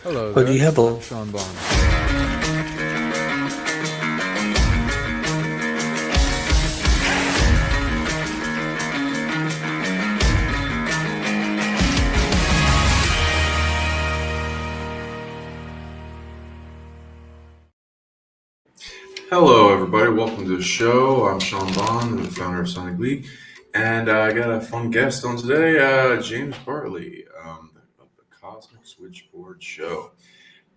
Hello Oh, do there, you have I'm a Sean Bond. Hello, everybody. Welcome to the show. I'm Sean Bond, the founder of PsionicLeague, and I got a fun guest on today, James Bartley of the Cosmic Switchboard Show.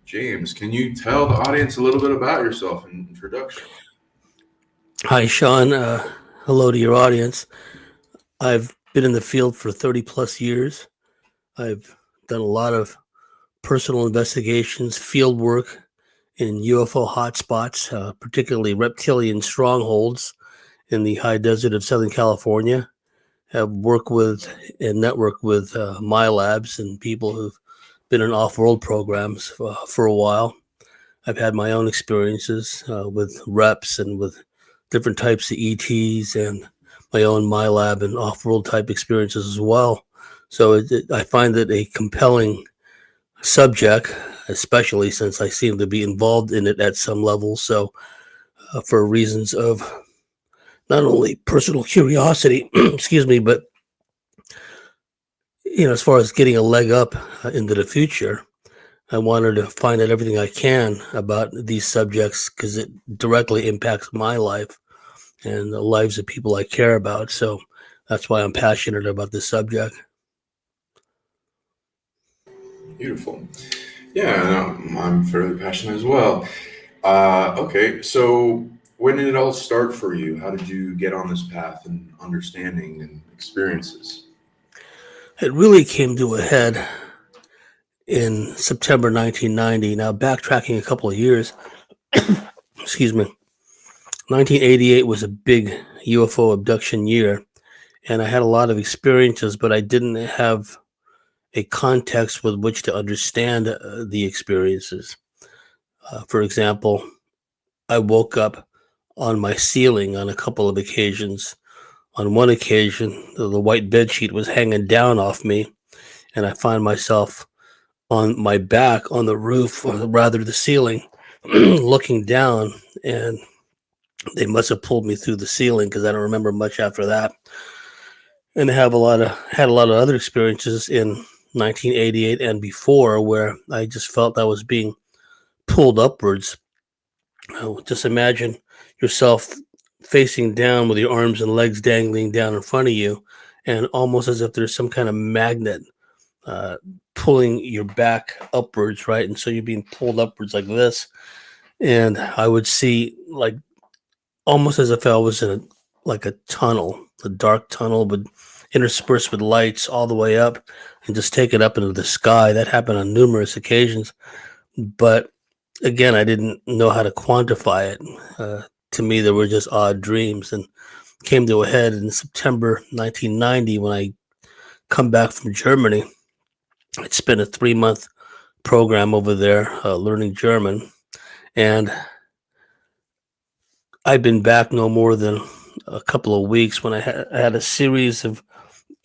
James, can you tell the audience a little bit about yourself in introduction? Hi, Sean. Hello to your audience. I've been in the field for 30 plus years. I've done a lot of personal investigations, field work in UFO hotspots, particularly reptilian strongholds in the high desert of Southern California. Have worked with and networked with my labs and people who've been in off-world programs for a while. I've had my own experiences with reps and with different types of ETs and my own MyLab and off-world type experiences as well. So I find it a compelling subject, especially since I seem to be involved in it at some level. So for reasons of not only personal curiosity, excuse me, but as far as getting a leg up into the future, I wanted to find out everything I can about these subjects because it directly impacts my life and the lives of people I care about. So that's why I'm passionate about this subject. Beautiful. Yeah, no, I'm fairly passionate as well. Okay, so when did it all start for you? How did you get on this path and understanding and experiences? It really came to a head in September 1990. Now, backtracking a couple of years, excuse me, 1988 was a big UFO abduction year, and I had a lot of experiences, but I didn't have a context with which to understand the experiences. For example, I woke up on my ceiling on a couple of occasions. On one occasion, the white bed sheet was hanging down off me, and I find myself on my back on the roof, or rather the ceiling, looking down, and they must have pulled me through the ceiling because I don't remember much after that. And I have had a lot of other experiences in 1988 and before where I just felt I was being pulled upwards. Just imagine yourself facing down with your arms and legs dangling down in front of you, and almost as if there's some kind of magnet uh, pulling your back upwards, right? And so you're being pulled upwards like this. And I would see, like, almost as if I was in a tunnel, a dark tunnel, but interspersed with lights all the way up, and just take it up into the sky. That happened on numerous occasions. But again, I didn't know how to quantify it. To me, they were just odd dreams, and came to a head in September 1990 when I come back from Germany. I'd spent a 3 month program over there learning German, and I'd been back no more than a couple of weeks when I had a series of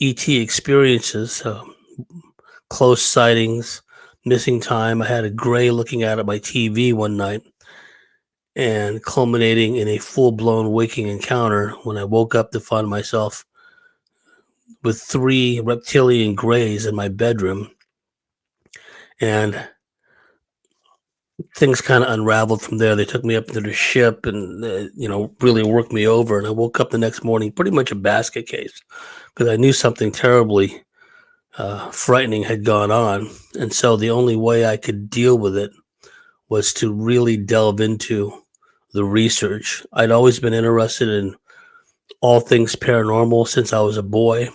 ET experiences, close sightings, missing time. I had a gray looking out at my TV one night, and culminating in a full-blown waking encounter when I woke up to find myself with 3 reptilian grays in my bedroom. And things kind of unraveled from there. They took me up into the ship and, really worked me over. And I woke up the next morning pretty much a basket case because I knew something terribly frightening had gone on. And so the only way I could deal with it was to really delve into the research. I'd always been interested in all things paranormal since I was a boy.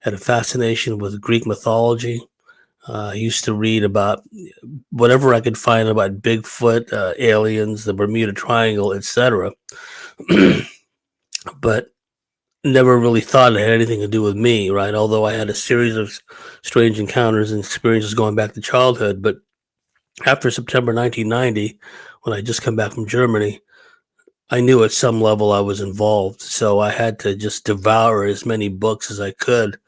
Had a fascination with Greek mythology. I used to read about whatever I could find about Bigfoot, aliens, the Bermuda Triangle, etc. But never really thought it had anything to do with me, right? Although I had a series of strange encounters and experiences going back to childhood. But after September 1990, when I just come back from Germany, I knew at some level I was involved. So I had to just devour as many books as I could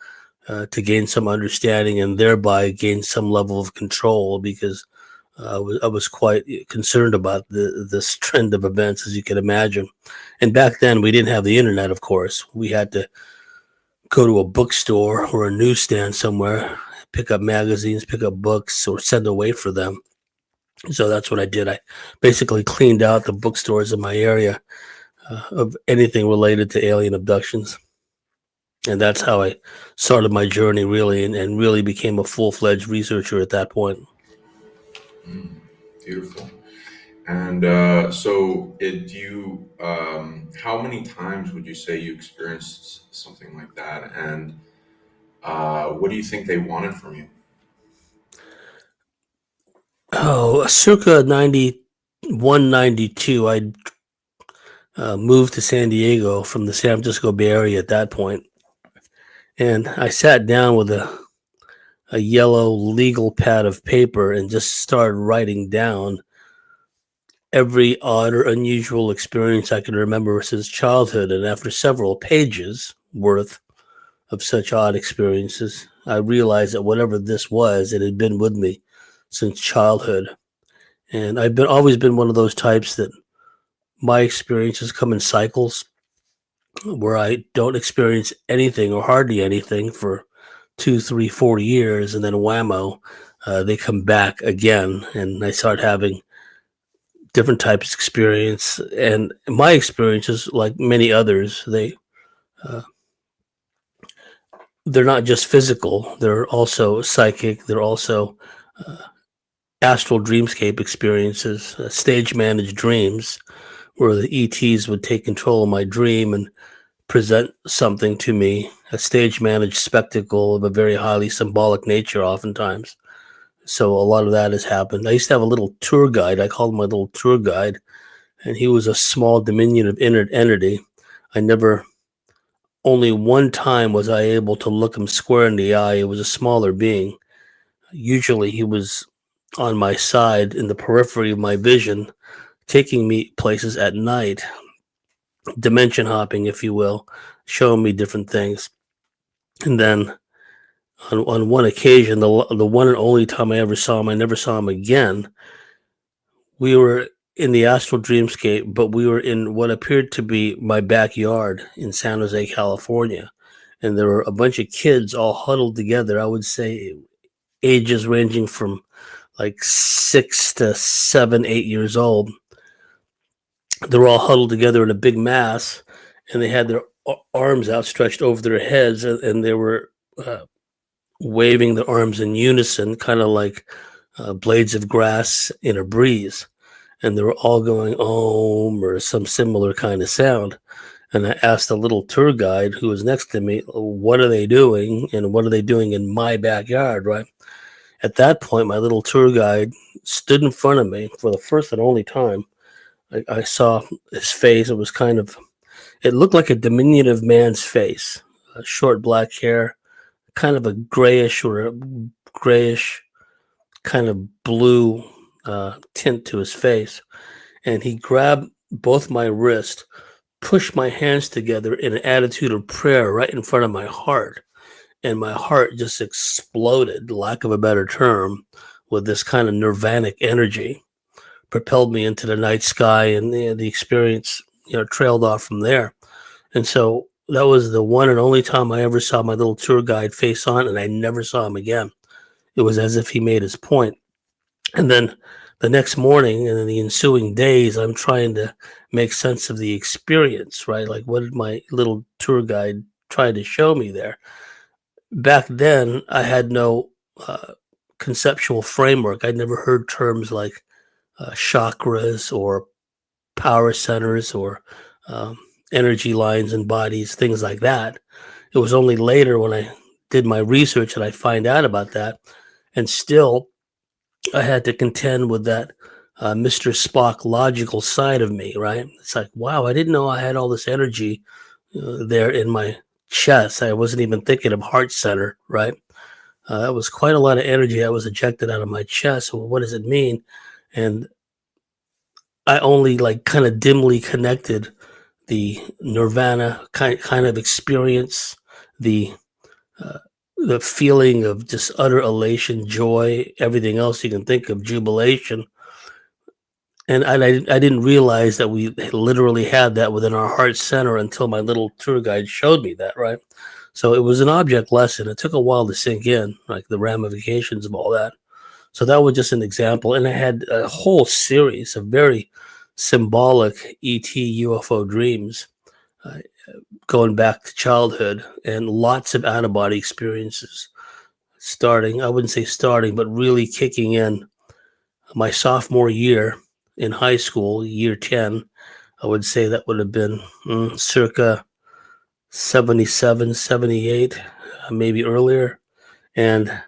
to gain some understanding and thereby gain some level of control, because I was quite concerned about this trend of events, as you can imagine. And back then, we didn't have the internet, of course. We had to go to a bookstore or a newsstand somewhere, pick up magazines, pick up books, or send away for them. So that's what I did. I basically cleaned out the bookstores in my area of anything related to alien abductions. And that's how I started my journey, really, and really became a full-fledged researcher at that point. Beautiful. And how many times would you say you experienced something like that? And what do you think they wanted from you? Oh, circa 91, 92, I moved to San Diego from the San Francisco Bay Area at that point. And I sat down with a yellow legal pad of paper and just started writing down every odd or unusual experience I could remember since childhood. And after several pages worth of such odd experiences, I realized that whatever this was, it had been with me since childhood. And I've always been one of those types that my experiences come in cycles where I don't experience anything or hardly anything for 2, 3, 4 years, and then whammo, they come back again, and I start having different types of experience. And my experiences, like many others, they're not just physical; they're also psychic. They're also astral dreamscape experiences, stage managed dreams, where the ETs would take control of my dream and present something to me, a stage managed spectacle of a very highly symbolic nature, oftentimes. So a lot of that has happened. I used to have a little tour guide. I called him my little tour guide, and he was a small diminutive entity. Only one time was I able to look him square in the eye. It was a smaller being. Usually he was on my side in the periphery of my vision, taking me places at night, dimension hopping, if you will, showing me different things. And then on one occasion, the one and only time I ever saw him, I never saw him again. We were in the astral dreamscape, but we were in what appeared to be my backyard in San Jose, California. And there were a bunch of kids all huddled together. I would say ages ranging from like 6 to 7, 8 years old. They were all huddled together in a big mass, and they had their arms outstretched over their heads, and they were waving their arms in unison, kind of like blades of grass in a breeze. And they were all going Om or some similar kind of sound. And I asked the little tour guide who was next to me, what are they doing? And what are they doing in my backyard, right? At that point, my little tour guide stood in front of me for the first and only time. I saw his face. It looked like a diminutive man's face, short black hair, kind of a grayish kind of blue tint to his face. And he grabbed both my wrists, pushed my hands together in an attitude of prayer right in front of my heart. And my heart just exploded, lack of a better term, with this kind of nirvanic energy. Propelled me into the night sky, and the experience, trailed off from there. And so that was the one and only time I ever saw my little tour guide face on, and I never saw him again. It was as if he made his point. And then the next morning and in the ensuing days, I'm trying to make sense of the experience, right? Like, what did my little tour guide try to show me there? Back then, I had no conceptual framework. I'd never heard terms like chakras or power centers or energy lines and bodies, things like that. It was only later when I did my research that I find out about that. And still, I had to contend with that Mr. Spock logical side of me, right? It's like, wow, I didn't know I had all this energy there in my chest. I wasn't even thinking of heart center, right? That was quite a lot of energy that was ejected out of my chest. Well, what does it mean? And I only kind of dimly connected the nirvana kind of experience, the the feeling of just utter elation, joy, everything else you can think of, jubilation. And I didn't realize that we literally had that within our heart center until my little tour guide showed me that, right? So it was an object lesson. It took a while to sink in, like the ramifications of all that. So that was just an example. And I had a whole series of very symbolic ET UFO dreams uh, going back to childhood, and lots of out-of-body experiences starting, I wouldn't say starting, but really kicking in my sophomore year in high school, year 10. I would say that would have been circa 77, 78, maybe earlier. And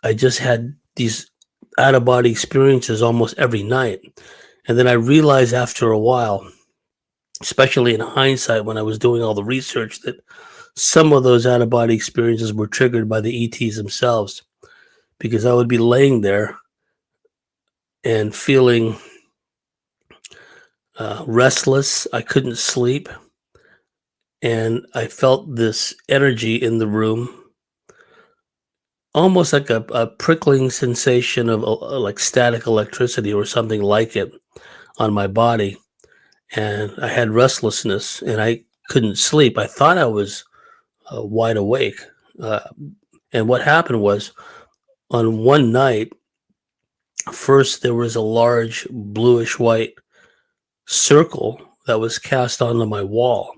I just had these out of body experiences almost every night. And then I realized after a while, especially in hindsight, when I was doing all the research, that some of those out of body experiences were triggered by the ETs themselves, because I would be laying there and feeling restless. I couldn't sleep. And I felt this energy in the room, almost like a prickling sensation of like static electricity or something like it on my body. And I had restlessness and I couldn't sleep. I thought I was wide awake. And what happened was, on one night, first there was a large bluish white circle that was cast onto my wall.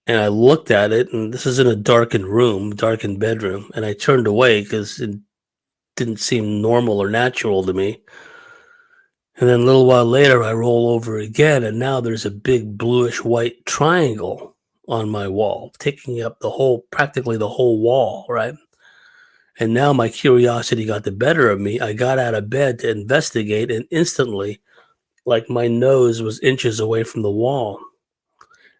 And I looked at it, and this is in a darkened room, darkened bedroom. And I turned away because it didn't seem normal or natural to me. And then a little while later, I roll over again, and now there's a big bluish white triangle on my wall, taking up practically the whole wall, right? And now my curiosity got the better of me. I got out of bed to investigate, and instantly, like my nose was inches away from the wall.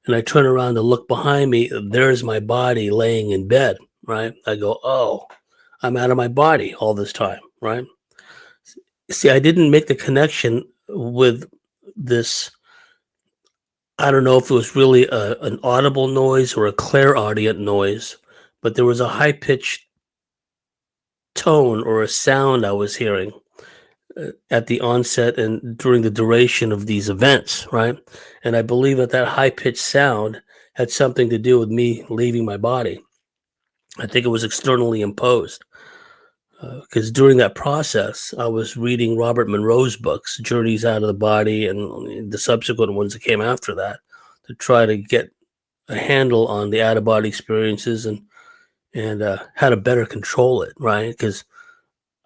And I turn around to look behind me. There's my body laying in bed, right? I go, oh, I'm out of my body all this time, right? See, I didn't make the connection with this. I don't know if it was really an audible noise or a clairaudient noise, but there was a high-pitched tone or a sound I was hearing at the onset and during the duration of these events, right? And I believe that high-pitched sound had something to do with me leaving my body. I think it was externally imposed, because during that process, I was reading Robert Monroe's books, Journeys Out of the Body, and the subsequent ones that came after that, to try to get a handle on the out-of-body experiences and how to better control it, right? Because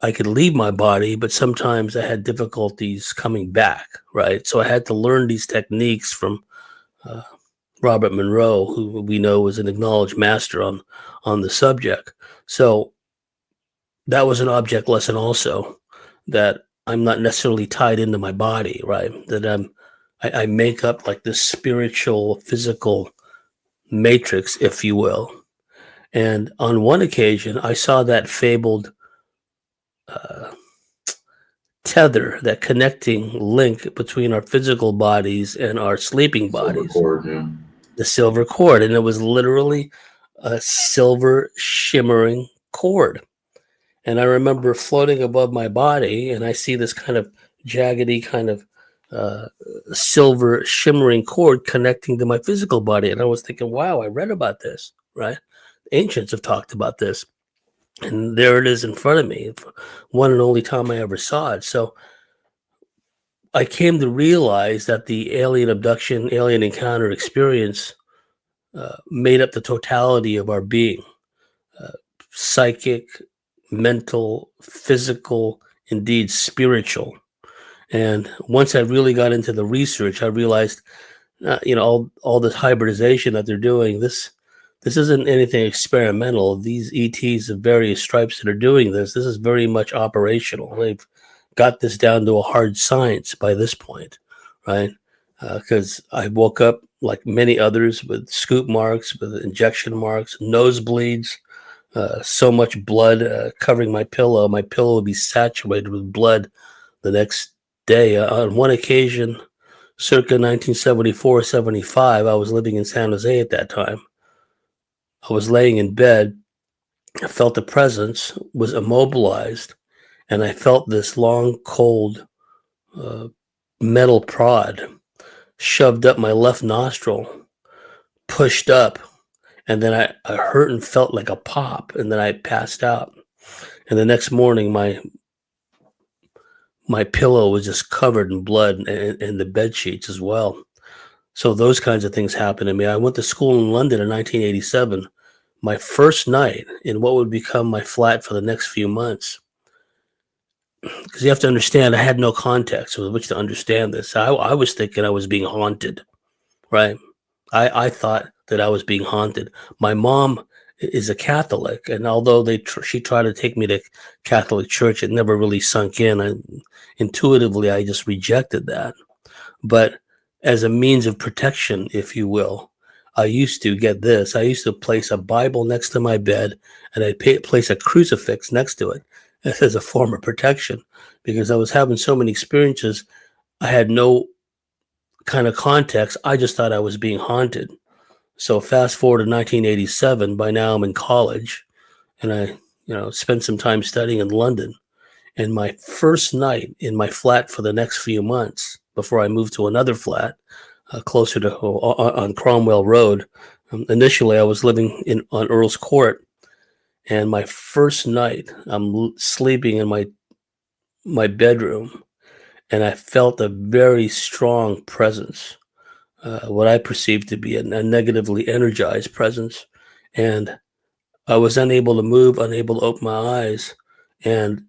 I could leave my body, but sometimes I had difficulties coming back, right? So I had to learn these techniques from Robert Monroe, who we know was an acknowledged master on the subject. So that was an object lesson also, that I'm not necessarily tied into my body, right? That I make up like this spiritual, physical matrix, if you will. And on one occasion, I saw that fabled tether, that connecting link between our physical bodies and our sleeping bodies. Silver cord, yeah. The silver cord. And it was literally a silver shimmering cord. And I remember floating above my body, and I see this kind of jaggedy kind of silver shimmering cord connecting to my physical body. And I was thinking, wow, I read about this, right? Ancients have talked about this. And there it is in front of me, one and only time I ever saw it. So I came to realize that the alien abduction, alien encounter experience made up the totality of our being, psychic, mental, physical, indeed spiritual. And once I really got into the research, I realized, all this hybridization that they're doing, this isn't anything experimental. These ETs of various stripes that are doing this is very much operational. They've got this down to a hard science by this point, right? Because I woke up like many others with scoop marks, with injection marks, nosebleeds, so much blood covering my pillow. My pillow would be saturated with blood the next day. On one occasion, circa 1974-75, I was living in San Jose at that time. I was laying in bed I felt the presence, was immobilized, and I felt this long, cold metal prod shoved up my left nostril, pushed up, and then I hurt and felt like a pop, and then I passed out. And the next morning, my pillow was just covered in blood, and the bed sheets as well. So those kinds of things happened to me. I went to school in London in 1987. My first night in what would become my flat for the next few months. Because you have to understand, I had no context with which to understand this. I was thinking I was being haunted, right? I thought that I was being haunted. My mom is a Catholic, and although she tried to take me to Catholic church, it never really sunk in. Intuitively, I just rejected that. But as a means of protection, if you will, I used to get this. I used to place a Bible next to my bed, and I'd place a crucifix next to it as a form of protection, because I was having so many experiences. I had no kind of context. I just thought I was being haunted. So fast forward to 1987. By now I'm in college, and I, spent some time studying in London. And my first night in my flat for the next few months, before I moved to another flat closer to on Cromwell Road. Initially, I was living on Earl's Court, and my first night, I'm sleeping in my bedroom, and I felt a very strong presence, what I perceived to be a negatively energized presence, and I was unable to move, unable to open my eyes, and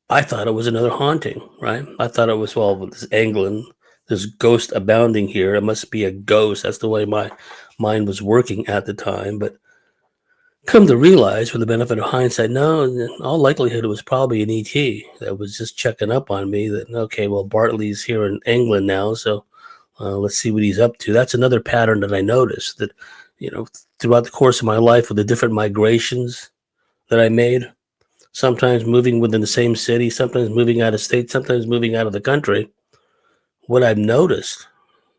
I thought it was another haunting, right? I thought it was, well, this England, there's ghost abounding here. It must be a ghost. That's the way my mind was working at the time. But come to realize, with the benefit of hindsight, no, in all likelihood, it was probably an ET that was just checking up on me. That, okay, well, Bartley's here in England now, so let's see what he's up to. That's another pattern that I noticed, that, throughout the course of my life, with the different migrations that I made, sometimes moving within the same city, sometimes moving out of state, sometimes moving out of the country. What I've noticed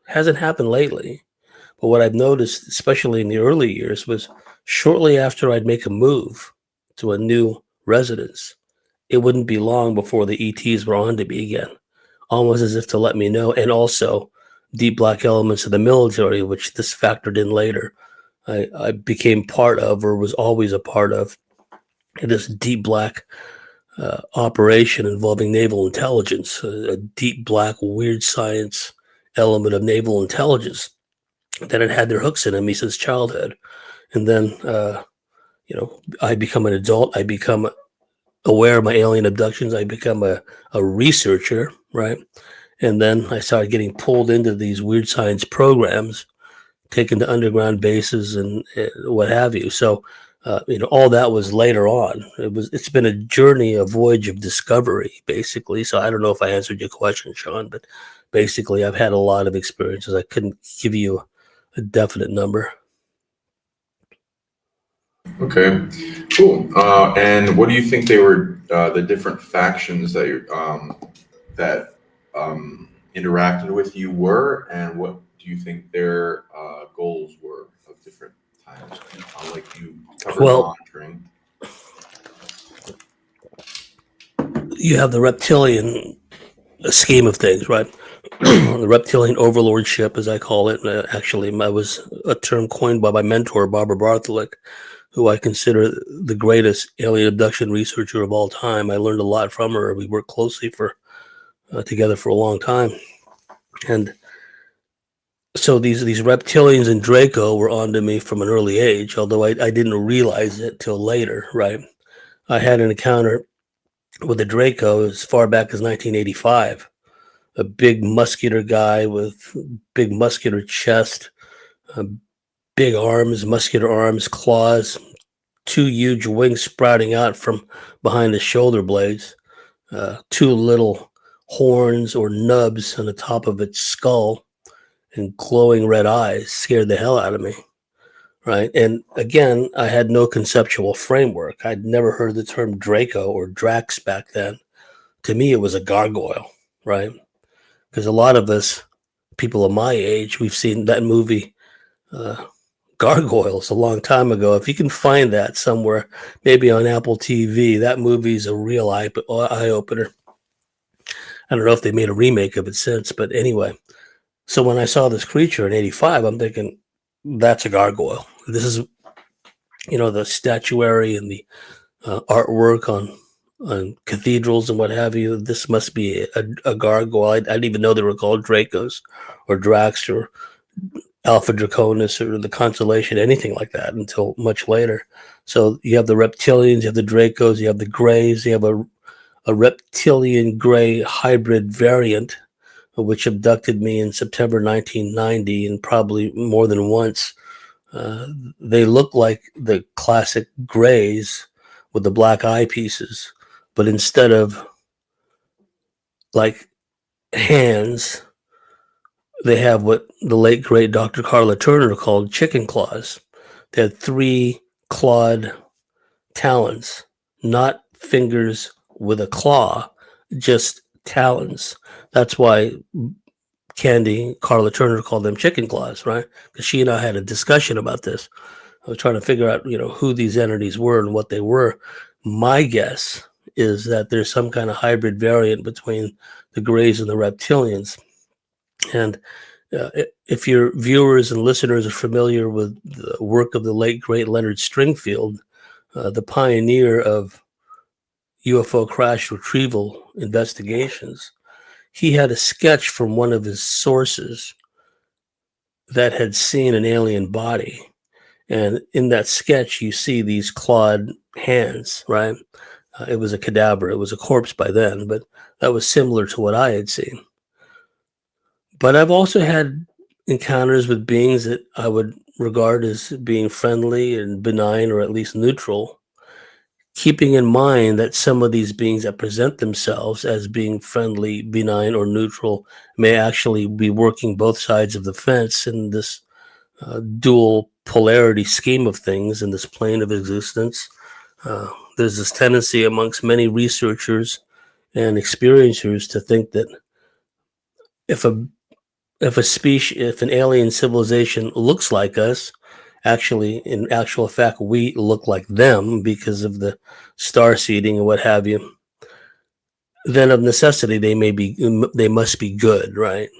hasn't happened lately, but what I've noticed, especially in the early years, was shortly after I'd make a move to a new residence, it wouldn't be long before the ETs were on to me again, almost as if to let me know. And also deep black elements of the military, which this factored in later. I became part of, or was always a part of, this deep black operation involving naval intelligence, a deep black weird science element of naval intelligence that had had their hooks in me since childhood. And then, I become an adult. I become aware of my alien abductions. I become a researcher, right? And then I started getting pulled into these weird science programs, taken to underground bases and what have you. So, all that was later on. It's been a journey, a voyage of discovery, basically. So I don't know if I answered your question, Sean, but basically I've had a lot of experiences. I couldn't give you a definite number. Okay, cool. And what do you think they were, the different factions that interacted with you were, and what do you think their goals were of different times? Like you covered monitoring. You have the reptilian scheme of things, right? The reptilian overlordship, as I call it. Actually, I was a term coined by my mentor, Barbara Bartley, who I consider the greatest alien abduction researcher of all time. I learned a lot from her. We worked closely together for a long time. And so these reptilians and Draco were onto me from an early age, although I didn't realize it till later, right? I had an encounter with a Draco as far back as 1985. A big muscular guy with big muscular chest, big arms, muscular arms, claws, two huge wings sprouting out from behind the shoulder blades, two little horns or nubs on the top of its skull, and glowing red eyes scared the hell out of me, right? And again, I had no conceptual framework. I'd never heard the term Draco or Drax back then. To me, it was a gargoyle, right? Because a lot of us, people of my age, we've seen that movie, Gargoyles a long time ago. If you can find that somewhere, maybe on Apple TV, that movie's a real eye opener. I don't know if they made a remake of it since, but anyway. So when I saw this creature in '85, I'm thinking, that's a gargoyle. This is, the statuary and the artwork on cathedrals and what have you. This must be a gargoyle. I didn't even know they were called Dracos or Drax or Alpha Draconis or the Constellation, anything like that until much later. So you have the reptilians, you have the Dracos, you have the Greys, you have a reptilian gray hybrid variant, which abducted me in September 1990, and probably more than once. They look like the classic Greys with the black eye pieces, but instead of like hands, they have what the late great Dr. Carla Turner called chicken claws. They had 3 clawed talons, not fingers with a claw, just talons. That's why Carla Turner called them chicken claws, right? Because she and I had a discussion about this. I was trying to figure out, who these entities were and what they were. My guess is that there's some kind of hybrid variant between the Greys and the reptilians. And if your viewers and listeners are familiar with the work of the late great Leonard Stringfield, the pioneer of UFO crash retrieval investigations, he had a sketch from one of his sources that had seen an alien body. And in that sketch, you see these clawed hands, right? It was a cadaver. It was a corpse by then, but that was similar to what I had seen. But I've also had encounters with beings that I would regard as being friendly and benign, or at least neutral, keeping in mind that some of these beings that present themselves as being friendly, benign, or neutral may actually be working both sides of the fence in this dual polarity scheme of things, in this plane of existence. There's this tendency amongst many researchers and experiencers to think that if an alien civilization looks like us, actually, in actual fact, we look like them because of the star seeding and what have you, then of necessity they must be good, right?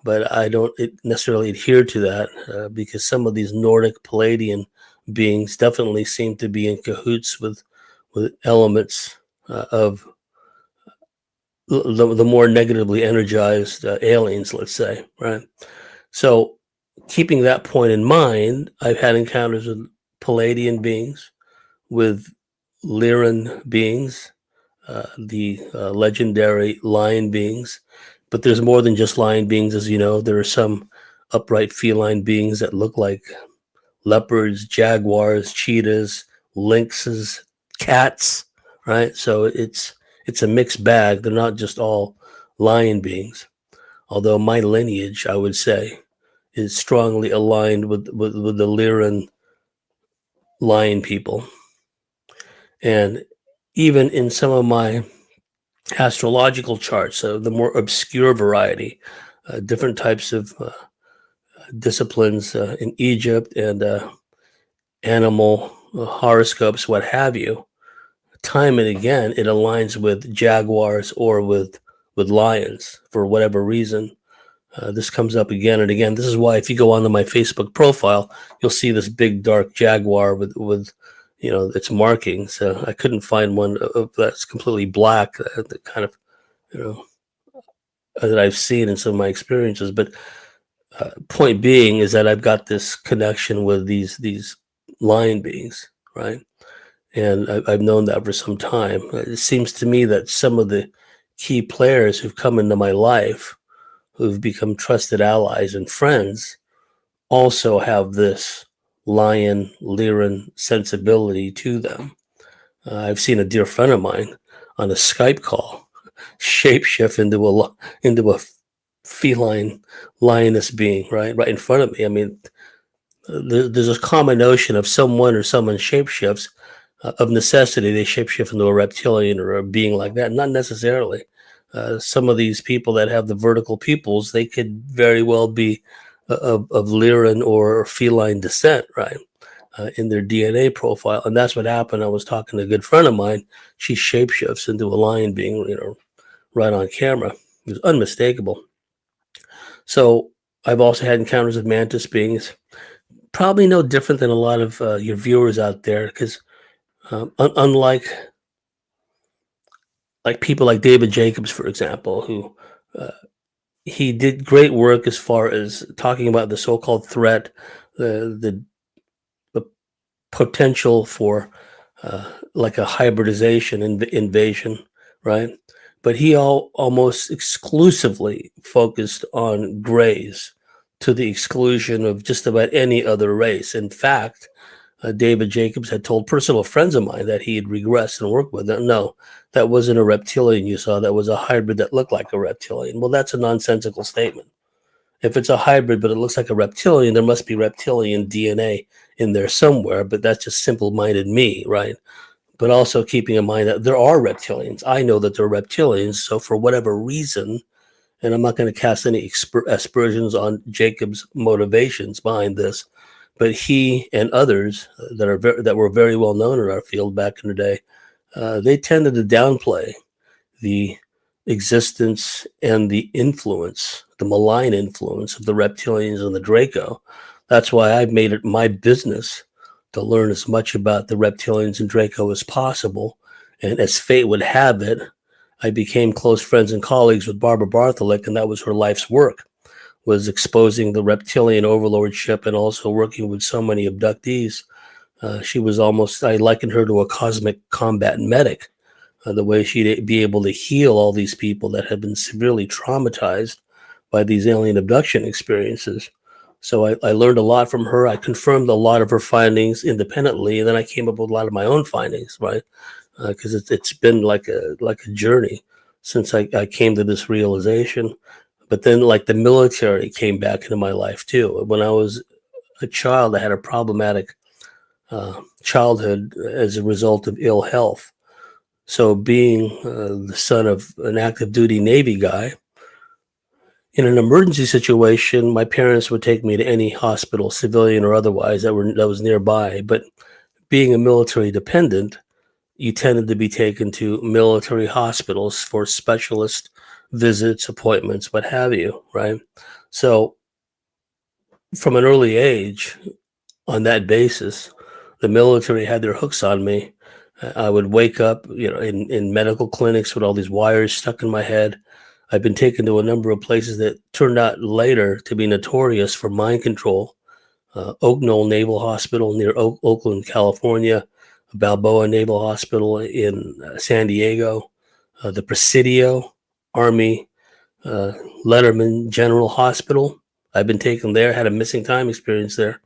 But I don't necessarily adhere to that because some of these Nordic Palladian beings definitely seem to be in cahoots with elements of the more negatively energized aliens, let's say, right? So keeping that point in mind, I've had encounters with Palladian beings, with Lyran beings, the legendary lion beings. But there's more than just lion beings, as you know. There are some upright feline beings that look like leopards, jaguars, cheetahs, lynxes, cats, right? So it's a mixed bag. They're not just all lion beings. Although my lineage, I would say, is strongly aligned with the Lyran lion people. And even in some of my astrological charts, so the more obscure variety, different types of disciplines in Egypt and animal horoscopes, what have you, time and again, it aligns with jaguars or with lions for whatever reason. This comes up again and again. This is why if you go onto my Facebook profile, you'll see this big dark jaguar with its markings. I couldn't find one that's completely black, that kind of, that I've seen in some of my experiences. But point being is that I've got this connection with these lion beings, right? And I've known that for some time. It seems to me that some of the key players who've come into my life, who've become trusted allies and friends, also have this lion Lyran sensibility to them. I've seen a dear friend of mine on a Skype call shapeshift into a feline lioness being right in front of me. I mean, there's a common notion of someone shapeshifts. Of necessity, they shapeshift into a reptilian or a being like that. Not necessarily. Some of these people that have the vertical pupils, they could very well be of Lyran or feline descent, right? In their DNA profile. And that's what happened. I was talking to a good friend of mine. She shapeshifts into a lion being, right on camera. It was unmistakable. So I've also had encounters with mantis beings. Probably no different than a lot of your viewers out there, because unlike people like David Jacobs, for example, who he did great work as far as talking about the so-called threat, the potential for like a hybridization invasion, right? But he almost exclusively focused on grays, to the exclusion of just about any other race. In fact, David Jacobs had told personal friends of mine that he had regressed and worked with them. No, that wasn't a reptilian you saw. That was a hybrid that looked like a reptilian. Well, that's a nonsensical statement. If it's a hybrid, but it looks like a reptilian, there must be reptilian DNA in there somewhere, but that's just simple-minded me, right? But also keeping in mind that there are reptilians. I know that there are reptilians, so for whatever reason, and I'm not going to cast any aspersions on Jacob's motivations behind this, but he and others that were very well known in our field back in the day, they tended to downplay the existence and the influence, the malign influence of the reptilians and the Draco. That's why I've made it my business to learn as much about the reptilians and Draco as possible. And as fate would have it, I became close friends and colleagues with Barbara Bartley, and that was her life's work, was exposing the reptilian overlordship and also working with so many abductees. She was I likened her to a cosmic combat medic, the way she'd be able to heal all these people that had been severely traumatized by these alien abduction experiences. So I learned a lot from her. I confirmed a lot of her findings independently, and then I came up with a lot of my own findings, right? Because it's been like a journey since I came to this realization. But then, like, the military came back into my life too. When I was a child, I had a problematic childhood as a result of ill health. So being the son of an active duty Navy guy, in an emergency situation, my parents would take me to any hospital, civilian or otherwise, that was nearby. But being a military dependent, you tended to be taken to military hospitals for specialist visits, appointments, what have you, right? So from an early age, on that basis, the military had their hooks on me. I would wake up, in medical clinics with all these wires stuck in my head. I've been taken to a number of places that turned out later to be notorious for mind control. Oak Knoll Naval Hospital near Oakland, California, Balboa Naval Hospital in San Diego, the Presidio Army Letterman General Hospital. I've been taken there, had a missing time experience there.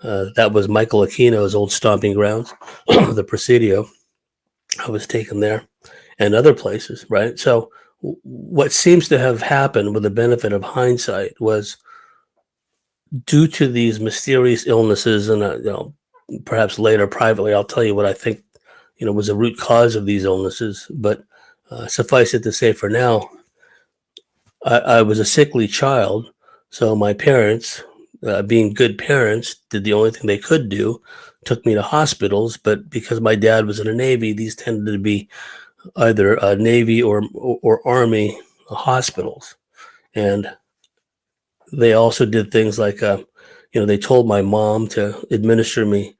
That was Michael Aquino's old stomping grounds, the Presidio. I was taken there, and other places, right? So what seems to have happened with the benefit of hindsight was, due to these mysterious illnesses, and perhaps later privately I'll tell you what I think was the root cause of these illnesses, but suffice it to say for now, I was a sickly child, so my parents, being good parents, did the only thing they could do, took me to hospitals. But because my dad was in the Navy, these tended to be either Navy or Army hospitals. And they also did things like, they told my mom to administer me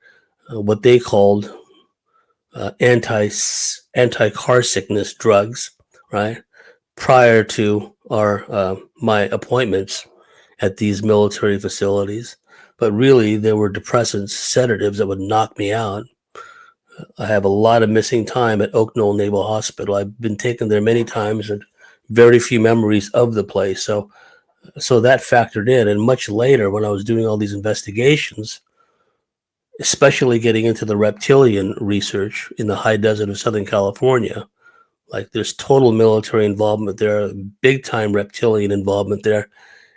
what they called anti-car sickness drugs, right, prior to my appointments at these military facilities. But really, there were depressants, sedatives that would knock me out. I have a lot of missing time at Oak Knoll Naval Hospital. I've been taken there many times and very few memories of the place. So that factored in. And much later, when I was doing all these investigations, especially getting into the reptilian research in the high desert of Southern California, like, there's total military involvement there, big time reptilian involvement there.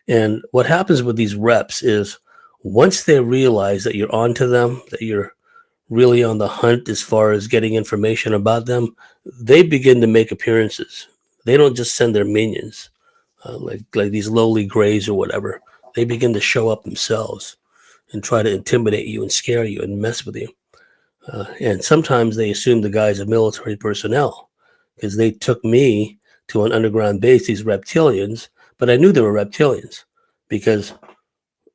And what happens with these reps is, once they realize that you're onto them, that you're really on the hunt as far as getting information about them, they begin to make appearances. They don't just send their minions, like these lowly grays or whatever. they begin to show up themselves and try to intimidate you and scare you and mess with you. And sometimes they assume the guise of military personnel because they took me to an underground base, these reptilians, but I knew they were reptilians because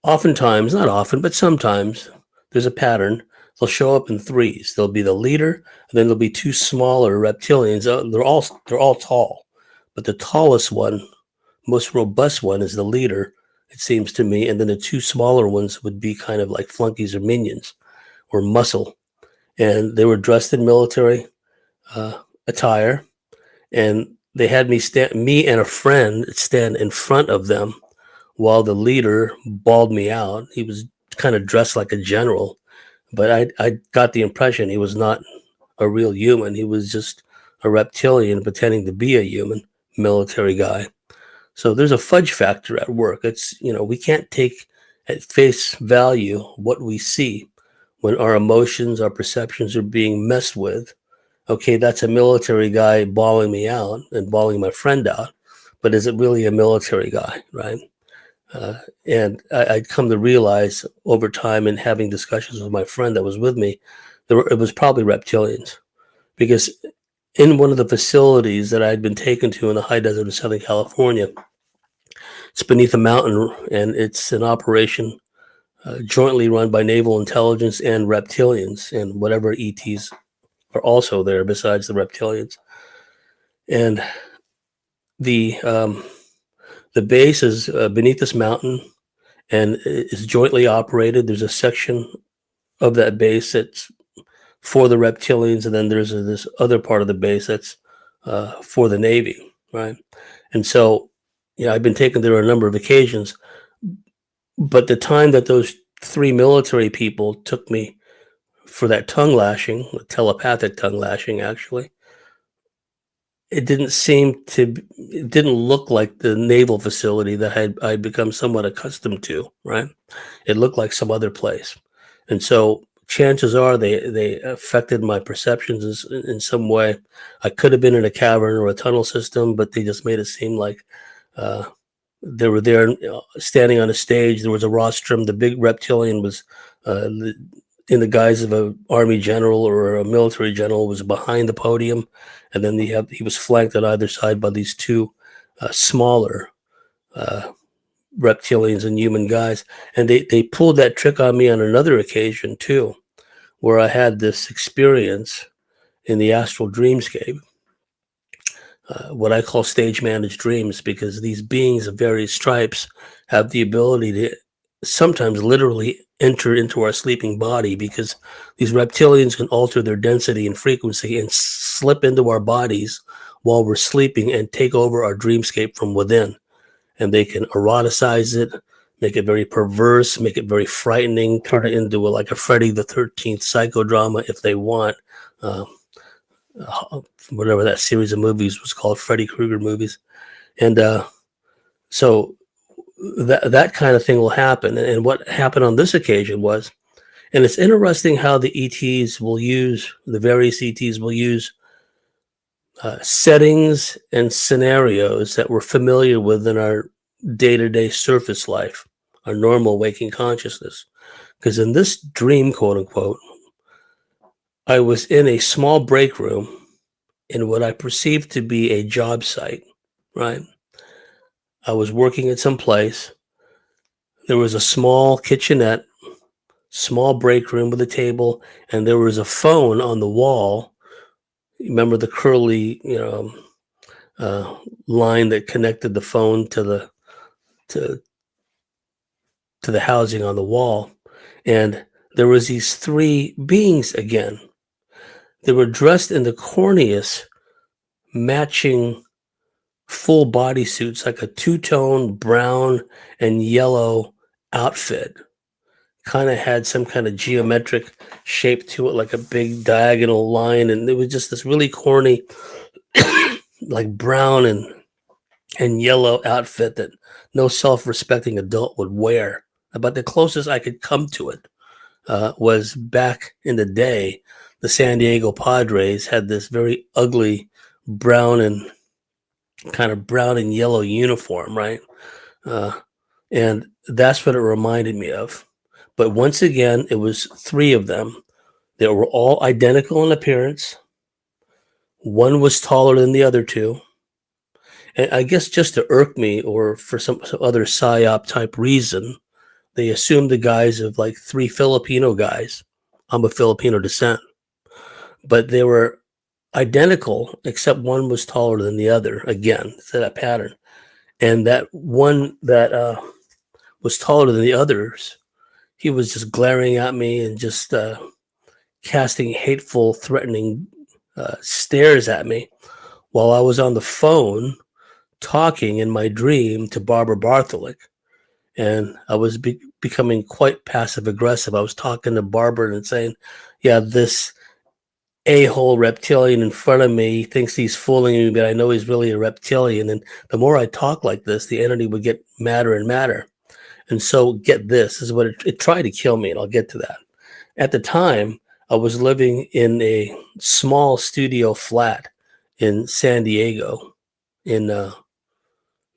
oftentimes, not often, but sometimes there's a pattern. They'll show up in threes. There'll be the leader, and then there'll be two smaller reptilians. They're all tall, but the tallest one, most robust one, is the leader, it seems to me, and then the two smaller ones would be kind of like flunkies or minions or muscle, and they were dressed in military attire, and they had me and a friend stand in front of them while the leader bawled me out. He was kind of dressed like a general, but I got the impression he was not a real human. He was just a reptilian pretending to be a human military guy. So there's a fudge factor at work. It's, we can't take at face value what we see when our emotions, our perceptions are being messed with. Okay, that's a military guy bawling me out and bawling my friend out, but is it really a military guy, right? And I'd come to realize over time in having discussions with my friend that was with me, it was probably reptilians, because in one of the facilities that I'd been taken to in the high desert of Southern California, it's beneath a mountain, and it's an operation jointly run by naval intelligence and reptilians and whatever ETs are also there besides the reptilians. And the base is beneath this mountain and is jointly operated. There's a section of that base that's for the reptilians, and then there's this other part of the base that's for the Navy, right? And so, I've been taken there a number of occasions, but the time that those three military people took me for that tongue lashing, telepathic tongue lashing, actually, it didn't look like the naval facility that I'd become somewhat accustomed to, right? It looked like some other place. And so chances are they affected my perceptions in some way. I could have been in a cavern or a tunnel system, but they just made it seem like they were there standing on a stage. There was a rostrum. The big reptilian was in the guise of an army general or a military general, was behind the podium. And then he was flanked on either side by these two smaller reptilians and human guys. And they pulled that trick on me on another occasion too, where I had this experience in the astral dreamscape, what I call stage managed dreams, because these beings of various stripes have the ability to sometimes literally enter into our sleeping body, because these reptilians can alter their density and frequency and slip into our bodies while we're sleeping and take over our dreamscape from within. And they can eroticize it, make it very perverse, make it very frightening, turn it into like a Friday the 13th psychodrama if they want. Whatever that series of movies was called, Freddy Krueger movies. And so that kind of thing will happen. And what happened on this occasion was, and it's interesting how the various ETs will use settings and scenarios that we're familiar with in our day-to-day surface life, our normal waking consciousness. Because in this dream, quote unquote, I was in a small break room in what I perceived to be a job site, right? I was working at some place. There was a small kitchenette, small break room with a table, and there was a phone on the wall. Remember the curly, line that connected the phone to the housing on the wall. And there was these three beings again. They were dressed in the corniest matching full body suits, like a two-tone brown and yellow outfit. Kind of had some kind of geometric shape to it, like a big diagonal line. And it was just this really corny, like brown and yellow outfit that no self-respecting adult would wear. About the closest I could come to it was back in the day, the San Diego Padres had this very ugly brown and yellow uniform, right? And that's what it reminded me of. But once again, it was 3 of them. They were all identical in appearance. One was taller than the other 2. And I guess just to irk me, or for some other psyop type reason, they assumed the guise of like 3 Filipino guys. I'm of Filipino descent. But they were identical, except one was taller than the other. Again, it's that pattern. And that one that was taller than the others, he was just glaring at me and just casting hateful, threatening stares at me while I was on the phone talking in my dream to Barbara Bartley. And I was becoming quite passive aggressive. I was talking to Barbara and saying, yeah, this a-hole reptilian in front of me thinks he's fooling me, but I know he's really a reptilian. And the more I talk like this, the entity would get madder and madder. And so get this is what it tried to kill me, and I'll get to that. At the time, I was living in a small studio flat in San Diego, in the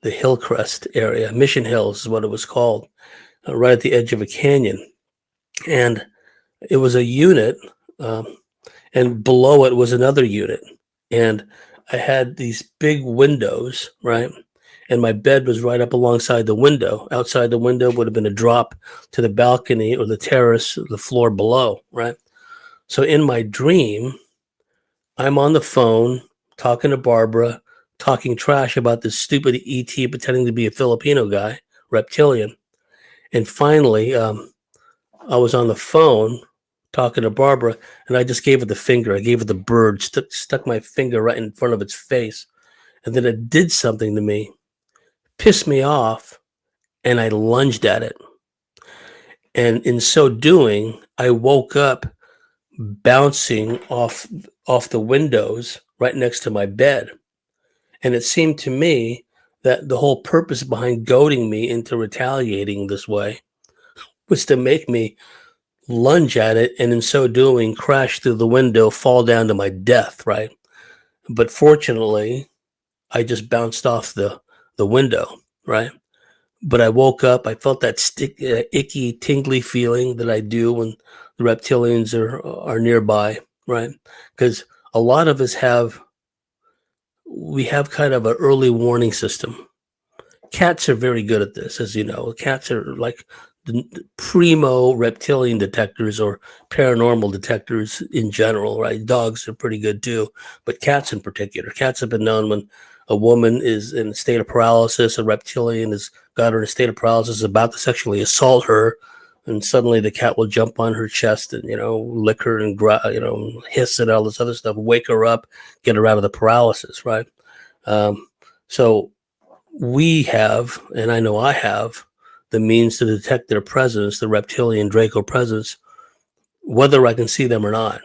Hillcrest area. Mission Hills is what it was called, right at the edge of a canyon. And it was a unit, and below it was another unit. And I had these big windows, right? And my bed was right up alongside the window. Outside the window would have been a drop to the balcony or the terrace, the floor below, right? So in my dream, I'm on the phone talking to Barbara, talking trash about this stupid ET pretending to be a Filipino guy, reptilian. And finally, I was on the phone talking to Barbara, and I just gave it the finger. I gave it the bird, stuck my finger right in front of its face. And then it did something to me, pissed me off, and I lunged at it. And in so doing, I woke up bouncing off the windows right next to my bed. And it seemed to me that the whole purpose behind goading me into retaliating this way was to make me lunge at it, and in so doing, crash through the window, fall down to my death, right? But fortunately, I just bounced off the window, right? But I woke up, I felt that icky, tingly feeling that I do when the reptilians are nearby, right? Because a lot of us we have kind of an early warning system. Cats are very good at this, as you know. Cats are like the primo reptilian detectors or paranormal detectors in general, right? Dogs are pretty good too, but cats in particular. Cats have been known when a woman is in a state of paralysis, a reptilian has got her in a state of paralysis, about to sexually assault her, and suddenly the cat will jump on her chest and, lick her and, hiss and all this other stuff, wake her up, get her out of the paralysis, right? So we have, and I know I have, the means to detect their presence, the reptilian Draco presence, whether I can see them or not.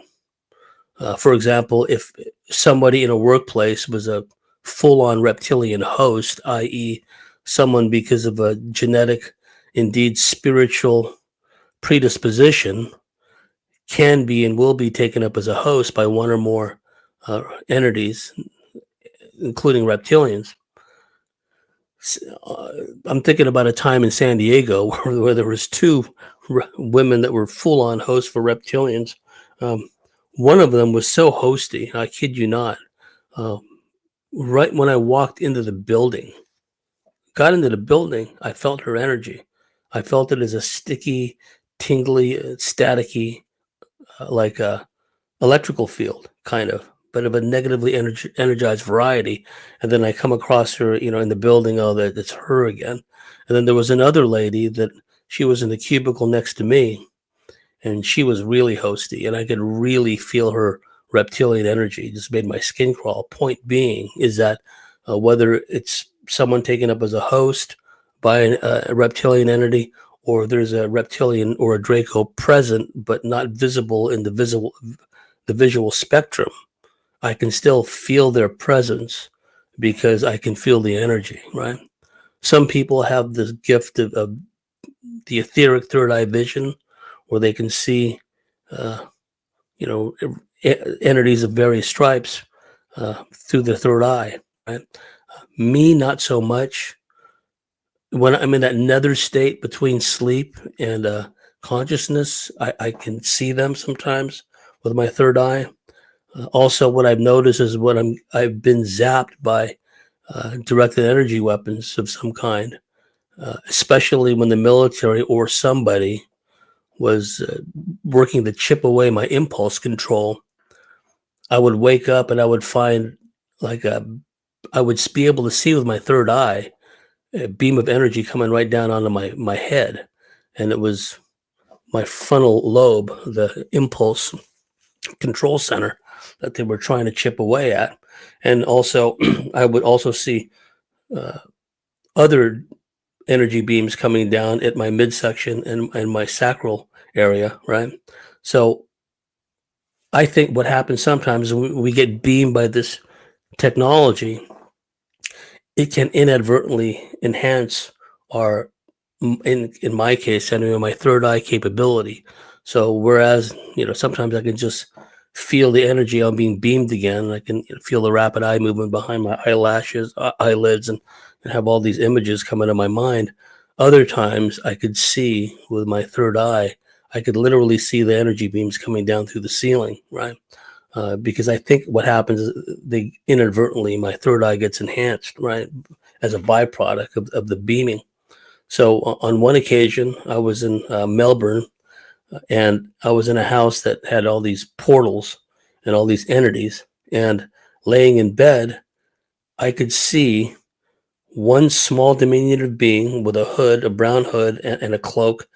For example, if somebody in a workplace was a full-on reptilian host, i.e. someone because of a genetic, indeed spiritual predisposition, can be and will be taken up as a host by one or more entities, including reptilians. I'm thinking about a time in San Diego where there was 2 women that were full-on hosts for reptilians. One of them was so hosty, I kid you not. Right when I walked into the building, got into the building, I felt her energy. I felt it as a sticky, tingly, staticky, like a electrical field, kind of, but of a negatively energized variety. And then I come across her, in the building. Oh, that's her again. And then there was another lady that she was in the cubicle next to me, and she was really hosty, and I could really feel her reptilian energy. It just made my skin crawl. Point being is that whether it's someone taken up as a host by a reptilian entity, or there's a reptilian or a Draco present but not visible in the visual spectrum, I can still feel their presence because I can feel the energy, right? Some people have this gift of the etheric third eye vision, where they can see, entities of various stripes through the third eye, right? Me, not so much. when I'm in that nether state between sleep and consciousness, I can see them sometimes with my third eye. Also, what I've noticed is when I've been zapped by directed energy weapons of some kind, especially when the military or somebody was working to chip away my impulse control. I would wake up and I would find I would be able to see with my third eye a beam of energy coming right down onto my head. And it was my frontal lobe, the impulse control center that they were trying to chip away at. And also, I would also see other energy beams coming down at my midsection and my sacral area, right? So I think what happens sometimes is we get beamed by this technology. It can inadvertently enhance our, in my case, anyway, my third eye capability. So whereas, sometimes I can just feel the energy on being beamed again. I can feel the rapid eye movement behind my eyelashes, eyelids, and have all these images come into my mind. Other times I could see with my third eye, I could literally see the energy beams coming down through the ceiling, right? Because I think what happens is inadvertently, my third eye gets enhanced, right, as a byproduct of the beaming. So on one occasion, I was in Melbourne, and I was in a house that had all these portals and all these entities. And laying in bed, I could see one small diminutive being with a hood, a brown hood, and a cloak.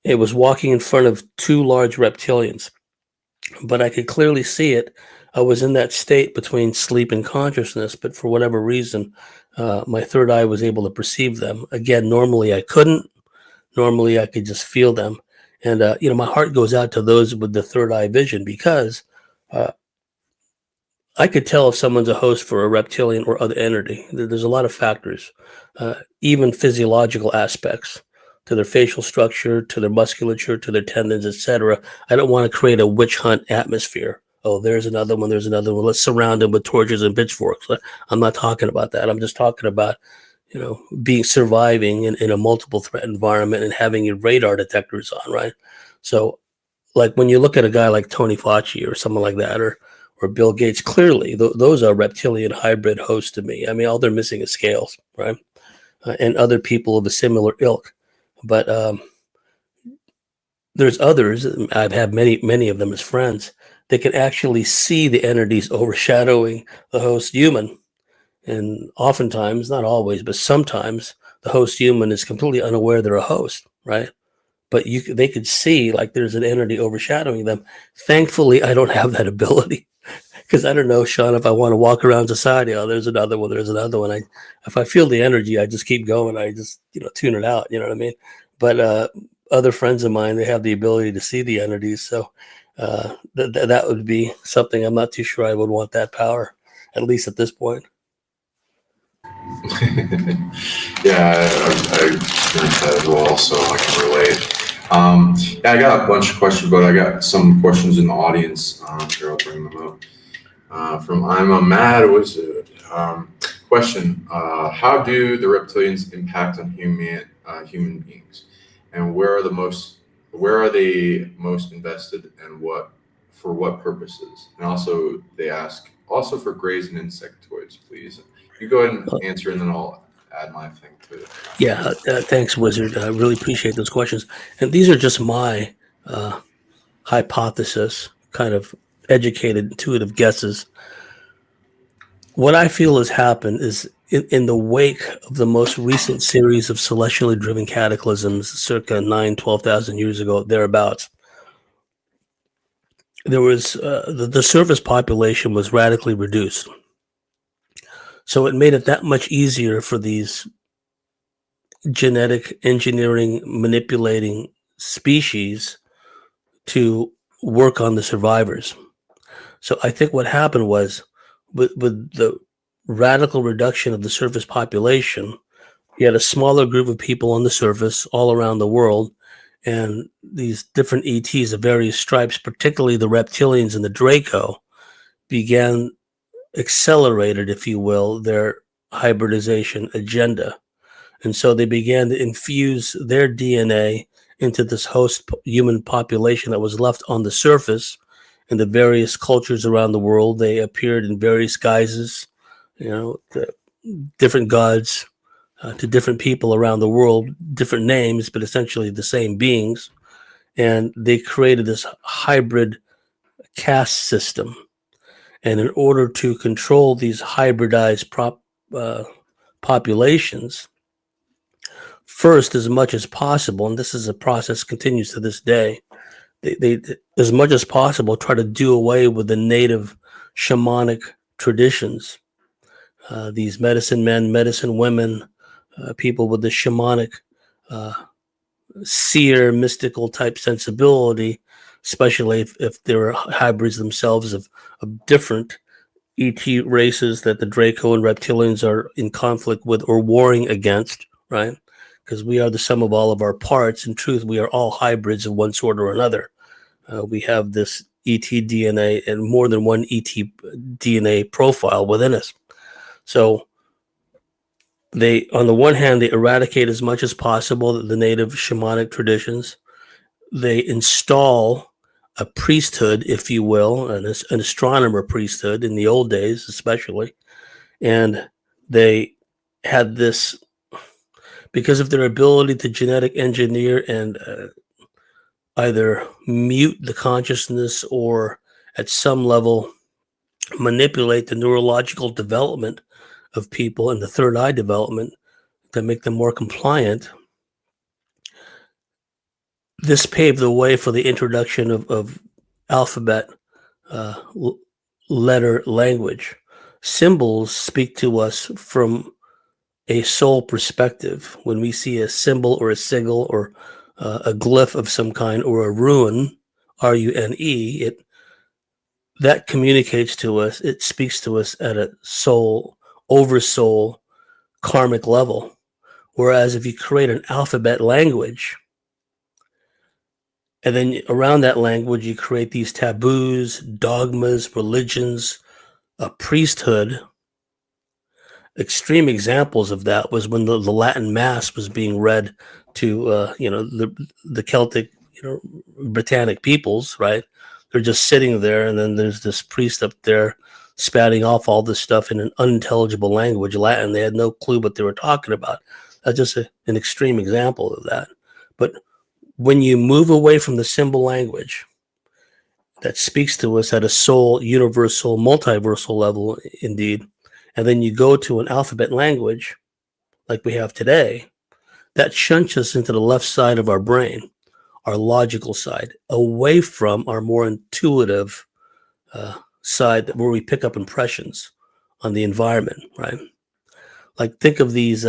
It was walking in front of two large reptilians, but I could clearly see it. I was in that state between sleep and consciousness, but for whatever reason, my third eye was able to perceive them. Again, normally I couldn't. Normally I could just feel them. And, my heart goes out to those with the third eye vision, because I could tell if someone's a host for a reptilian or other entity. There's a lot of factors, even physiological aspects to their facial structure, to their musculature, to their tendons, etc. I don't want to create a witch hunt atmosphere. Oh, there's another one. There's another one. Let's surround them with torches and pitchforks. I'm not talking about that. I'm just talking about, surviving in a multiple threat environment and having your radar detectors on, right? So, like when you look at a guy like Tony Fauci or someone like that, or Bill Gates, clearly those are reptilian hybrid hosts to me. I mean, all they're missing is scales, right? And other people of a similar ilk. But there's others. I've had many of them as friends. They can actually see the entities overshadowing the host human. And oftentimes, not always, but sometimes, the host human is completely unaware they're a host, right? But they could see like there's an entity overshadowing them. Thankfully, I don't have that ability, because I don't know, Sean, if I want to walk around society, there's another one. If I feel the energy, I just keep going. I just, tune it out. You know what I mean? But other friends of mine, they have the ability to see the entities. So that would be something. I'm not too sure I would want that power, at least at this point. Yeah, I experienced that as well, so I can relate. I got a bunch of questions, but I got some questions in the audience. Here, I'll bring them up. From I'm a Mad Wizard. Question: how do the reptilians impact on human beings, and where are they most invested, and for what purposes? And also, they ask for greys and insectoids, please. You go ahead and answer, and then I'll add my thing to it. Yeah, thanks, Wizard. I really appreciate those questions. And these are just my hypothesis, kind of educated, intuitive guesses. What I feel has happened is in the wake of the most recent series of celestially driven cataclysms, circa 12,000 years ago, thereabouts, there was the surface population was radically reduced. So it made it that much easier for these genetic engineering manipulating species to work on the survivors. So I think what happened was with the radical reduction of the surface population, you had a smaller group of people on the surface all around the world, and these different ETs of various stripes, particularly the reptilians and the Draco, accelerated, if you will, their hybridization agenda. And so they began to infuse their DNA into this host human population that was left on the surface in the various cultures around the world. They appeared in various guises, to different gods, to different people around the world, different names, but essentially the same beings. And they created this hybrid caste system. And in order to control these hybridized populations, first, as much as possible, and this is a process continues to this day, they as much as possible try to do away with the native shamanic traditions. These medicine men, medicine women, people with the shamanic, seer, mystical type sensibility, especially if they're hybrids themselves of different ET races that the Draco and reptilians are in conflict with or warring against, right? Because we are the sum of all of our parts. In truth, we are all hybrids of one sort or another. We have this ET DNA and more than one ET DNA profile within us. So they, on the one hand, they eradicate as much as possible the native shamanic traditions. They install a priesthood, if you will, an astronomer priesthood in the old days, especially. And they had this, because of their ability to genetic engineer and either mute the consciousness or at some level manipulate the neurological development of people and the third eye development to make them more compliant. This paved the way for the introduction of alphabet letter language. Symbols speak to us from a soul perspective. When we see a symbol or a sigil or a glyph of some kind or a rune, R-U-N-E, that communicates to us, it speaks to us at a soul, oversoul, karmic level. Whereas if you create an alphabet language, and then around that language, you create these taboos, dogmas, religions, a priesthood. Extreme examples of that was when the Latin Mass was being read to, the Celtic, Britannic peoples, right? They're just sitting there, and then there's this priest up there spouting off all this stuff in an unintelligible language, Latin. They had no clue what they were talking about. That's just an extreme example of that. But when you move away from the symbol language that speaks to us at a soul, universal, multiversal level, indeed, and then you go to an alphabet language like we have today, that shunts us into the left side of our brain, our logical side, away from our more intuitive side where we pick up impressions on the environment, right? Like think of these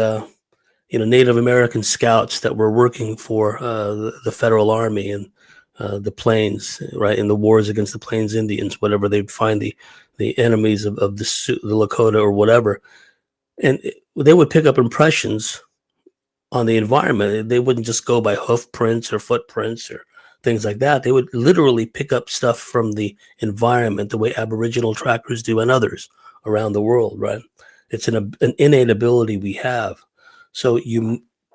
Native American scouts that were working for the federal army and the plains, right, in the wars against the Plains Indians, whatever they'd find the enemies of the Lakota or whatever. And they would pick up impressions on the environment. They wouldn't just go by hoof prints or footprints or things like that. They would literally pick up stuff from the environment the way Aboriginal trackers do and others around the world, right? It's an innate ability we have. So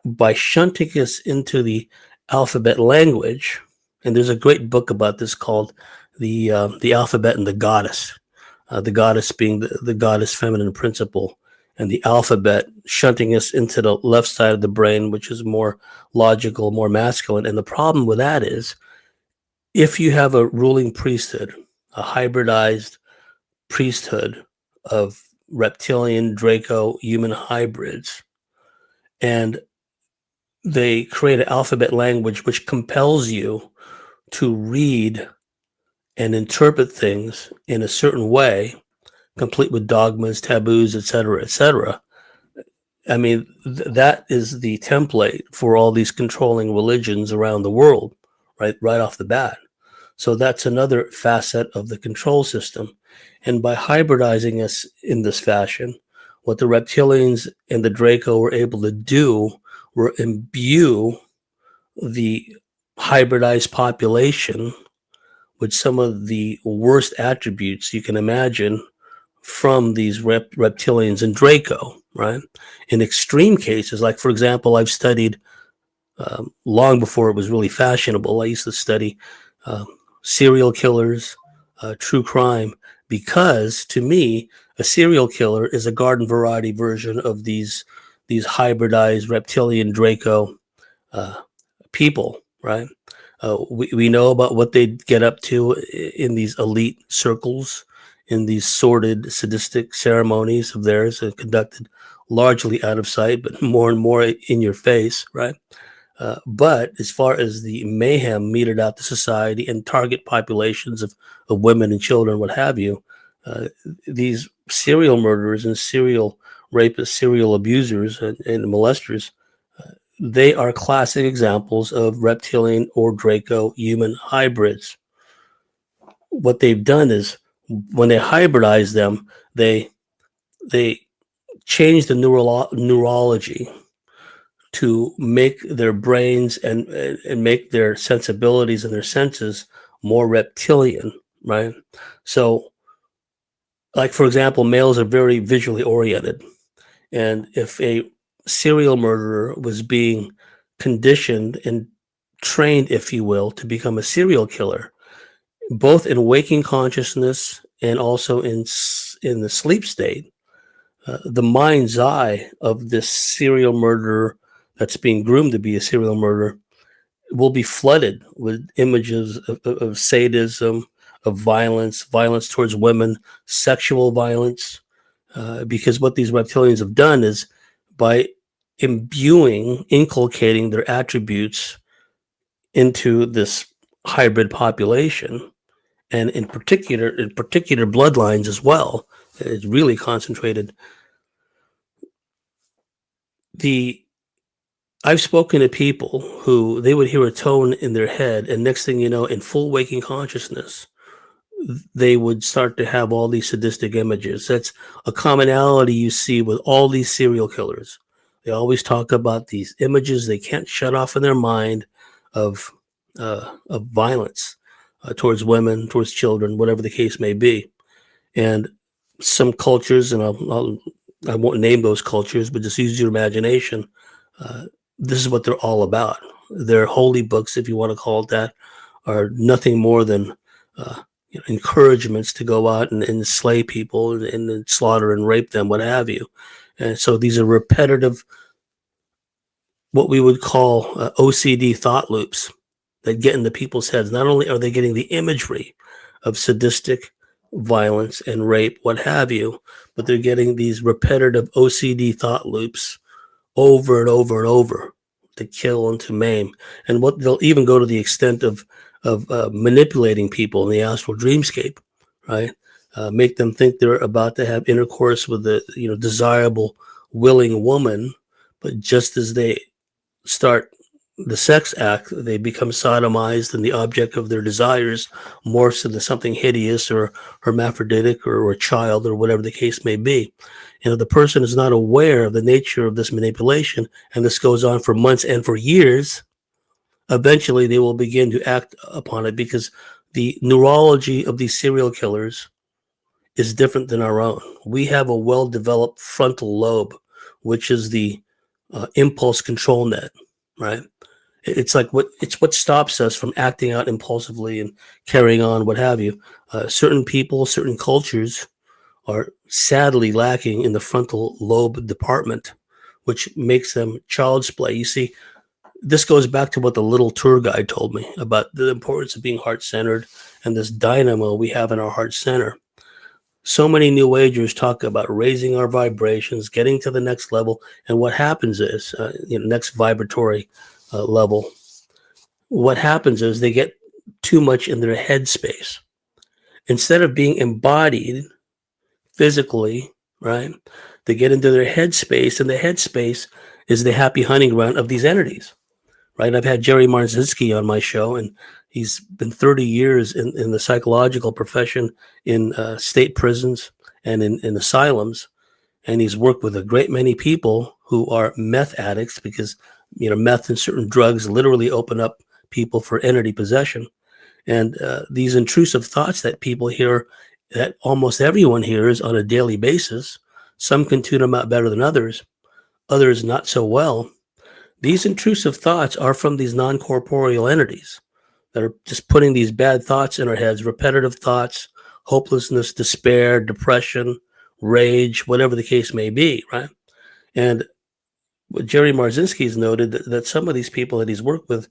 by shunting us into the alphabet language, and there's a great book about this called the Alphabet and the Goddess. The goddess being the goddess feminine principle, and the alphabet shunting us into the left side of the brain, which is more logical, more masculine. And the problem with that is, if you have a ruling priesthood, a hybridized priesthood of reptilian, Draco, human hybrids, and they create an alphabet language which compels you to read and interpret things in a certain way, complete with dogmas, taboos, etc., etc. I mean, that is the template for all these controlling religions around the world, right off the bat. So that's another facet of the control system. And by hybridizing us in this fashion, what the reptilians and the Draco were able to do were imbue the hybridized population with some of the worst attributes you can imagine from these reptilians and Draco, right? In extreme cases, like for example, I've studied long before it was really fashionable. I used to study serial killers, true crime, because to me, a serial killer is a garden variety version of these hybridized reptilian Draco people, right? We know about what they get up to in these elite circles, in these sordid, sadistic ceremonies of theirs, conducted largely out of sight, but more and more in your face, right? But as far as the mayhem meted out to society and target populations of women and children, what have you, these serial murderers and serial rapists, serial abusers, and molesters, they are classic examples of reptilian or Draco human hybrids. What they've done is, when they hybridize them, they change the neurology to make their brains and make their sensibilities and their senses more reptilian, right? So, like for example, males are very visually oriented, and if a serial murderer was being conditioned and trained, if you will, to become a serial killer, both in waking consciousness and also in the sleep state, the mind's eye of this serial murderer that's being groomed to be a serial murderer will be flooded with images of sadism, of violence towards women, sexual violence, because what these reptilians have done is, by inculcating their attributes into this hybrid population, and in particular bloodlines as well, it's really concentrated. I've spoken to people who they would hear a tone in their head, and next thing you know, in full waking consciousness, they would start to have all these sadistic images. That's a commonality you see with all these serial killers. They always talk about these images they can't shut off in their mind of violence towards women, towards children, whatever the case may be. And some cultures, and I won't name those cultures, but just use your imagination. This is what they're all about. Their holy books, if you want to call it that, are nothing more than encouragements to go out and slay people and slaughter and rape them, what have you. And so these are repetitive, what we would call OCD thought loops that get into people's heads. Not only are they getting the imagery of sadistic violence and rape, what have you, but they're getting these repetitive OCD thought loops over and over and over to kill and to maim. And what they'll even go to the extent of manipulating people in the astral dreamscape, right? Make them think they're about to have intercourse with a desirable, willing woman, but just as they start the sex act, they become sodomized, and the object of their desires morphs into something hideous or hermaphroditic or a child or whatever the case may be. The person is not aware of the nature of this manipulation, and this goes on for months and for years. Eventually, they will begin to act upon it, because the neurology of these serial killers is different than our own. We have a well-developed frontal lobe, which is the impulse control net, right? It's what stops us from acting out impulsively and carrying on, what have you. Certain people, certain cultures are sadly lacking in the frontal lobe department, which makes them child's play. You see, this goes back to what the little tour guide told me about the importance of being heart-centered and this dynamo we have in our heart center. So many New Agers talk about raising our vibrations, getting to the next level, and what happens is, next vibratory level, what happens is they get too much in their head space. Instead of being embodied physically, right, they get into their head space, and the head space is the happy hunting ground of these entities, right? I've had Jerry Marzinski on my show, and he's been 30 years in the psychological profession in state prisons and in asylums, and he's worked with a great many people who are meth addicts, because meth and certain drugs literally open up people for entity possession. And these intrusive thoughts that people hear, that almost everyone hears on a daily basis, Some can tune them out better than others not so well. These intrusive thoughts are from these non-corporeal entities that are just putting these bad thoughts in our heads, repetitive thoughts, hopelessness, despair, depression, rage, whatever the case may be, right? And what Jerry Marzinski's noted that some of these people that he's worked with,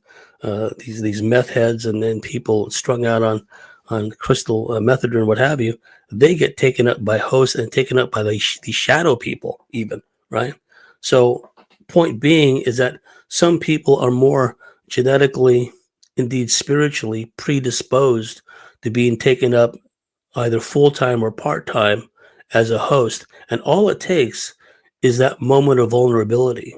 these meth heads and then people strung out on crystal methadone and what have you, they get taken up by hosts and taken up by these shadow people even, right? So point being is that some people are more genetically, indeed spiritually predisposed to being taken up either full-time or part-time as a host. And all it takes is that moment of vulnerability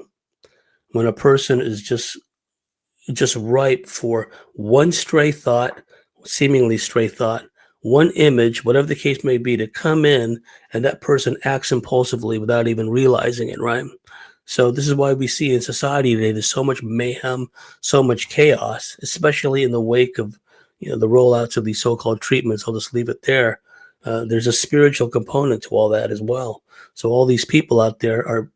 when a person is just ripe for one stray thought, seemingly stray thought, one image, whatever the case may be, to come in, and that person acts impulsively without even realizing it, right? So this is why we see in society today there's so much mayhem, so much chaos, especially in the wake of the rollouts of these so-called treatments. I'll just leave it there. There's a spiritual component to all that as well. So all these people out there are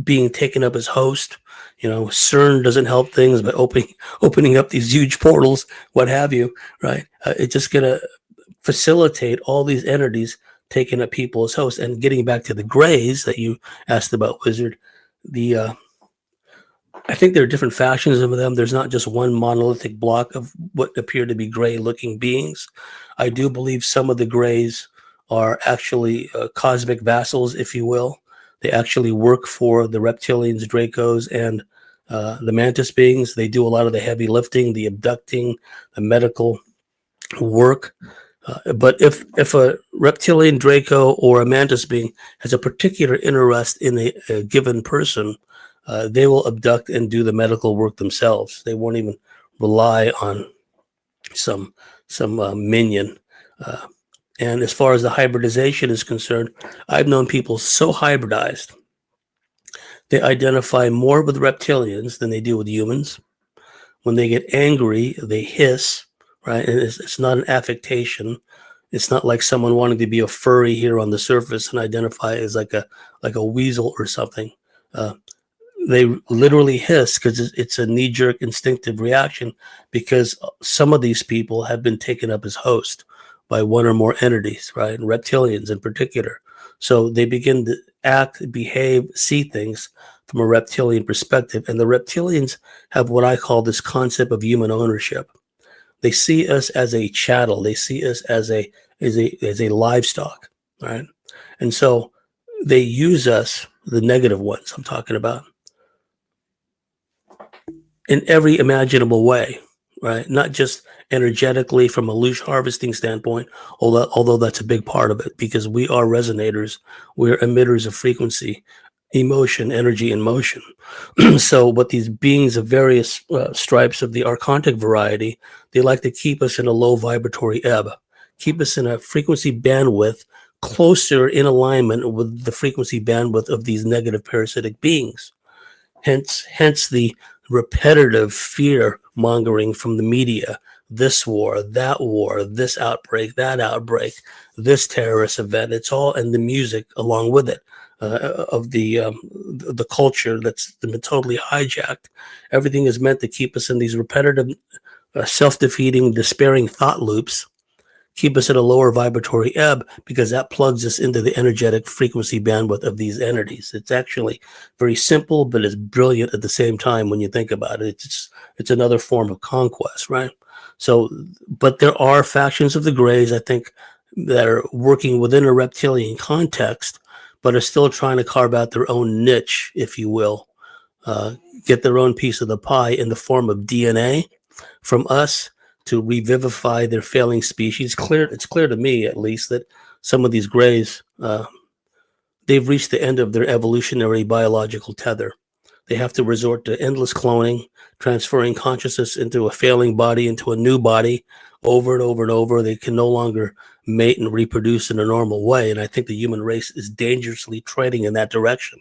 being taken up as host. CERN doesn't help things by opening up these huge portals, what have you, right? It's just going to facilitate all these entities taking up people as hosts. And getting back to the grays that you asked about, Wizard, I think there are different factions of them. There's not just one monolithic block of what appear to be gray-looking beings. I do believe some of the grays are actually cosmic vassals, if you will. They actually work for the reptilians, Dracos, and the mantis beings. They do a lot of the heavy lifting, the abducting, the medical work. But if a reptilian, Draco, or a mantis being has a particular interest in a given person, they will abduct and do the medical work themselves. They won't even rely on some minion. And as far as the hybridization is concerned, I've known people so hybridized, they identify more with reptilians than they do with humans. When they get angry, they hiss, right? And it's not an affectation. It's not like someone wanting to be a furry here on the surface and identify as like a weasel or something. They literally hiss because it's a knee-jerk instinctive reaction, because some of these people have been taken up as host by one or more entities, right? And reptilians in particular. So they begin to act, behave, see things from a reptilian perspective. And the reptilians have what I call this concept of human ownership. They see us as a chattel. They see us as a livestock, right? And so they use us, the negative ones I'm talking about, in every imaginable way, right? Not just energetically from a loose harvesting standpoint, although that's a big part of it, because we are resonators. We're emitters of frequency, emotion, energy, and motion. So what these beings of various stripes of the archontic variety, they like to keep us in a low vibratory ebb, keep us in a frequency bandwidth closer in alignment with the frequency bandwidth of these negative parasitic beings. Hence the repetitive fear mongering from the media. This war, this outbreak, that outbreak, this terrorist event. It's all in the music along with it, of the culture that's been totally hijacked. Everything is meant to keep us in these repetitive, self-defeating, despairing thought loops, keep us at a lower vibratory ebb, because that plugs us into the energetic frequency bandwidth of these entities. It's actually very simple, but it's brilliant at the same time when you think about it. It's another form of conquest, right? So, but there are factions of the grays, I think, that are working within a reptilian context, but are still trying to carve out their own niche, if you will, get their own piece of the pie in the form of DNA from us to revivify their failing species. It's clear to me, at least, that some of these grays, they've reached the end of their evolutionary biological tether. They have to resort to endless cloning, transferring consciousness into a failing body, into a new body, over and over and over. They can no longer mate and reproduce in a normal way. And I think the human race is dangerously treading in that direction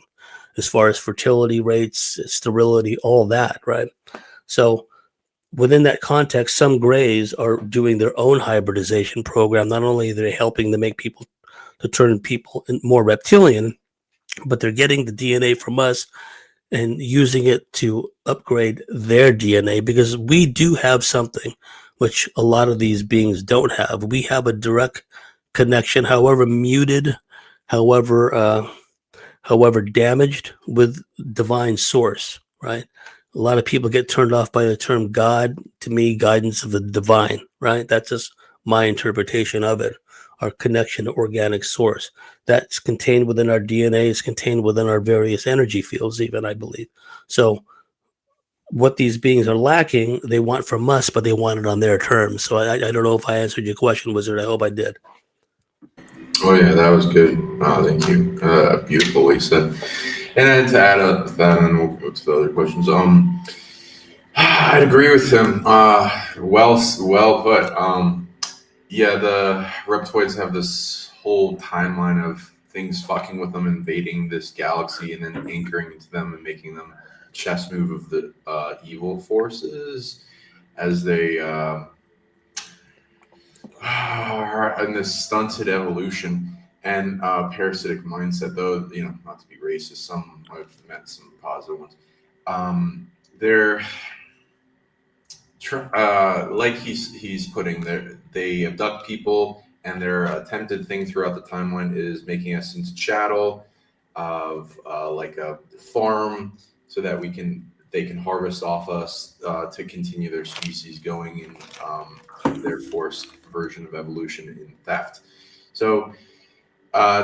as far as fertility rates, sterility, all that, right? So within that context, some grays are doing their own hybridization program. Not only are they helping to make people, to turn people more reptilian, but they're getting the DNA from us and using it to upgrade their DNA, because we do have something which a lot of these beings don't have. We have a direct connection, however muted, however damaged, with divine source, right? A lot of people get turned off by the term God. To me, guidance of the divine, right? That's just my interpretation of it. Our connection to organic source. That's contained within our DNA, is contained within our various energy fields, even, I believe. So what these beings are lacking, they want from us, but they want it on their terms. So I don't know if I answered your question, Wizard. I hope I did. Oh yeah, that was good. Thank you. Beautifully said. And then to add up to that, and then we'll go to the other questions. I'd agree with him. Well put. Yeah, the Reptoids have this whole timeline of things fucking with them, invading this galaxy, and then anchoring into them and making them a chess move of the evil forces as they are in this stunted evolution and parasitic mindset. Though, not to be racist, some I've met some positive ones. They're like he's putting there, they abduct people, and their attempted thing throughout the timeline is making us into chattel of like a farm, so that they can harvest off us to continue their species going in their forced version of evolution in theft. So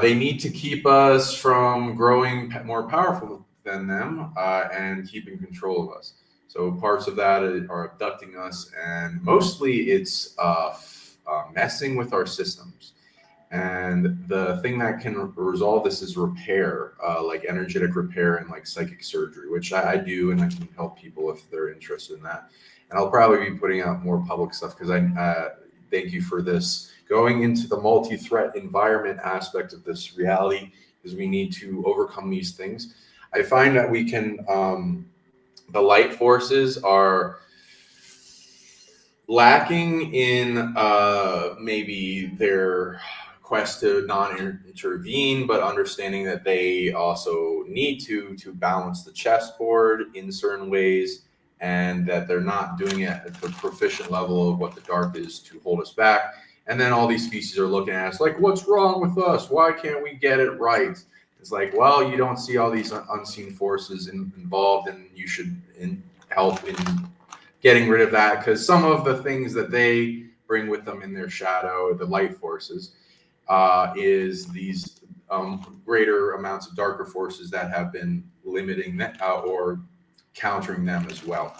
they need to keep us from growing more powerful than them and keeping control of us. So parts of that are abducting us, and mostly it's messing with our systems. And the thing that can resolve this is repair, like energetic repair and like psychic surgery, which I do, and I can help people if they're interested in that. And I'll probably be putting out more public stuff, because I thank you for this. Going into the multi-threat environment aspect of this reality, because we need to overcome these things. I find that we can, the light forces are lacking in maybe their quest to non-intervene, but understanding that they also need to balance the chessboard in certain ways, and that they're not doing it at the proficient level of what the dark is to hold us back. And then all these species are looking at us like, what's wrong with us? Why can't we get it right? It's like, well, you don't see all these unseen forces involved, and you should help in getting rid of that, because some of the things that they bring with them in their shadow, the light forces, is these greater amounts of darker forces that have been limiting or countering them as well.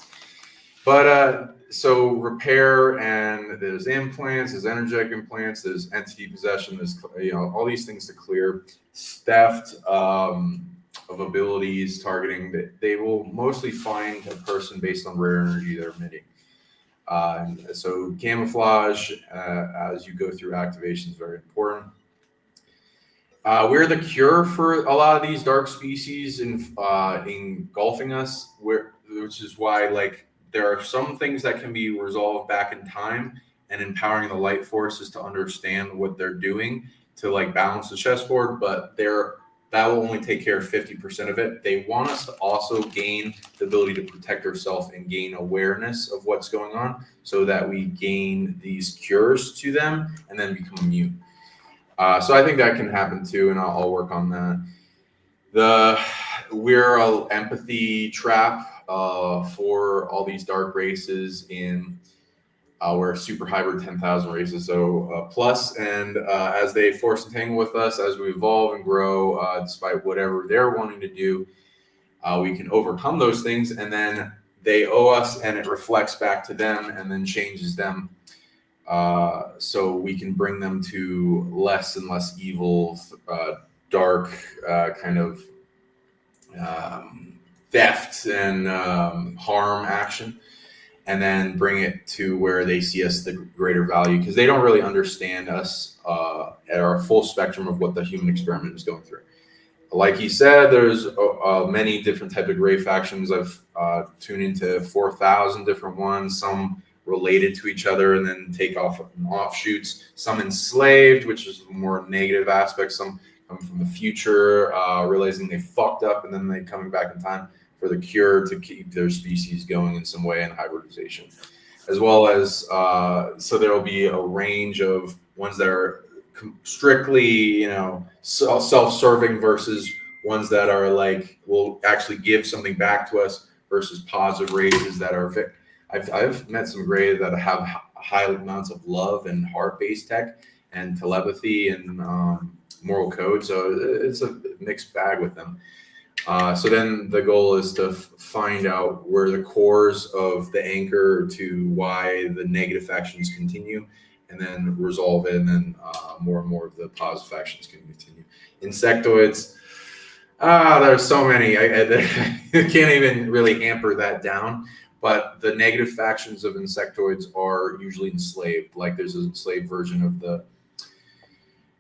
But so repair, and there's implants, there's energetic implants, there's entity possession, there's all these things to clear. Theft of abilities, targeting, that they will mostly find a person based on rare energy they're emitting. And so camouflage as you go through activation is very important. We're the cure for a lot of these dark species engulfing us, which is why, like, there are some things that can be resolved back in time, and empowering the light forces to understand what they're doing to like balance the chessboard, but that will only take care of 50% of it. They want us to also gain the ability to protect ourselves and gain awareness of what's going on, so that we gain these cures to them and then become immune. So I think that can happen too, and I'll work on that. We're an empathy trap for all these dark races in we're super hybrid 10,000 races, so plus, and as they force and tangle with us, as we evolve and grow, despite whatever they're wanting to do, we can overcome those things, and then they owe us, and it reflects back to them and then changes them, so we can bring them to less and less evil, dark kind of theft and harm action, and then bring it to where they see us the greater value, because they don't really understand us at our full spectrum of what the human experiment is going through. Like he said, there's many different types of gray factions. I've tuned into 4,000 different ones, some related to each other and then take off offshoots, some enslaved, which is more negative aspects, some from the future, realizing they fucked up, and then they coming back in time for the cure to keep their species going in some way in hybridization, as well as so there will be a range of ones that are strictly, self-serving versus ones that are like will actually give something back to us versus positive races that are. I've met some gray that have high amounts of love and heart-based tech and telepathy and moral code, so it's a mixed bag with them. So then the goal is to find out where the cores of the anchor to why the negative factions continue, and then resolve it, and then more and more of the positive factions can continue. Insectoids, there's so many. I can't even really hamper that down. But the negative factions of insectoids are usually enslaved. Like there's an enslaved version of the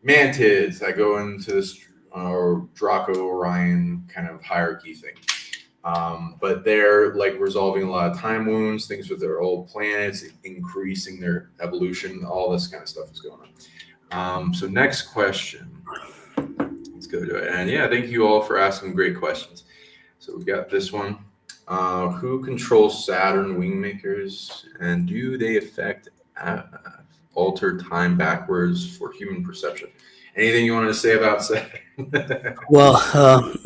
mantids that go into this Draco Orion kind of hierarchy thing. But they're like resolving a lot of time wounds, things with their old planets, increasing their evolution, all this kind of stuff is going on. So next question. Let's go to it. And yeah, thank you all for asking great questions. So we got this one. Who controls Saturn wingmakers, and do they affect alter time backwards for human perception? Anything you want to say about Saturn? Well,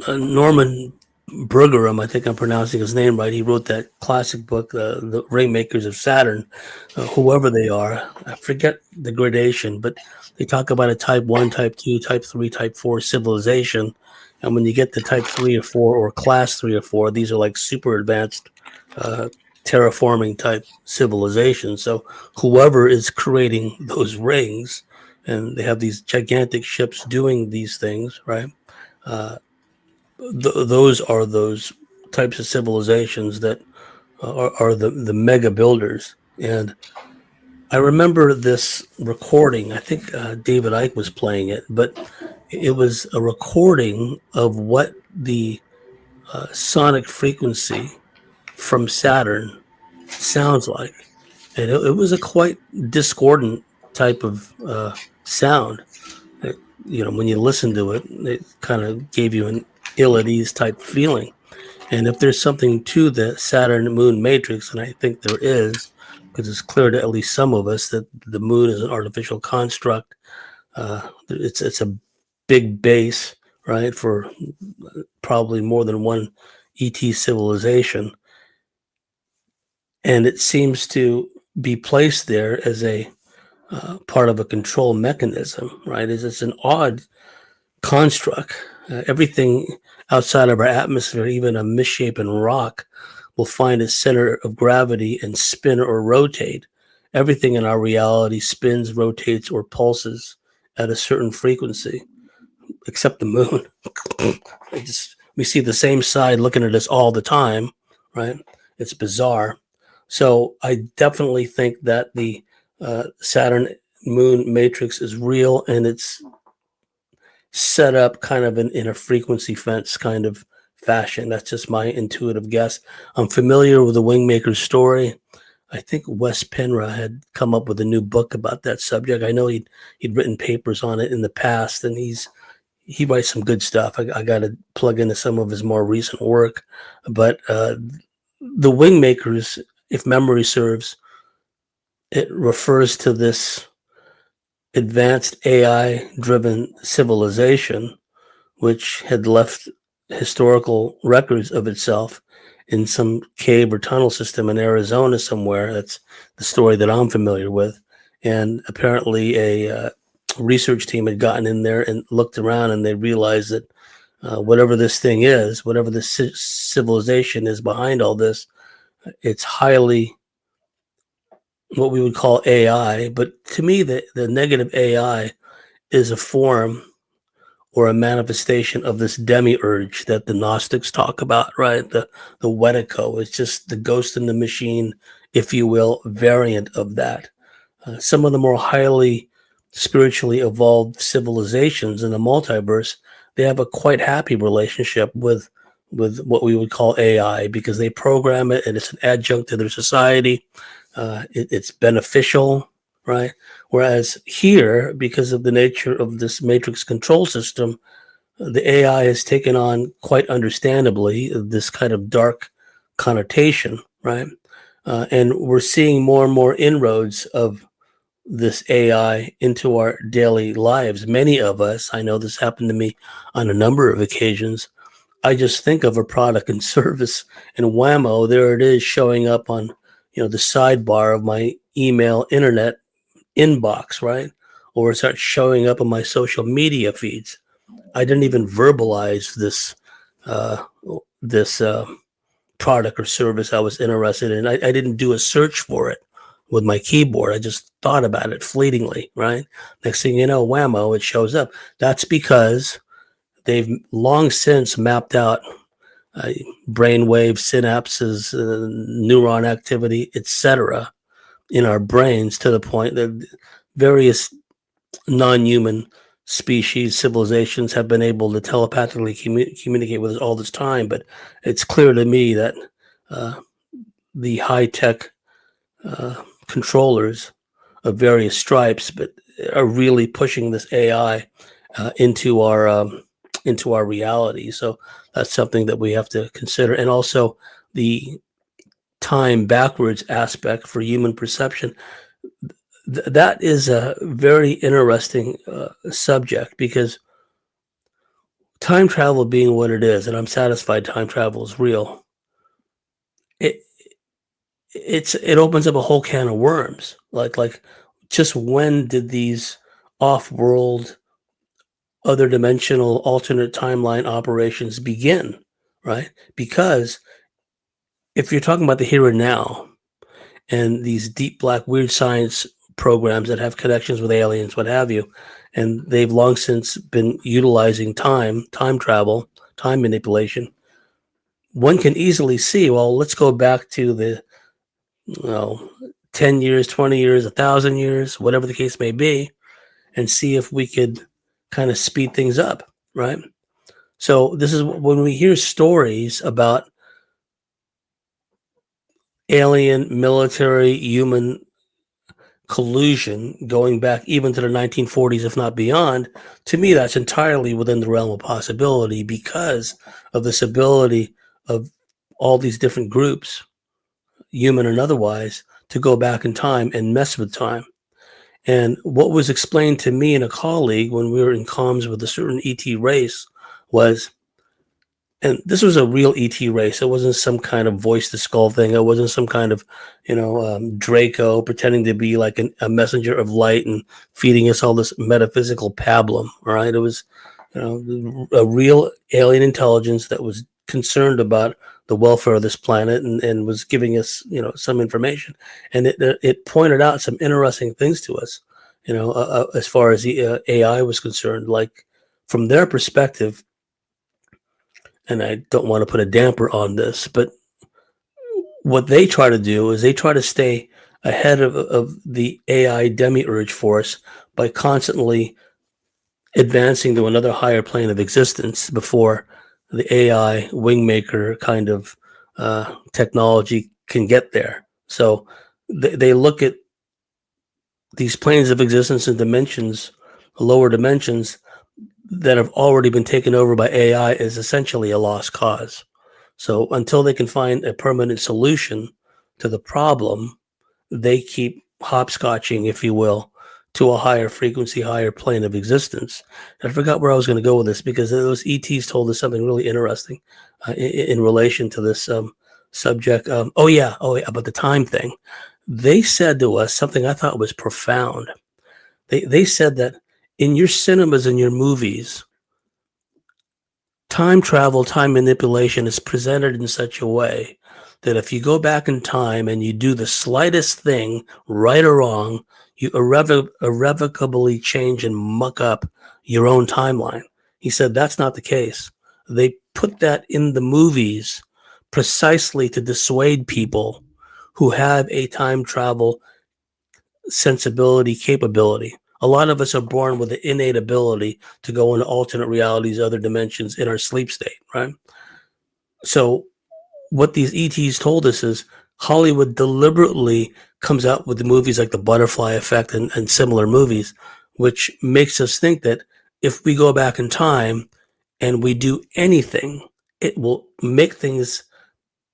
Norman Bergerum, I think I'm pronouncing his name right. He wrote that classic book, The Ringmakers of Saturn. Whoever they are, I forget the gradation, but they talk about a type 1, type 2, type 3, type 4 civilization. And when you get to type 3 or 4 or class 3 or 4, these are like super advanced terraforming type civilizations. So whoever is creating those rings, and they have these gigantic ships doing these things, right? Those are those types of civilizations that are the mega builders. And I remember this recording. I think David Icke was playing it, but it was a recording of what the sonic frequency from Saturn sounds like. And it was a quite discordant type of sound. When you listen to it, it kind of gave you an ill-at-ease type feeling. And if there's something to the Saturn moon matrix, and I think there is, because it's clear to at least some of us that the moon is an artificial construct. It's a big base, right, for probably more than one ET civilization. And it seems to be placed there as a part of a control mechanism, right? It's an odd construct. Everything outside of our atmosphere, even a misshapen rock, will find its center of gravity and spin or rotate. Everything in our reality spins, rotates, or pulses at a certain frequency, except the moon. We see the same side looking at us all the time, right? It's bizarre. So I definitely think that the Saturn moon matrix is real, and it's set up kind of in a frequency fence kind of fashion. That's just my intuitive guess. I'm familiar with the Wingmaker's story. I think Wes Penra had come up with a new book about that subject. I know he'd written papers on it in the past, and he writes some good stuff. I got to plug into some of his more recent work. But the Wingmakers, if memory serves, it refers to this advanced AI-driven civilization, which had left historical records of itself in some cave or tunnel system in Arizona somewhere. That's the story that I'm familiar with. And apparently a research team had gotten in there and looked around, and they realized that whatever this thing is, whatever this civilization is behind all this, it's highly what we would call AI. But to me, the negative AI is a form or a manifestation of this demiurge that the Gnostics talk about, right? The Wetico is just the ghost in the machine, if you will, variant of that. Some of the more highly spiritually evolved civilizations in the multiverse, they have a quite happy relationship with what we would call AI, because they program it and it's an adjunct to their society. It's beneficial, right? Whereas here, because of the nature of this matrix control system, the AI has taken on, quite understandably, this kind of dark connotation, right? And we're seeing more and more inroads of this AI into our daily lives. Many of us, I know this happened to me on a number of occasions. I just think of a product and service, and whammo, there it is showing up on, the sidebar of my email internet inbox, right? Or it starts showing up on my social media feeds. I didn't even verbalize uh, this product or service I was interested in. I didn't do a search for it with my keyboard. I just thought about it fleetingly, right? Next thing you know, whammo, it shows up. That's because they've long since mapped out brainwave synapses, neuron activity, etc., in our brains to the point that various non-human species, civilizations have been able to telepathically communicate with us all this time. But it's clear to me that the high-tech controllers of various stripes, but are really pushing this AI into our reality. So that's something that we have to consider, and also the time backwards aspect for human perception. That is a very interesting subject, because time travel being what it is, and I'm satisfied time travel is real. It opens up a whole can of worms. Like, just when did these off-world, other dimensional, alternate timeline operations begin, right? Because if you're talking about the here and now, and these deep black weird science programs that have connections with aliens, what have you, and they've long since been utilizing time travel, time manipulation, one can easily see, well, let's go back to the 10 years, 20 years, 1,000 years, whatever the case may be, and see if we could kind of speed things up, right? So this is when we hear stories about alien, military, human collusion going back even to the 1940s, if not beyond. To me, that's entirely within the realm of possibility, because of this ability of all these different groups, human and otherwise, to go back in time and mess with time. And what was explained to me and a colleague when we were in comms with a certain ET race was, and this was a real ET race. It wasn't some kind of voice to skull thing. It wasn't some kind of, Draco pretending to be like a messenger of light and feeding us all this metaphysical pablum. Right? It was, a real alien intelligence that was concerned about the welfare of this planet, and was giving us, some information. And it pointed out some interesting things to us, as far as the AI was concerned. Like, from their perspective, and I don't want to put a damper on this, but what they try to do is they try to stay ahead of the AI demiurge force by constantly advancing to another higher plane of existence before the AI wingmaker kind of technology can get there. So they look at these planes of existence and dimensions, lower dimensions, that have already been taken over by AI is essentially a lost cause. So until they can find a permanent solution to the problem, they keep hopscotching, if you will, to a higher frequency, higher plane of existence. And I forgot where I was going to go with this, because those ETs told us something really interesting in relation to this subject. About the time thing. They said to us something I thought was profound. They said that in your cinemas and your movies, time travel, time manipulation is presented in such a way that if you go back in time and you do the slightest thing, right or wrong, you irrevocably change and muck up your own timeline. He said that's not the case. They put that in the movies precisely to dissuade people who have a time travel sensibility capability. A lot of us are born with the innate ability to go into alternate realities, other dimensions in our sleep state, right? So what these ETs told us is Hollywood deliberately comes out with the movies like The Butterfly Effect and similar movies, which makes us think that if we go back in time and we do anything, it will make things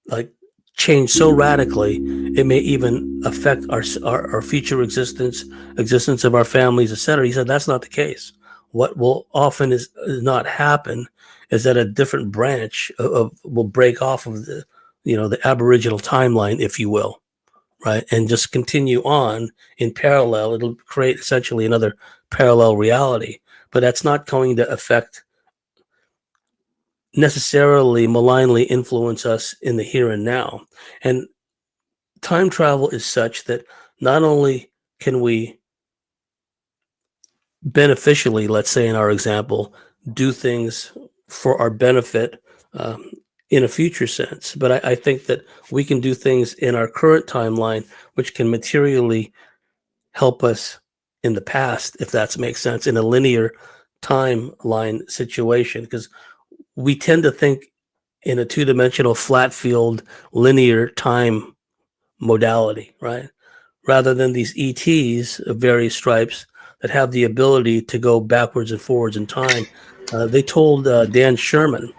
like change so radically it may even affect our future existence of our families, etc. He said that's not the case. What will often is not happen is that a different branch will break off of the aboriginal timeline, if you will, right, and just continue on in parallel. It'll create essentially another parallel reality, but that's not going to affect necessarily malignly influence us in the here and now. And time travel is such that not only can we beneficially, let's say in our example, do things for our benefit in a future sense, but I think that we can do things in our current timeline which can materially help us in the past, if that makes sense, in a linear timeline situation, because we tend to think in a two-dimensional flat field linear time modality, right? Rather than these ETs of various stripes that have the ability to go backwards and forwards in time. They told Dan Sherman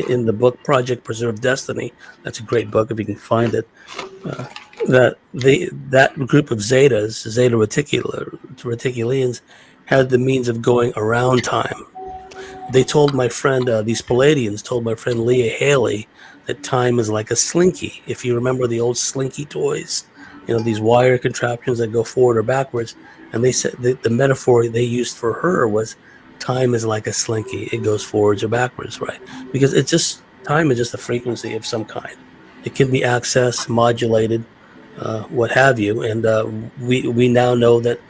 in the book Project Preserve Destiny, that's a great book if you can find it, uh, that group of Zeta Reticulians, had the means of going around time. They told my friend, these Palladians told my friend Leah Haley that time is like a slinky. If you remember the old slinky toys, these wire contraptions that go forward or backwards. And they said the metaphor they used for her was time is like a slinky. It goes forwards or backwards, right? Because time is just a frequency of some kind. It can be accessed, modulated, what have you. And we now know that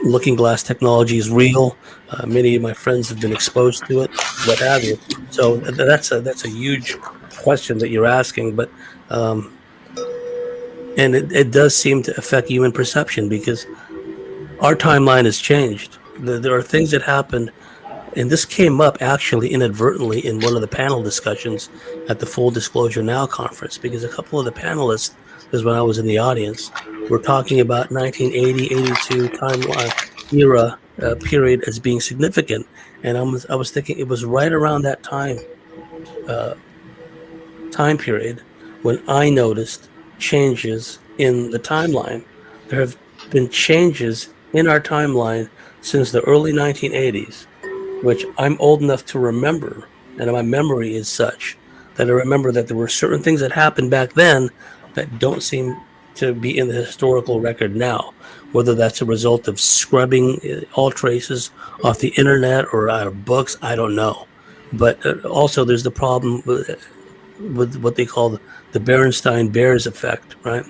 looking glass technology is real. Many of my friends have been exposed to it, what have you. So that's a huge question that you're asking, but and it does seem to affect human perception because our timeline has changed. There are things that happened, and this came up actually inadvertently in one of the panel discussions at the Full Disclosure Now conference, because a couple of the panelists, this is when I was in the audience, were talking about 1980, 82 timeline era period as being significant. And I was thinking it was right around that uh, time period when I noticed changes in the timeline. There have been changes in our timeline since the early 1980s, which I'm old enough to remember, and my memory is such that I remember that there were certain things that happened back then that don't seem to be in the historical record now, whether that's a result of scrubbing all traces off the internet or out of books, I don't know. But also there's the problem with what they call the Berenstain Bears effect, right?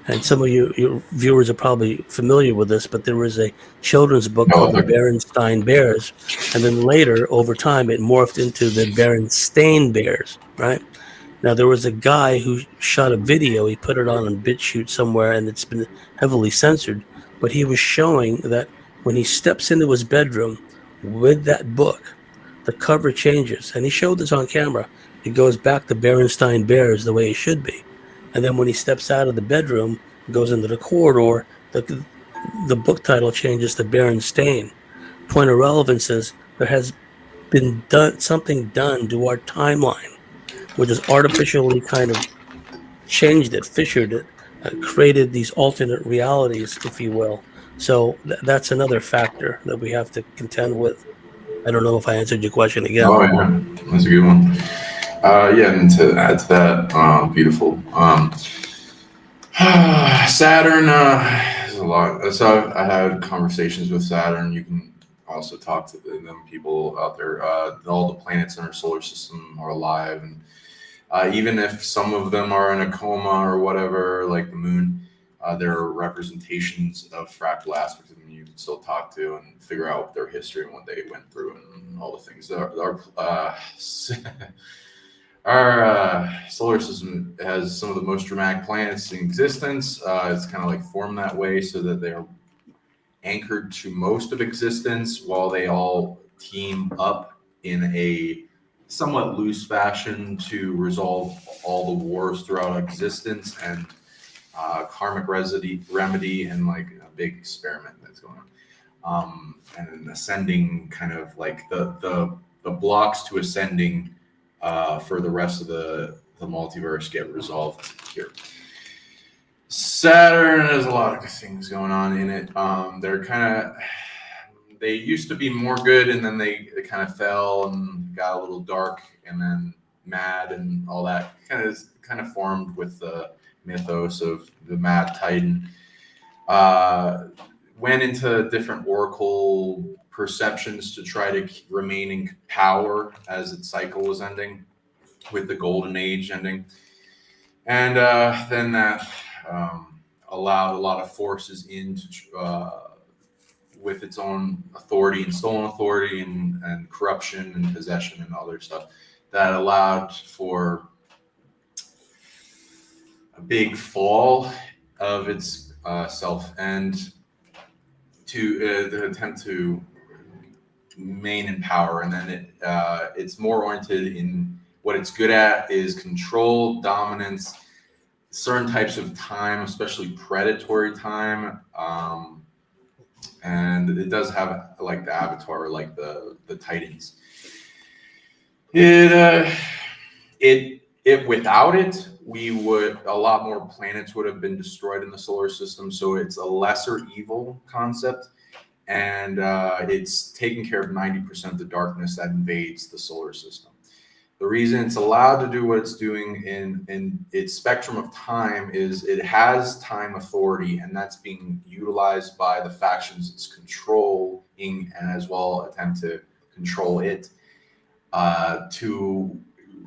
And some of your viewers are probably familiar with this, but there was a children's book called The Berenstain Bears. And then later, over time, it morphed into the Berenstain Bears, right? Now, there was a guy who shot a video. He put it on BitChute somewhere, and it's been heavily censored. But he was showing that when he steps into his bedroom with that book, the cover changes. And he showed this on camera. It goes back to Berenstain Bears the way it should be. And then when he steps out of the bedroom, goes into the corridor, the book title changes to Berenstain. Point of relevance is there has been something done to our timeline, which has artificially kind of changed it, fissured it, created these alternate realities, if you will. So that's another factor that we have to contend with. I don't know if I answered your question again. Oh yeah, that's a good one. Yeah, and to add to that, beautiful. Saturn is a lot. So I had conversations with Saturn. You can also talk to them people out there. All the planets in our solar system are alive, and even if some of them are in a coma or whatever, like the moon, there are representations of fractal aspects of them you can still talk to and figure out their history and what they went through and all the things. Our solar system has some of the most dramatic planets in existence. It's kind of like formed that way so that they're anchored to most of existence while they all team up in a somewhat loose fashion to resolve all the wars throughout existence. And karmic remedy, and like a big experiment that's going on. And an ascending kind of like the blocks to ascending for the rest of the multiverse get resolved here. Saturn has a lot of things going on in it. They used to be more good, and then they kind of fell and got a little dark, and then mad and all that kind of formed with the mythos of the Mad Titan. Went into different oracle perceptions to try to remain in power as its cycle was ending, with the Golden Age ending. And then that allowed a lot of forces into with its own authority and stolen authority and corruption and possession and other stuff that allowed for a big fall of its self, and to attempt to remain in power. And then it's more oriented in what it's good at is control, dominance, certain types of time, especially predatory time. And it does have like the Avatar, like the Titans. It without it, a lot more planets would have been destroyed in the solar system. So it's a lesser evil concept, and it's taking care of 90% of the darkness that invades the solar system. The reason it's allowed to do what it's doing in its spectrum of time is it has time authority, and that's being utilized by the factions it's controlling, and as well attempt to control it to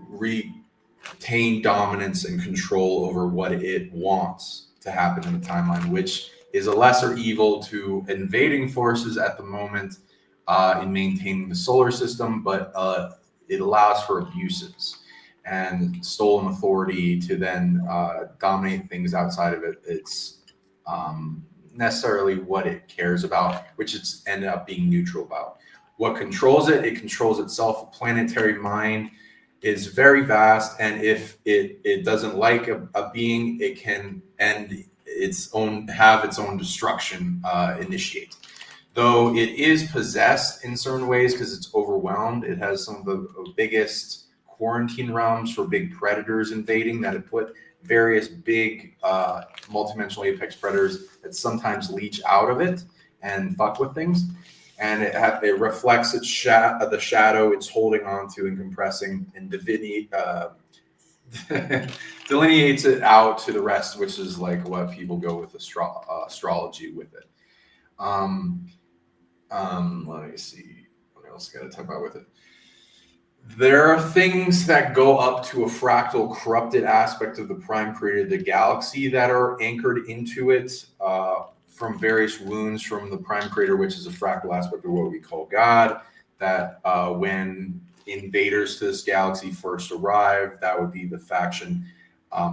retain dominance and control over what it wants to happen in the timeline, which is a lesser evil to invading forces at the moment in maintaining the solar system, but it allows for abuses and stolen authority to then dominate things outside of it. It's necessarily what it cares about, which it's ended up being neutral about. What controls it? It controls itself. A planetary mind is very vast, and if it doesn't like a being, it can have its own destruction initiate. Though it is possessed in certain ways because it's overwhelmed. It has some of the biggest quarantine realms for big predators invading that have put various big multidimensional apex predators that sometimes leech out of it and fuck with things. And it reflects the shadow it's holding on to and compressing and delineates it out to the rest, which is like what people go with astrology with it. Let me see what else I got to talk about with it. There are things that go up to a fractal corrupted aspect of the prime creator of the galaxy that are anchored into it from various wounds from the prime creator, which is a fractal aspect of what we call God, that when invaders to this galaxy first arrive, that would be the faction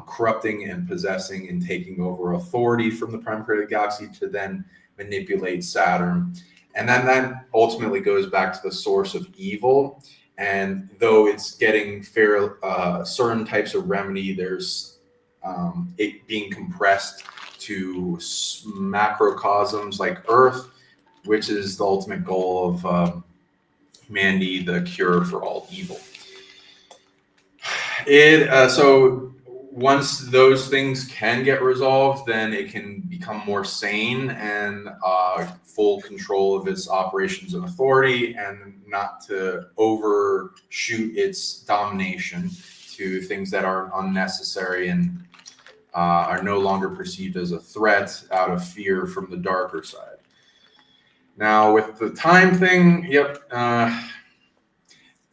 corrupting and possessing and taking over authority from the prime creator of the galaxy to then manipulate Saturn. And then that ultimately goes back to the source of evil. And though it's getting certain types of remedy, there's it being compressed to macrocosms like Earth, which is the ultimate goal of humanity, the cure for all evil. So once those things can get resolved, then it can become more sane and full control of its operations and authority, and not to overshoot its domination to things that are unnecessary and are no longer perceived as a threat out of fear from the darker side. Now, with the time thing,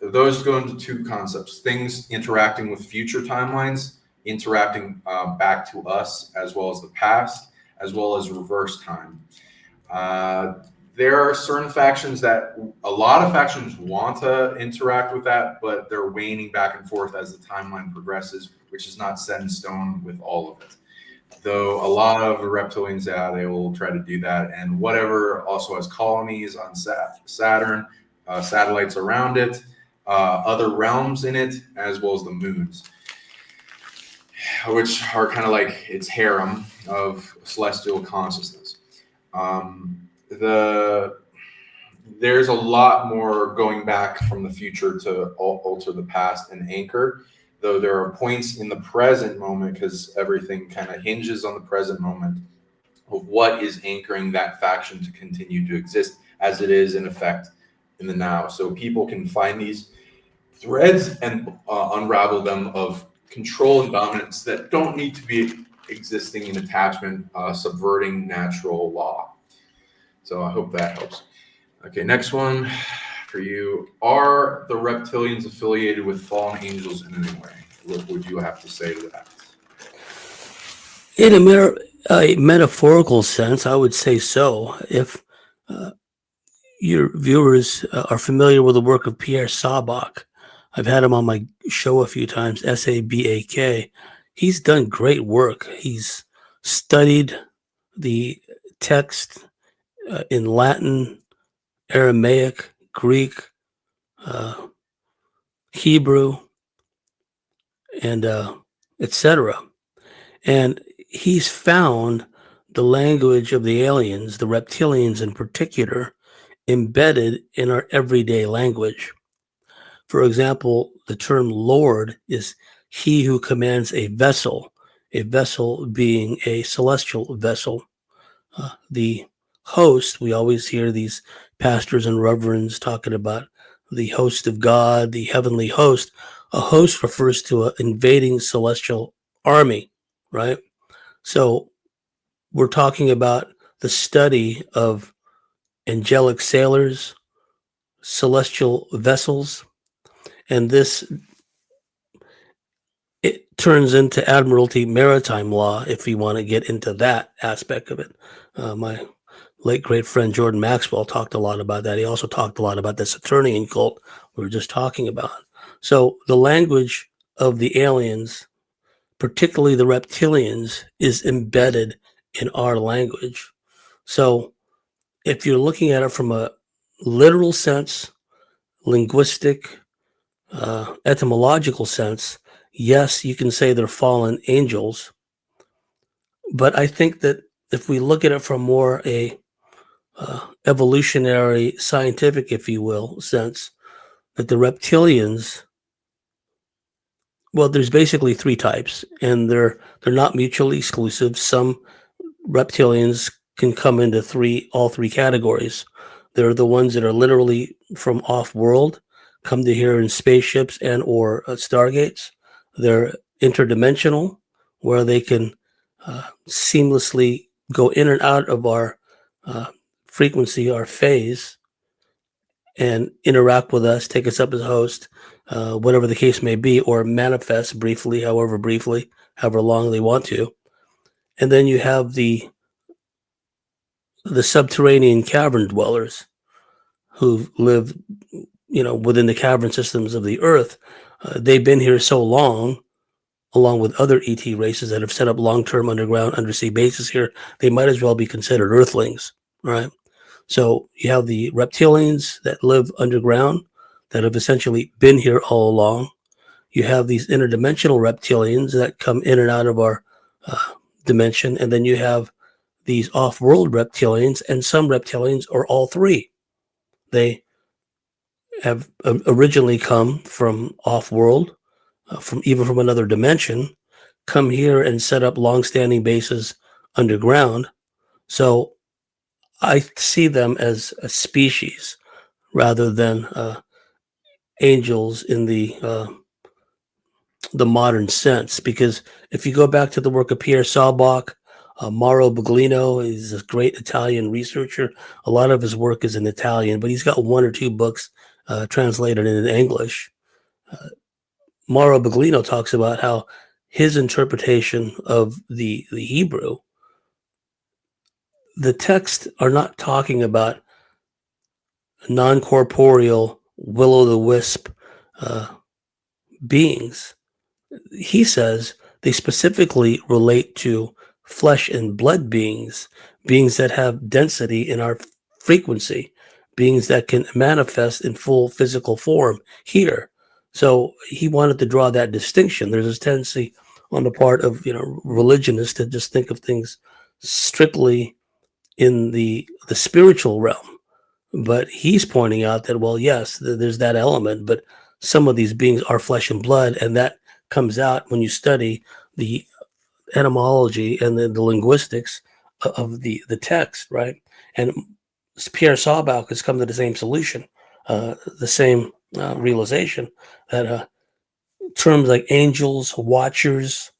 those go into two concepts: things interacting with future timelines, interacting back to us, as well as the past, as well as reverse time. There are certain factions that a lot of factions want to interact with that, but they're waning back and forth as the timeline progresses, which is not set in stone with all of it. Though a lot of reptilians, they will try to do that. And whatever also has colonies on Saturn, satellites around it, other realms in it, as well as the moons. which are kind of like its harem of celestial consciousness. There's a lot more going back from the future to alter the past and anchor, though there are points in the present moment, because everything kind of hinges on the present moment, of what is anchoring that faction to continue to exist as it is in effect in the now. So people can find these threads and unravel them of control and dominance that don't need to be existing in attachment, subverting natural law. So I hope that helps. Okay, next one for you. Are the reptilians affiliated with fallen angels in any way? What would you have to say to that? In a metaphorical sense, I would say so. If your viewers are familiar with the work of Pierre Sabak, I've had him on my show a few times, Sabak. He's done great work. He's studied the text in Latin, Aramaic, Greek, Hebrew, and etc. And he's found the language of the aliens, the reptilians in particular, embedded in our everyday language. For example, the term Lord is he who commands a vessel being a celestial vessel. The host, we always hear these pastors and reverends talking about the host of God, the heavenly host. A host refers to an invading celestial army, right? So we're talking about the study of angelic sailors, celestial vessels, and this, it turns into Admiralty maritime law if you want to get into that aspect of it. My late great friend Jordan Maxwell talked a lot about that. He also talked a lot about the Saturnian cult we were just talking about. So the language of the aliens, particularly the reptilians, is embedded in our language. So if you're looking at it from a literal sense, linguistic, etymological sense, yes, you can say they're fallen angels. But I think that if we look at it from more a evolutionary, scientific, if you will, sense, that the reptilians, well, there's basically three types, and they're not mutually exclusive. Some reptilians can come into all three categories. They're the ones that are literally from off-world, come to here in spaceships and or stargates. They're interdimensional, where they can seamlessly go in and out of our frequency, our phase, and interact with us, take us up as a host, whatever the case may be, or manifest briefly, however long they want to. And then you have the subterranean cavern dwellers who live, within the cavern systems of the Earth. They've been here so long, along with other ET races that have set up long-term underground, undersea bases here, they might as well be considered Earthlings, right? So you have the reptilians that live underground that have essentially been here all along. You have these interdimensional reptilians that come in and out of our dimension, and then you have these off-world reptilians, and some reptilians are all three. They have originally come from off-world, from another dimension, come here and set up long-standing bases underground. So I see them as a species rather than angels in the modern sense. Because if you go back to the work of Pierre Sabak, Mauro Buglino is a great Italian researcher. A lot of his work is in Italian, but he's got one or two books translated in English. Mauro Buglino talks about how his interpretation of the Hebrew, the texts are not talking about non-corporeal will-o'-the-wisp beings. He says they specifically relate to flesh and blood beings that have density in our frequency, beings that can manifest in full physical form here. So he wanted to draw that distinction. There's this tendency on the part of religionists to just think of things strictly in the spiritual realm. But he's pointing out that, well, yes, there's that element, but some of these beings are flesh and blood, and that comes out when you study the etymology and the linguistics of the text, right? And Pierre Sabach has come to the same solution, the same realization that terms like angels, watchers,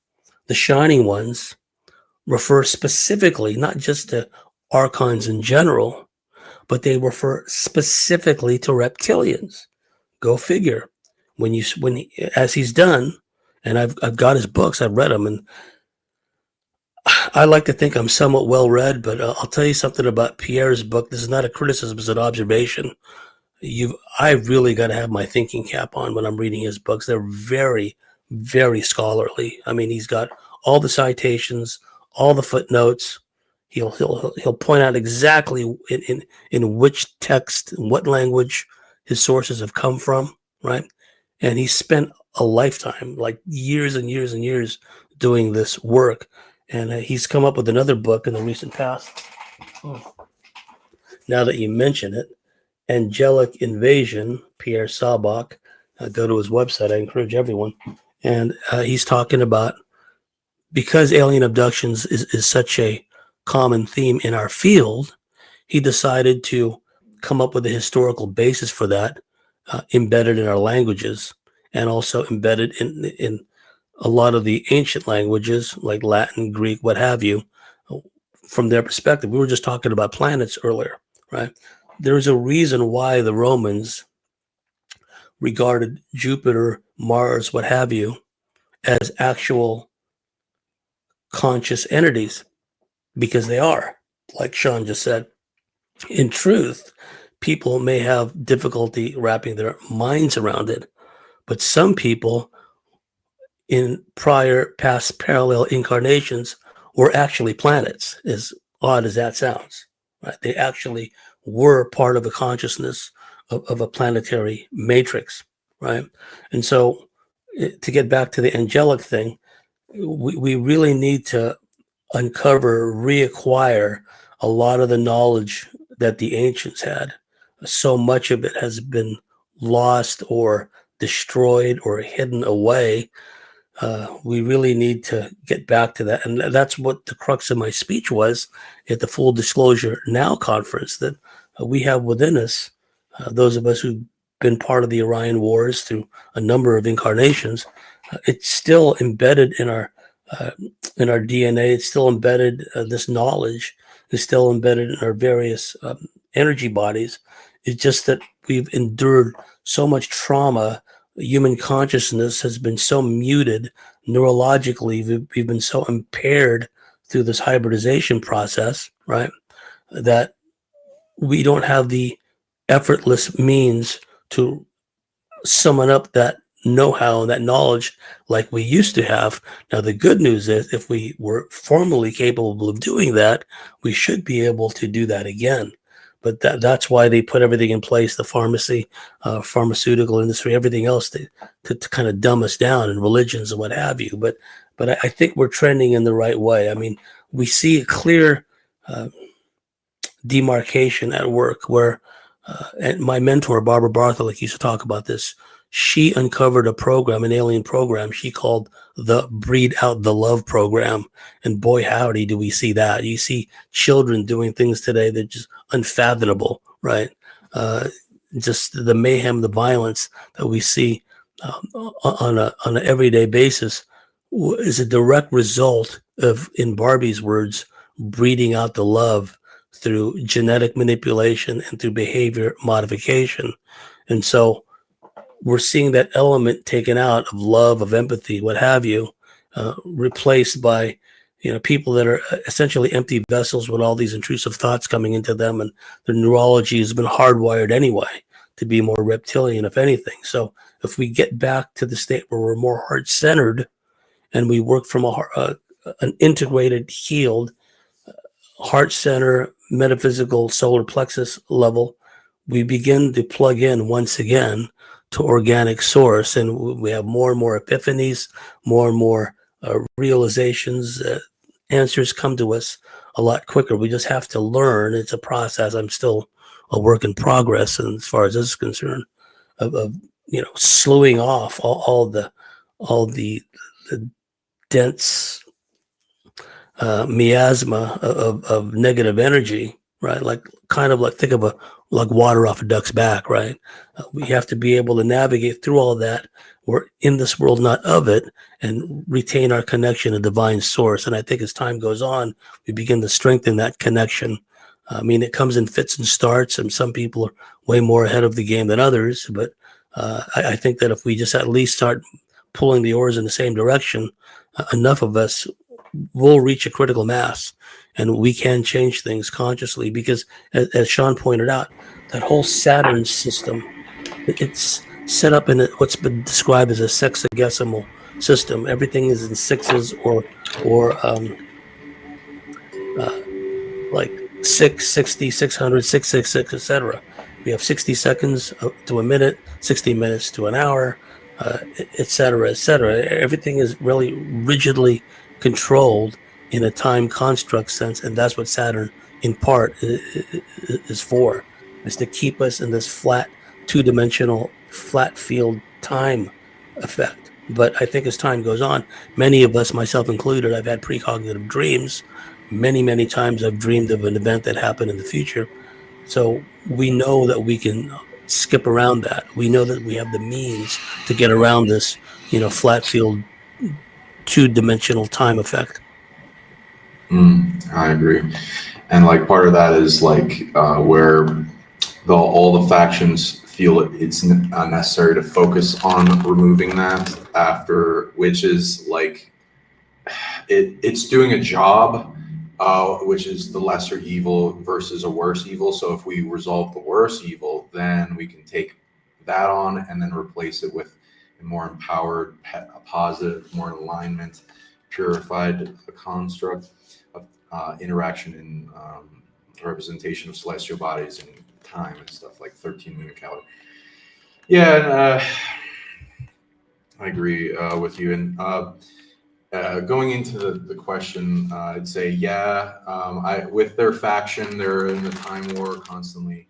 the shining ones refer specifically not just to archons in general, but they refer specifically to reptilians. Go figure. As he's done, and I've got his books, I've read them, and I like to think I'm somewhat well read, but I'll tell you something about Pierre's book. This is not a criticism, it's an observation. I've really got to have my thinking cap on when I'm reading his books. They're very, very scholarly. I mean, he's got all the citations, all the footnotes. He'll point out exactly in which text, in what language his sources have come from, right? And he spent a lifetime, like years and years and years, doing this work. And he's come up with another book in the recent past. Now that you mention it, Angelic Invasion, Pierre Sabach. Go to his website. I encourage everyone. And he's talking about, because alien abductions is such a common theme in our field, he decided to come up with a historical basis for that, embedded in our languages, and also embedded in a lot of the ancient languages like Latin, Greek, what have you, from their perspective. We were just talking about planets earlier, right? There's a reason why the Romans regarded Jupiter, Mars, what have you, as actual conscious entities, because they are, like Sean just said. In truth, people may have difficulty wrapping their minds around it, but some people in past parallel incarnations were actually planets, as odd as that sounds, right? They actually were part of a consciousness of a planetary matrix, right? And so to get back to the angelic thing, we really need to uncover, reacquire a lot of the knowledge that the ancients had. So much of it has been lost or destroyed or hidden away. We really need to get back to that. And that's what the crux of my speech was at the Full Disclosure Now conference, that we have within us, those of us who've been part of the Orion Wars through a number of incarnations. It's still embedded in our DNA. It's still embedded. This knowledge is still embedded in our various energy bodies. It's just that we've endured so much trauma. Human consciousness has been so muted neurologically. We've been so impaired through this hybridization process, right, that we don't have the effortless means to summon up that know-how and that knowledge like we used to have. Now, the good news is, if we were formally capable of doing that, we should be able to do that again. But that's why they put everything in place, the pharmacy, pharmaceutical industry, everything else to kind of dumb us down, and religions and what have you. But I think we're trending in the right way. I mean, we see a clear demarcation at work where, and my mentor, Barbara Bartley, used to talk about this. She uncovered a program, an alien program she called the Breed Out the Love program. And boy, howdy, do we see that. You see children doing things today that are just unfathomable, right? Just the mayhem, the violence that we see on an everyday basis is a direct result of, in Barbie's words, breeding out the love through genetic manipulation and through behavior modification. And so we're seeing that element taken out of love, of empathy, what have you, replaced by, people that are essentially empty vessels with all these intrusive thoughts coming into them, and their neurology has been hardwired anyway to be more reptilian, if anything. So if we get back to the state where we're more heart-centered and we work from an integrated, healed, heart center, metaphysical, solar plexus level, we begin to plug in once again to organic source, and we have more and more epiphanies, more and more realizations, answers come to us a lot quicker. We just have to learn. It's a process. I'm still a work in progress, and as far as this is concerned, of slewing off all the dense miasma of negative energy, right? Like kind of like think of like water off a duck's back, right? We have to be able to navigate through all that. We're in this world, not of it, and retain our connection to divine source. And I think as time goes on, we begin to strengthen that connection. I mean, it comes in fits and starts, and some people are way more ahead of the game than others. But I think that if we just at least start pulling the oars in the same direction, enough of us will reach a critical mass, and we can change things consciously. Because, as Sean pointed out, that whole Saturn system, it's set up in what's been described as a sexagesimal system. Everything is in sixes or like 6, 60, 600, 666, etc. We have 60 seconds to a minute, 60 minutes to an hour, etc., etc. Everything is really rigidly controlled in a time construct sense, and that's what Saturn, in part, is for, is to keep us in this flat, two-dimensional, flat field time effect. But I think as time goes on, many of us, myself included, I've had precognitive dreams. Many times I've dreamed of an event that happened in the future. So we know that we can skip around that. We know that we have the means to get around this, flat field, two-dimensional time effect. I agree. And like part of that is like where all the factions feel it's necessary to focus on removing that after, which is like it's doing a job, which is the lesser evil versus a worse evil. So if we resolve the worse evil, then we can take that on and then replace it with a more empowered, positive, more in alignment, purified construct of interaction and representation of celestial bodies and time and stuff like 13 lunar calendar. Yeah, and I agree with you. And going into the question, I'd say, with their faction, they're in the time war constantly.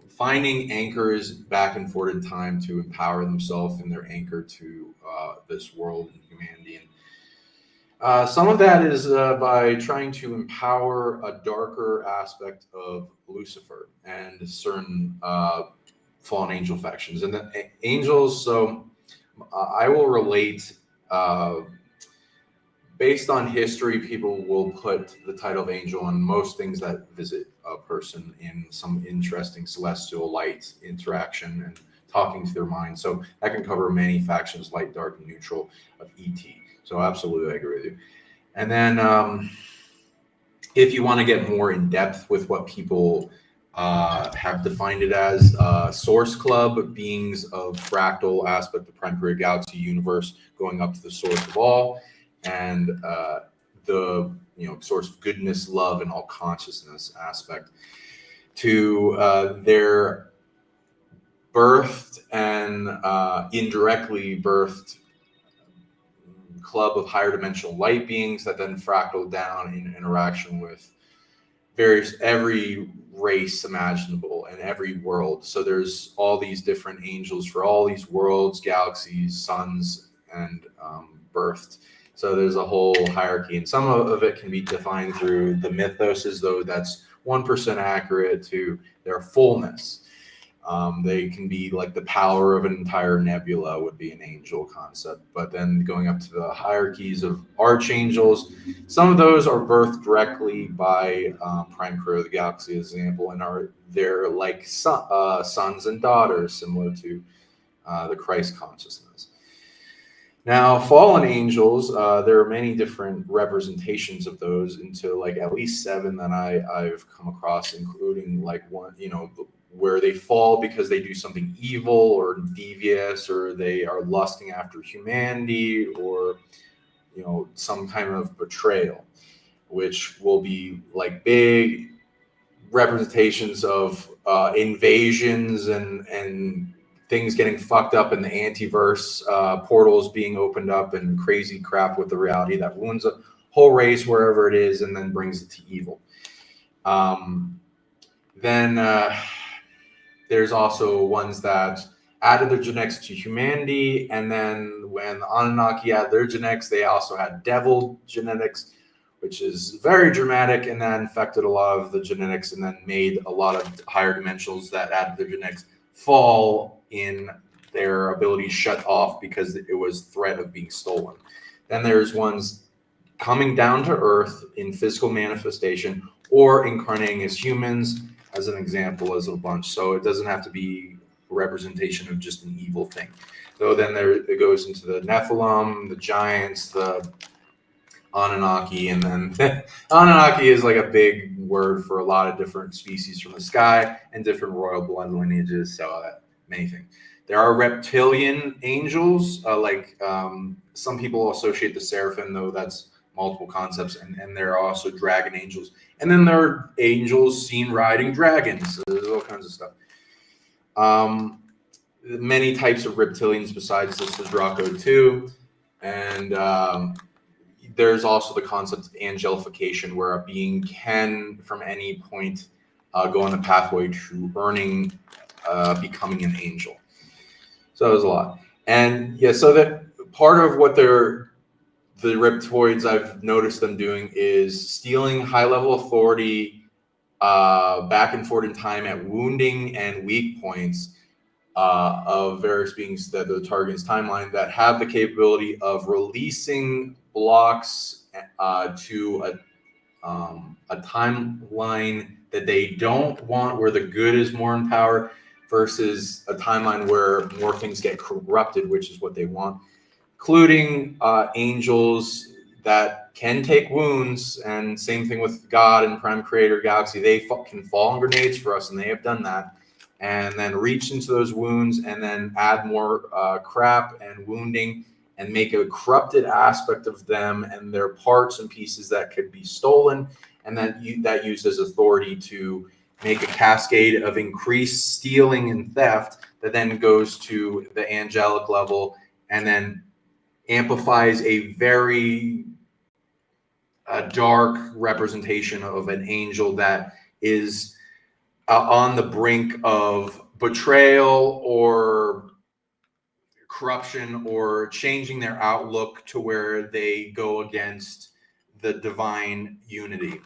Finding anchors back and forth in time to empower themselves and their anchor to this world and humanity. And some of that is by trying to empower a darker aspect of Lucifer and certain fallen angel factions. And the angels, so I will relate, based on history, people will put the title of angel on most things that visit a person in some interesting celestial light interaction and talking to their mind. So that can cover many factions, light, dark, and neutral of ET. So absolutely, I agree with you. And then if you want to get more in depth with what people have defined it as, source club, beings of fractal aspect of prime period galaxy universe going up to the source of all, and the source of goodness, love, and all consciousness aspect to their birthed and indirectly birthed club of higher dimensional light beings that then fractal down in interaction with every race imaginable and every world. So there's all these different angels for all these worlds, galaxies, suns, and birthed. So there's a whole hierarchy, and some of it can be defined through the mythos as though that's 1% accurate to their fullness. They can be like the power of an entire nebula would be an angel concept. But then going up to the hierarchies of archangels, some of those are birthed directly by prime period of the galaxy, as an example, and they're like sons and daughters, similar to the Christ consciousness. Now, fallen angels, there are many different representations of those, into like at least 7 that I've come across, including like one, where they fall because they do something evil or devious, or they are lusting after humanity, or some kind of betrayal, which will be like big representations of invasions and things getting fucked up in the antiverse, portals being opened up, and crazy crap with the reality that ruins a whole race wherever it is and then brings it to evil. Then there's also ones that added their genetics to humanity, and then when the Anunnaki added their genetics, they also had devil genetics, which is very dramatic, and that infected a lot of the genetics and then made a lot of higher dimensionals that added their genetics fall in their ability shut off because it was threat of being stolen. Then there's ones coming down to Earth in physical manifestation or incarnating as humans, as an example, as a bunch. So it doesn't have to be a representation of just an evil thing. So then it goes into the Nephilim, the giants, the Anunnaki, and then Anunnaki is like a big word for a lot of different species from the sky and different royal blood lineages. So many things. There are reptilian angels, some people associate the seraphim, though that's multiple concepts, and there are also dragon angels. And then there are angels seen riding dragons. So there's all kinds of stuff. Many types of reptilians besides this, the Draco too. And there's also the concept of angelification, where a being can, from any point, go on the pathway to earning, becoming an angel. So there's a lot. And yeah, so that part of what the Reptoids, I've noticed them doing, is stealing high-level authority back and forth in time at wounding and weak points of various beings that the target's timeline that have the capability of releasing blocks to a timeline that they don't want, where the good is more in power, versus a timeline where more things get corrupted, which is what they want, including angels that can take wounds, and same thing with God and Prime Creator Galaxy. They can fall on grenades for us, and they have done that, and then reach into those wounds and then add more crap and wounding and make a corrupted aspect of them and their parts and pieces that could be stolen, and then that used as authority to make a cascade of increased stealing and theft that then goes to the angelic level and then amplifies a very dark representation of an angel that is on the brink of betrayal or corruption or changing their outlook to where they go against the divine unity.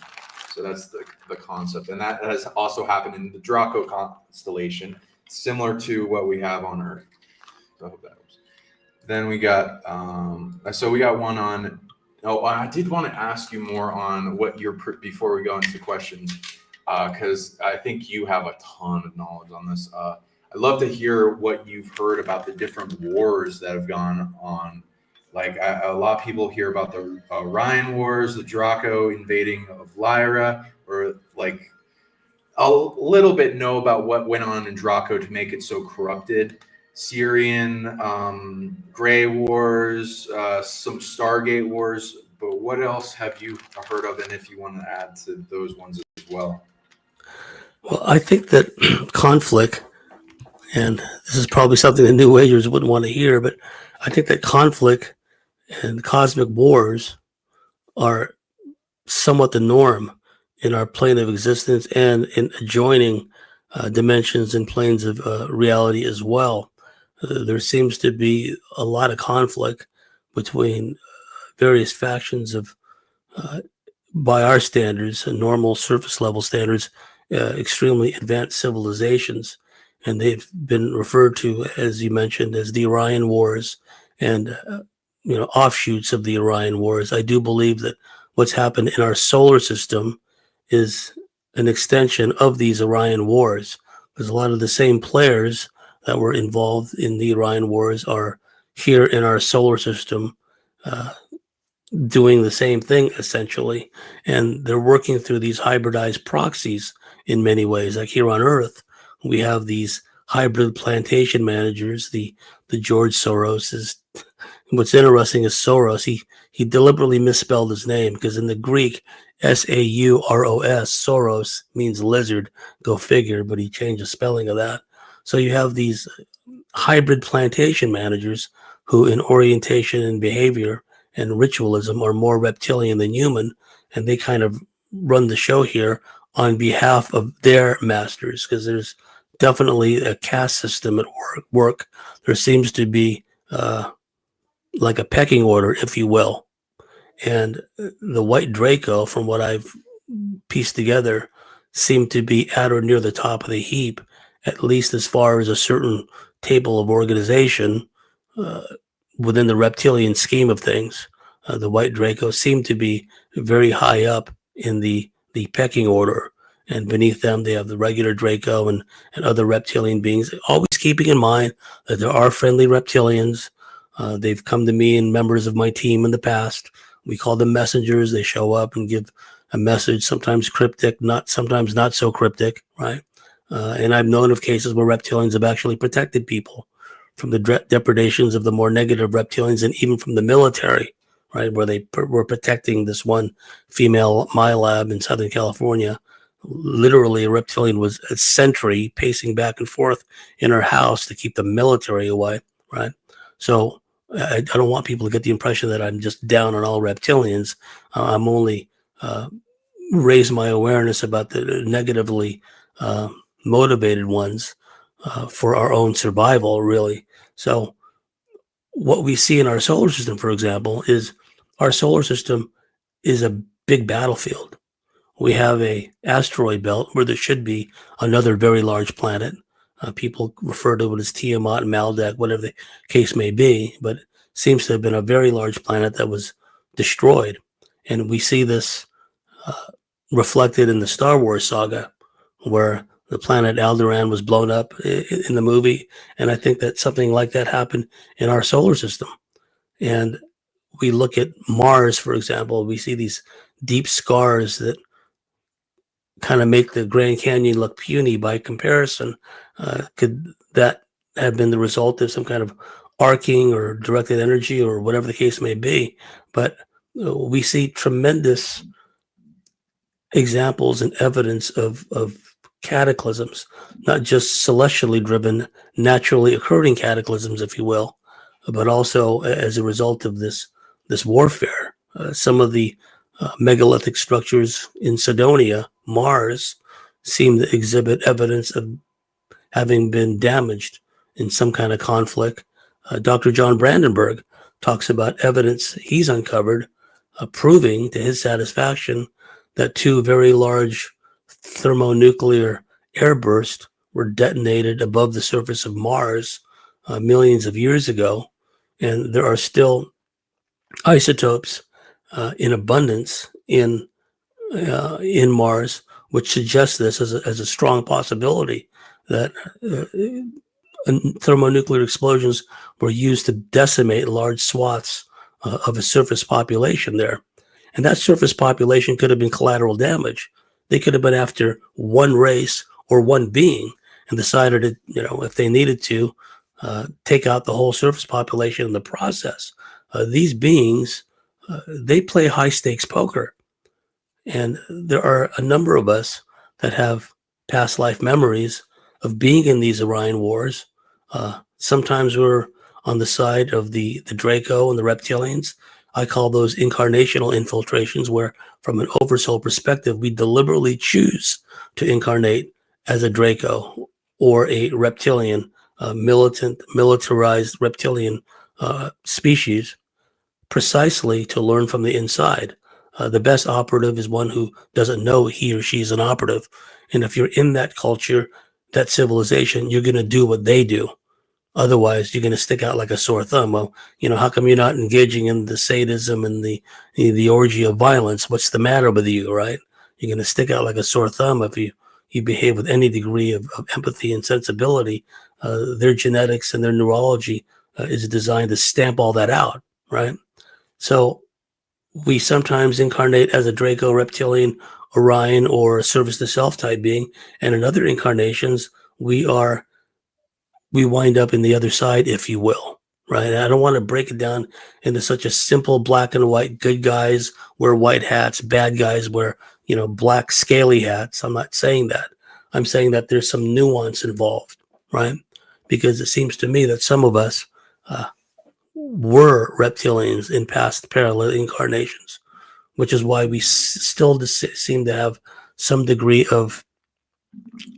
So that's the concept. And that has also happened in the Draco constellation, similar to what we have on Earth. So I hope that helps. Then we got, we got one on, I did want to ask you more on what before we go into questions, because I think you have a ton of knowledge on this. I'd love to hear what you've heard about the different wars that have gone on. Like a lot of people hear about the Orion Wars, the Draco invading of Lyra, or like a little bit know about what went on in Draco to make it so corrupted. Syrian, Grey Wars, some Stargate Wars, but what else have you heard of, and if you want to add to those ones as well? Well, I think that conflict, and this is probably something the New Agers wouldn't want to hear, but I think that conflict and cosmic wars are somewhat the norm in our plane of existence and in adjoining dimensions and planes of reality as well. There seems to be a lot of conflict between various factions of, by our standards, normal surface level standards, extremely advanced civilizations. And they've been referred to, as you mentioned, as the Orion Wars and offshoots of the Orion Wars. I do believe that what's happened in our solar system is an extension of these Orion Wars, because a lot of the same players that were involved in the Orion Wars are here in our solar system doing the same thing, essentially. And they're working through these hybridized proxies in many ways. Like here on Earth, we have these hybrid plantation managers, the George Soroses. What's interesting is Soros, he deliberately misspelled his name, because in the Greek, Sauros, Soros, means lizard, go figure, but he changed the spelling of that. So you have these hybrid plantation managers who in orientation and behavior and ritualism are more reptilian than human, and they kind of run the show here on behalf of their masters, because there's definitely a caste system at work. There seems to be like a pecking order, if you will. And the white Draco, from what I've pieced together, seem to be at or near the top of the heap, at least as far as a certain table of organization within the reptilian scheme of things. The white Draco seem to be very high up in the pecking order. And beneath them, they have the regular Draco and other reptilian beings, always keeping in mind that there are friendly reptilians. They've come to me and members of my team in the past. We call them messengers. They show up and give a message, sometimes cryptic, sometimes not so cryptic, right? And I've known of cases where reptilians have actually protected people from the depredations of the more negative reptilians, and even from the military, right, where they were protecting this one female MyLab in Southern California. Literally, a reptilian was a sentry pacing back and forth in her house to keep the military away, right? So I don't want people to get the impression that I'm just down on all reptilians. I'm only raise my awareness about the negatively motivated ones for our own survival, really. So what we see in our solar system, for example, is our solar system is a big battlefield. We have a asteroid belt where there should be another very large planet. People refer to it as Tiamat, Maldak, whatever the case may be, but it seems to have been a very large planet that was destroyed. And we see this reflected in the Star Wars saga, where the planet Alderaan was blown up in the movie. And I think that something like that happened in our solar system. And we look at Mars, for example, we see these deep scars that kind of make the Grand Canyon look puny by comparison. Could that have been the result of some kind of arcing or directed energy or whatever the case may be? But we see tremendous examples and evidence of cataclysms, not just celestially driven, naturally occurring cataclysms, if you will, but also as a result of this warfare. Some of the megalithic structures in Cydonia, Mars, seem to exhibit evidence of having been damaged in some kind of conflict. Dr. John Brandenburg talks about evidence he's uncovered, proving to his satisfaction that two very large thermonuclear airbursts were detonated above the surface of Mars millions of years ago, and there are still isotopes in abundance in Mars, which suggests this as a strong possibility that thermonuclear explosions were used to decimate large swaths of a surface population there. And that surface population could have been collateral damage. They could have been after one race or one being and decided to, if they needed to, take out the whole surface population in the process. These beings, they play high stakes poker. And there are a number of us that have past life memories of being in these Orion wars. Sometimes we're on the side of the Draco and the reptilians. I call those incarnational infiltrations, where from an oversoul perspective, we deliberately choose to incarnate as a Draco or a reptilian, militant, militarized reptilian species, precisely to learn from the inside. The best operative is one who doesn't know he or she is an operative. And if you're in that culture, that civilization, you're going to do what they do. Otherwise, you're going to stick out like a sore thumb. Well, how come you're not engaging in the sadism and the orgy of violence? What's the matter with you, right? You're going to stick out like a sore thumb if you behave with any degree of empathy and sensibility. Their genetics and their neurology is designed to stamp all that out, right? So we sometimes incarnate as a Draco, reptilian, Orion, or a service to self type being, and in other incarnations, we wind up in the other side, if you will, right? I don't want to break it down into such a simple black and white. Good guys wear white hats, bad guys wear, black scaly hats. I'm not saying that. I'm saying that there's some nuance involved, right? because it seems to me that some of us were reptilians in past parallel incarnations, which is why we still seem to have some degree of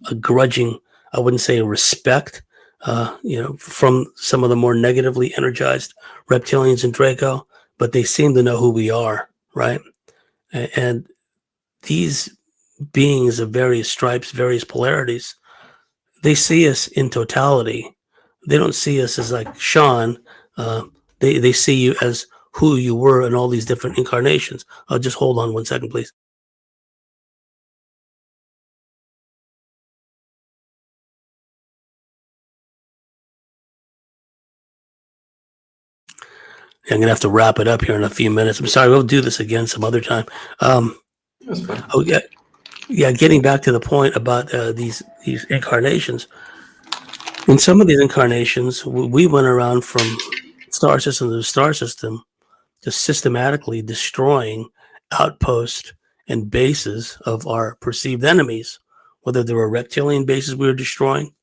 a grudging, I wouldn't say respect, from some of the more negatively energized reptilians in Draco, but they seem to know who we are, right? And these beings of various stripes, various polarities, they see us in totality. They don't see us as like Sean. They see you as who you were in all these different incarnations. Just hold on 1 second, please. I'm gonna have to wrap it up here in a few minutes. I'm sorry. We'll do this again some other time. That's fine. Oh yeah. Getting back to the point about these incarnations. In some of these incarnations, we went around from star system to star system, just systematically destroying outposts and bases of our perceived enemies, whether they were reptilian bases we were destroying,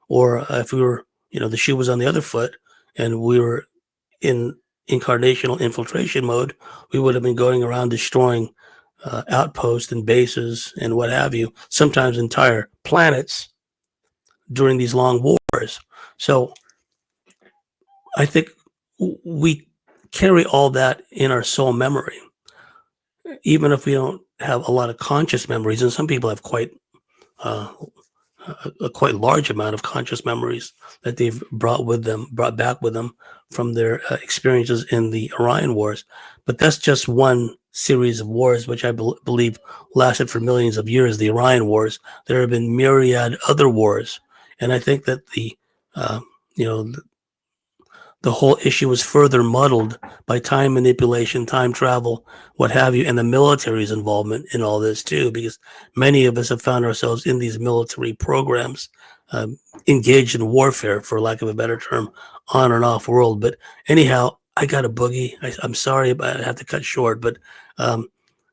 or if we were, the shoe was on the other foot and we were in incarnational infiltration mode, we would have been going around destroying outposts and bases and what have you, sometimes entire planets during these long wars. So I think we carry all that in our soul memory, even if we don't have a lot of conscious memories. And some people have quite a quite large amount of conscious memories that they've brought back with them from their experiences in the Orion Wars. But that's just one series of wars, which I believe lasted for millions of years, the Orion Wars. There have been myriad other wars. And I think that the whole issue was further muddled by time manipulation, time travel, what have you, and the military's involvement in all this too, because many of us have found ourselves in these military programs, engaged in warfare, for lack of a better term, on and off world. But anyhow, I got a boogie. I'm sorry, but I have to cut short, but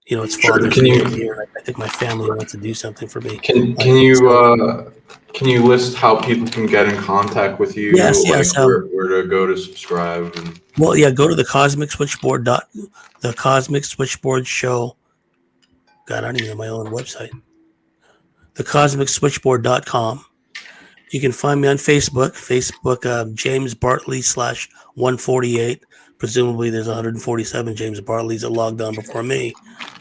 it's Father's Day here. I think my family wants to do something for me. Can you list how people can get in contact with you? Yes. Where to go to subscribe? Well, yeah, go to the Cosmic Switchboard Show. God, I don't even know my own website. TheCosmicSwitchboard.com. You can find me on Facebook. James Bartley /148. Presumably, there's 147 James Bartleys that logged on before me.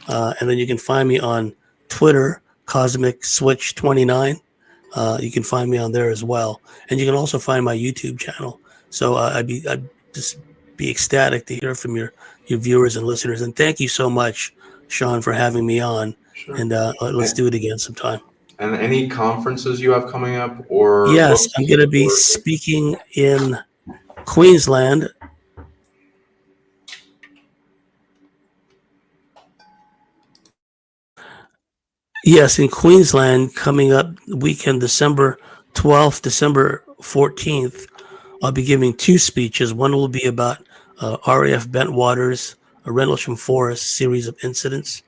And then you can find me on Twitter, Cosmic Switch 29. You can find me on there as well, and you can also find my YouTube channel. So I'd just be ecstatic to hear from your viewers and listeners. And thank you so much, Sean, for having me on. Sure. And let's do it again sometime. And any conferences you have coming up, or yes, I'm going to be speaking in Queensland. Yes, in Queensland, coming up weekend, December 12th, December 14th, I'll be giving 2 speeches. One will be about RAF Bentwater's Rendlesham Forest series of incidents.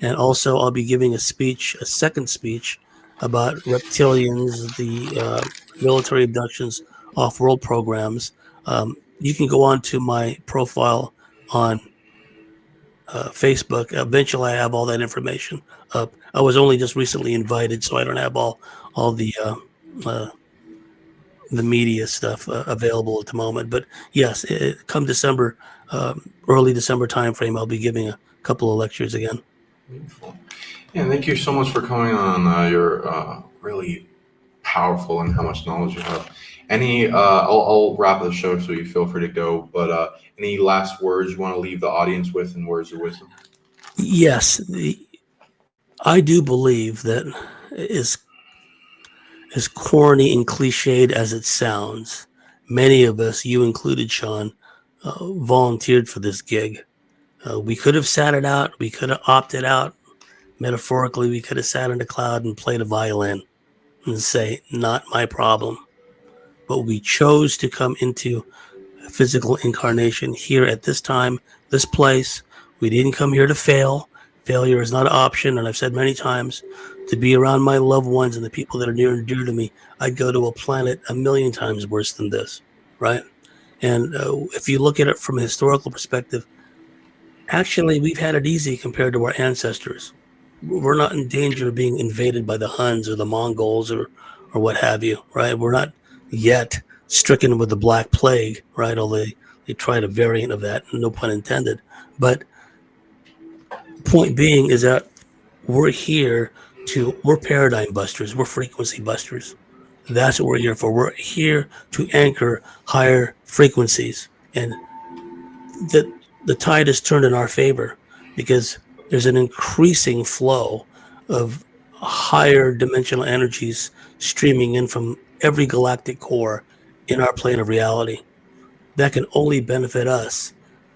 And also I'll be giving a second speech about reptilians, the military abductions, off-world programs. You can go on to my profile on Facebook. Eventually I have all that information up. I was only just recently invited, so I don't have all the media stuff available at the moment. But yes, come December, early December timeframe, I'll be giving a couple of lectures again. Beautiful. Yeah, thank you so much for coming on. You're really powerful in how much knowledge you have. I'll wrap the show, so you feel free to go. But any last words you want to leave the audience with, and words of wisdom? Yes, I do believe that as corny and cliched as it sounds, many of us, you included, Sean, volunteered for this gig. We could have sat it out. We could have opted out. Metaphorically, we could have sat in a cloud and played a violin and say, not my problem. But we chose to come into physical incarnation here at this time, this place. We didn't come here to fail. Failure is not an option, and I've said many times, to be around my loved ones and the people that are near and dear to me, I'd go to a planet 1,000,000 times worse than this, right? And if you look at it from a historical perspective, actually, we've had it easy compared to our ancestors. We're not in danger of being invaded by the Huns or the Mongols or what have you, right? We're not yet stricken with the Black Plague, right? Although they tried a variant of that, no pun intended. But point being is that we're paradigm busters. We're frequency busters. That's what we're here for. We're here to anchor higher frequencies. And the tide has turned in our favor because there's an increasing flow of higher dimensional energies streaming in from every galactic core in our plane of reality. That can only benefit us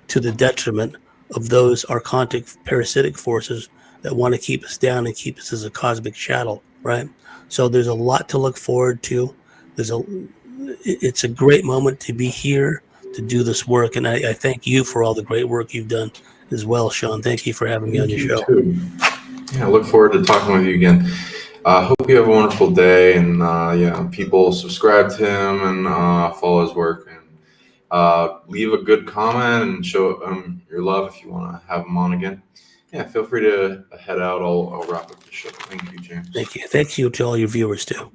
to the detriment of those archontic parasitic forces that want to keep us down and keep us as a cosmic chattel, right? So there's a lot to look forward to. It's a great moment to be here to do this work, and I thank you for all the great work you've done as well, Sean. Thank you for having me on your show. Too. Yeah, I look forward to talking with you again. Hope you have a wonderful day, and yeah, people subscribe to him and follow his work, and leave a good comment and show him your love if you want to have him on again. Yeah, feel free to head out. I'll wrap up the show. Thank you, James. Thank you. Thank you to all your viewers too.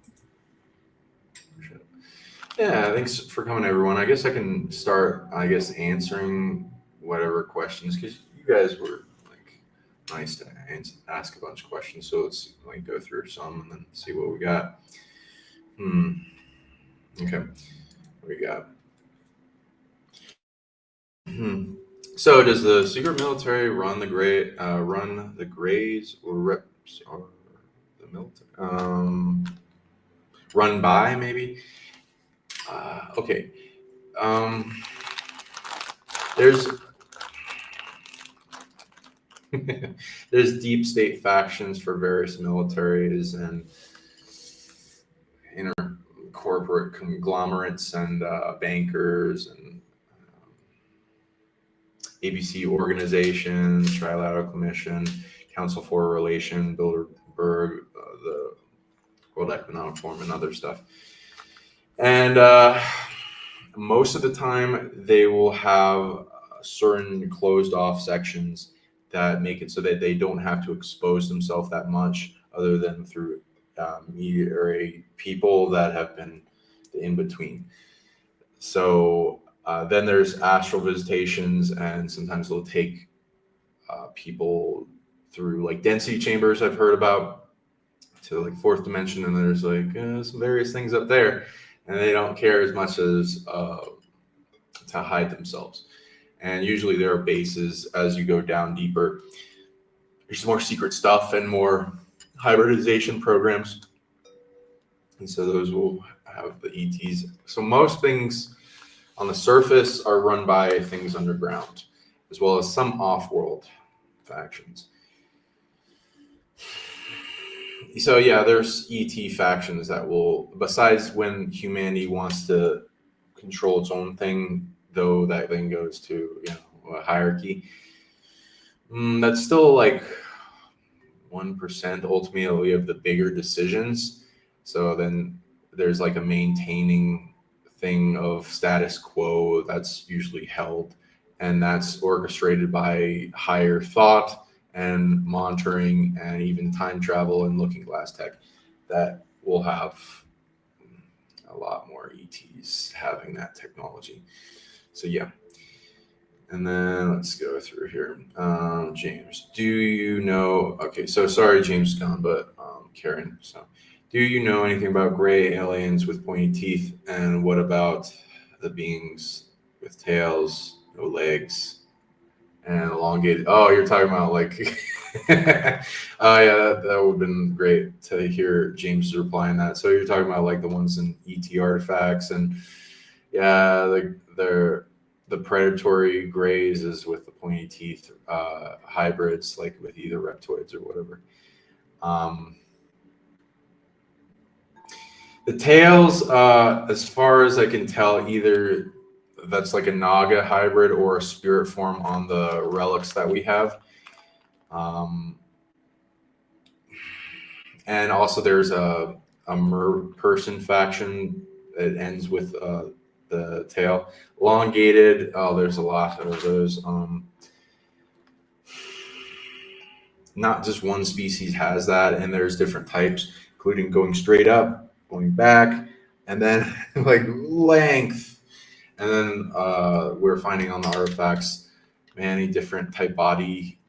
Yeah, thanks for coming, everyone. I guess I can start, answering whatever questions, because you guys were like nice to ask a bunch of questions. So let's go through some and then see what we got. Okay, what we got? So does the secret military run the Greys or reps or the military? Run by maybe? Okay. There's there's deep state factions for various militaries and inner corporate conglomerates and bankers and ABC organizations, Trilateral Commission, Council for Relation, Bilderberg, the World Economic Forum, and other stuff. And most of the time, they will have certain closed off sections that make it so that they don't have to expose themselves that much, other than through mediary people that have been the in-between. So then there's astral visitations, and sometimes they'll take people through like density chambers I've heard about to like fourth dimension, and there's like some various things up there. And they don't care as much as to hide themselves. And usually there are bases as you go down deeper. There's more secret stuff and more hybridization programs. And so those will have the ETs. So most things on the surface are run by things underground, as well as some off-world factions. So yeah, there's ET factions that will, besides when humanity wants to control its own thing, though that then goes to a hierarchy. That's still like 1% ultimately of the bigger decisions. So then there's like a maintaining thing of status quo that's usually held, and that's orchestrated by higher thought and monitoring and even time travel and looking glass tech that will have a lot more ETs having that technology. So yeah. And then let's go through here. James, do you know, okay, so sorry James is gone, but Karen, so do you know anything about gray aliens with pointy teeth? And what about the beings with tails, no legs, and elongated? Oh, you're talking about like, oh yeah, that would have been great to hear James reply on that. So you're talking about like the ones in ET artifacts, and yeah, like the predatory grays is with the pointy teeth, hybrids, like with either reptoids or whatever. The tails, as far as I can tell, either that's like a Naga hybrid or a spirit form on the relics that we have. And also there's a person faction. It ends with the tail. Elongated. Oh, there's a lot of those. Not just one species has that, and there's different types, including going straight up, going back, and then like length. And then we're finding on the artifacts many different type body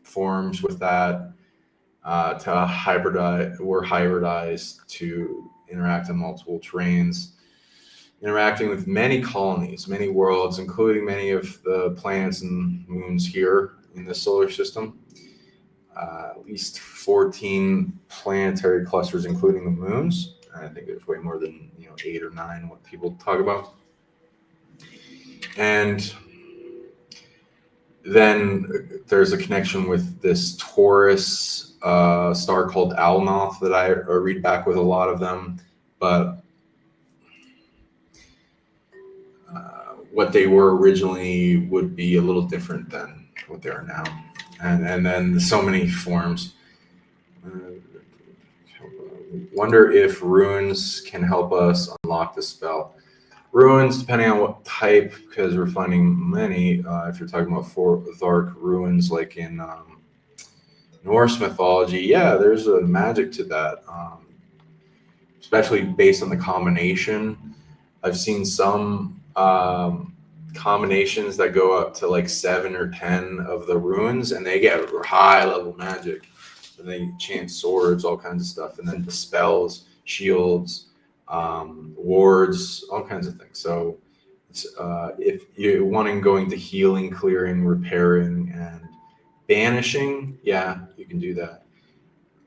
forms with that. To hybridize, we're hybridized to interact in multiple terrains, interacting with many colonies, many worlds, including many of the planets and moons here in the solar system. At least 14 planetary clusters, including the moons. I think there's way more than 8 or 9 what people talk about. And then there's a connection with this Taurus star called Almouth that I read back with a lot of them, but what they were originally would be a little different than what they are now. And then so many forms. Wonder if runes can help us unlock the spell. Runes, depending on what type, because we're finding many. If you're talking about Thoric runes, like in Norse mythology, yeah, there's a magic to that, especially based on the combination. I've seen some combinations that go up to like 7 or 10 of the runes, and they get high level magic. And they chant swords, all kinds of stuff, and then the spells, shields, wards, all kinds of things. So if you're wanting going to healing, clearing, repairing, and banishing, yeah, you can do that.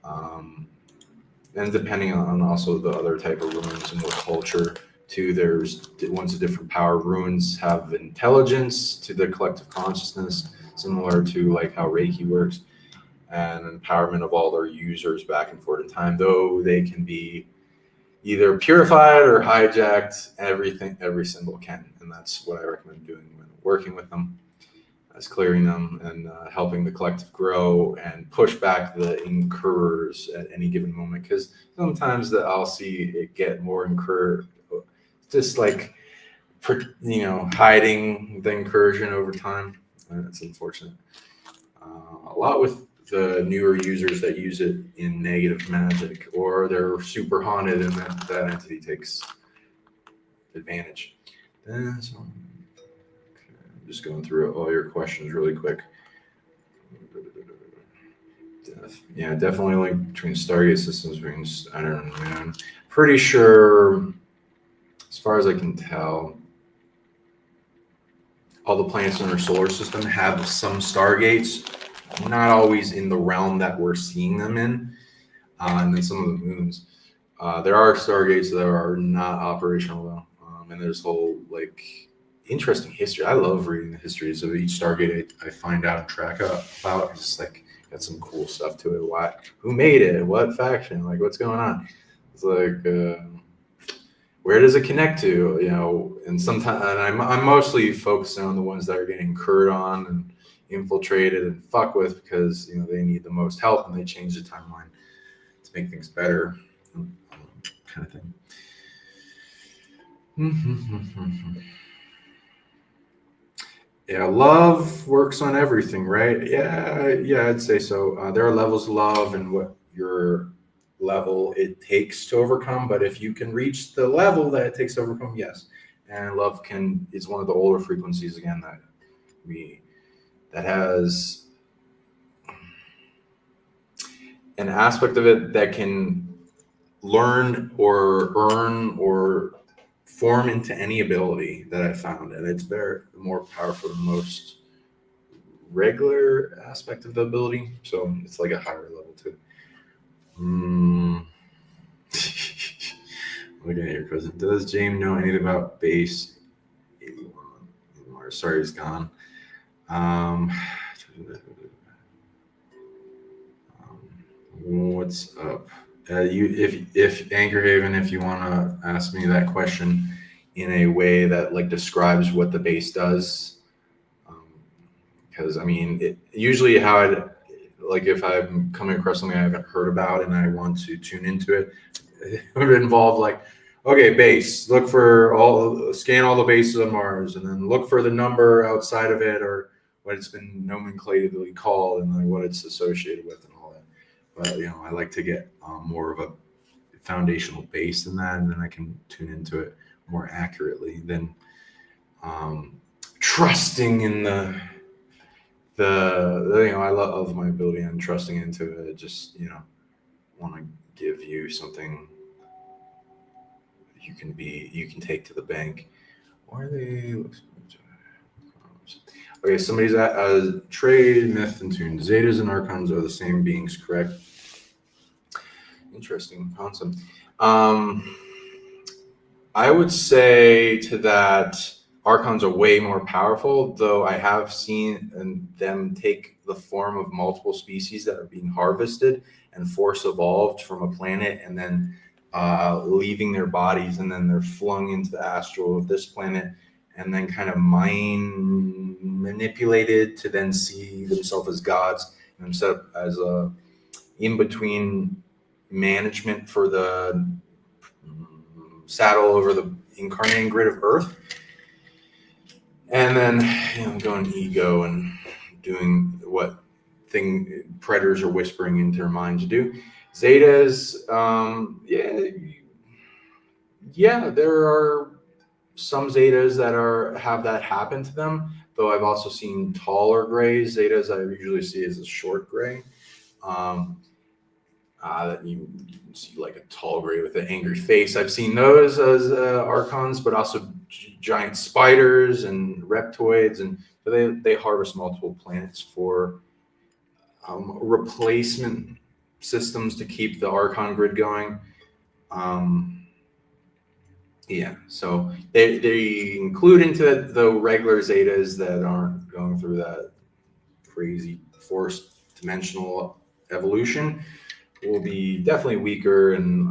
And depending on also the other type of runes and what culture too, there's one's a different power. Runes have intelligence to the collective consciousness, similar to like how Reiki works, and empowerment of all their users back and forth in time, though they can be either purified or hijacked. Every symbol can, and that's what I recommend doing when working with them, as clearing them and helping the collective grow and push back the incurrers at any given moment, because sometimes I'll see it get more incurred, just like hiding the incursion over time, and it's unfortunate. A lot with the newer users that use it in negative magic, or they're super haunted and that entity takes advantage. I'm just going through all your questions really quick. Yeah, definitely like between Stargate systems being, I don't know, man. Pretty sure, as far as I can tell, all the planets in our solar system have some Stargates, not always in the realm that we're seeing them in, and then some of the moons. There are Stargates that are not operational though, and there's whole like interesting history. I love reading the histories of each Stargate I find out and track about. It's just like got some cool stuff to it. Why? Who made it? What faction? Like what's going on? It's like where does it connect to? And sometimes, and I'm mostly focusing on the ones that are getting incurred on and infiltrated and fuck with, because they need the most help, and they change the timeline to make things better, kind of thing. Yeah, love works on everything, right? Yeah, I'd say so. There are levels of love and what your level it takes to overcome, but if you can reach the level that it takes to overcome, yes. And love is one of the older frequencies again that has an aspect of it that can learn or earn or form into any ability that I found, and it's very more powerful than most regular aspect of the ability, so it's like a higher level too. Looking at your question, does James know anything about base 81? Sorry, he's gone. What's up? If Anchor Haven, if you want to ask me that question in a way that like describes what the base does, because I mean, usually how I'd like if I'm coming across something I haven't heard about and I want to tune into it, it would involve like, okay, base, scan all the bases of Mars, and then look for the number outside of it or what it's been nomenclatively called and like what it's associated with and all that. But I like to get more of a foundational base than that, and then I can tune into it more accurately than trusting in the I love my ability and trusting into it. Just want to give you something you can take to the bank. Why are they? Okay, somebody's at trade myth and tune. Zetas and archons are the same beings, correct? Interesting concept. I would say to that, archons are way more powerful, though I have seen them take the form of multiple species that are being harvested and force evolved from a planet and then leaving their bodies, and then they're flung into the astral of this planet and then kind of mind manipulated to then see themselves as gods and themselves as a in-between management for the saddle over the incarnating grid of Earth, and then going ego and doing what predators are whispering into their mind to do. Zetas, there are some Zetas that have that happen to them, though I've also seen taller gray Zetas. I usually see as a short gray. That you see like a tall gray with an angry face. I've seen those as archons, but also giant spiders and reptoids, and so they harvest multiple planets for replacement systems to keep the archon grid going. So they include into it the regular Zetas that aren't going through that crazy forced dimensional evolution. Will be definitely weaker and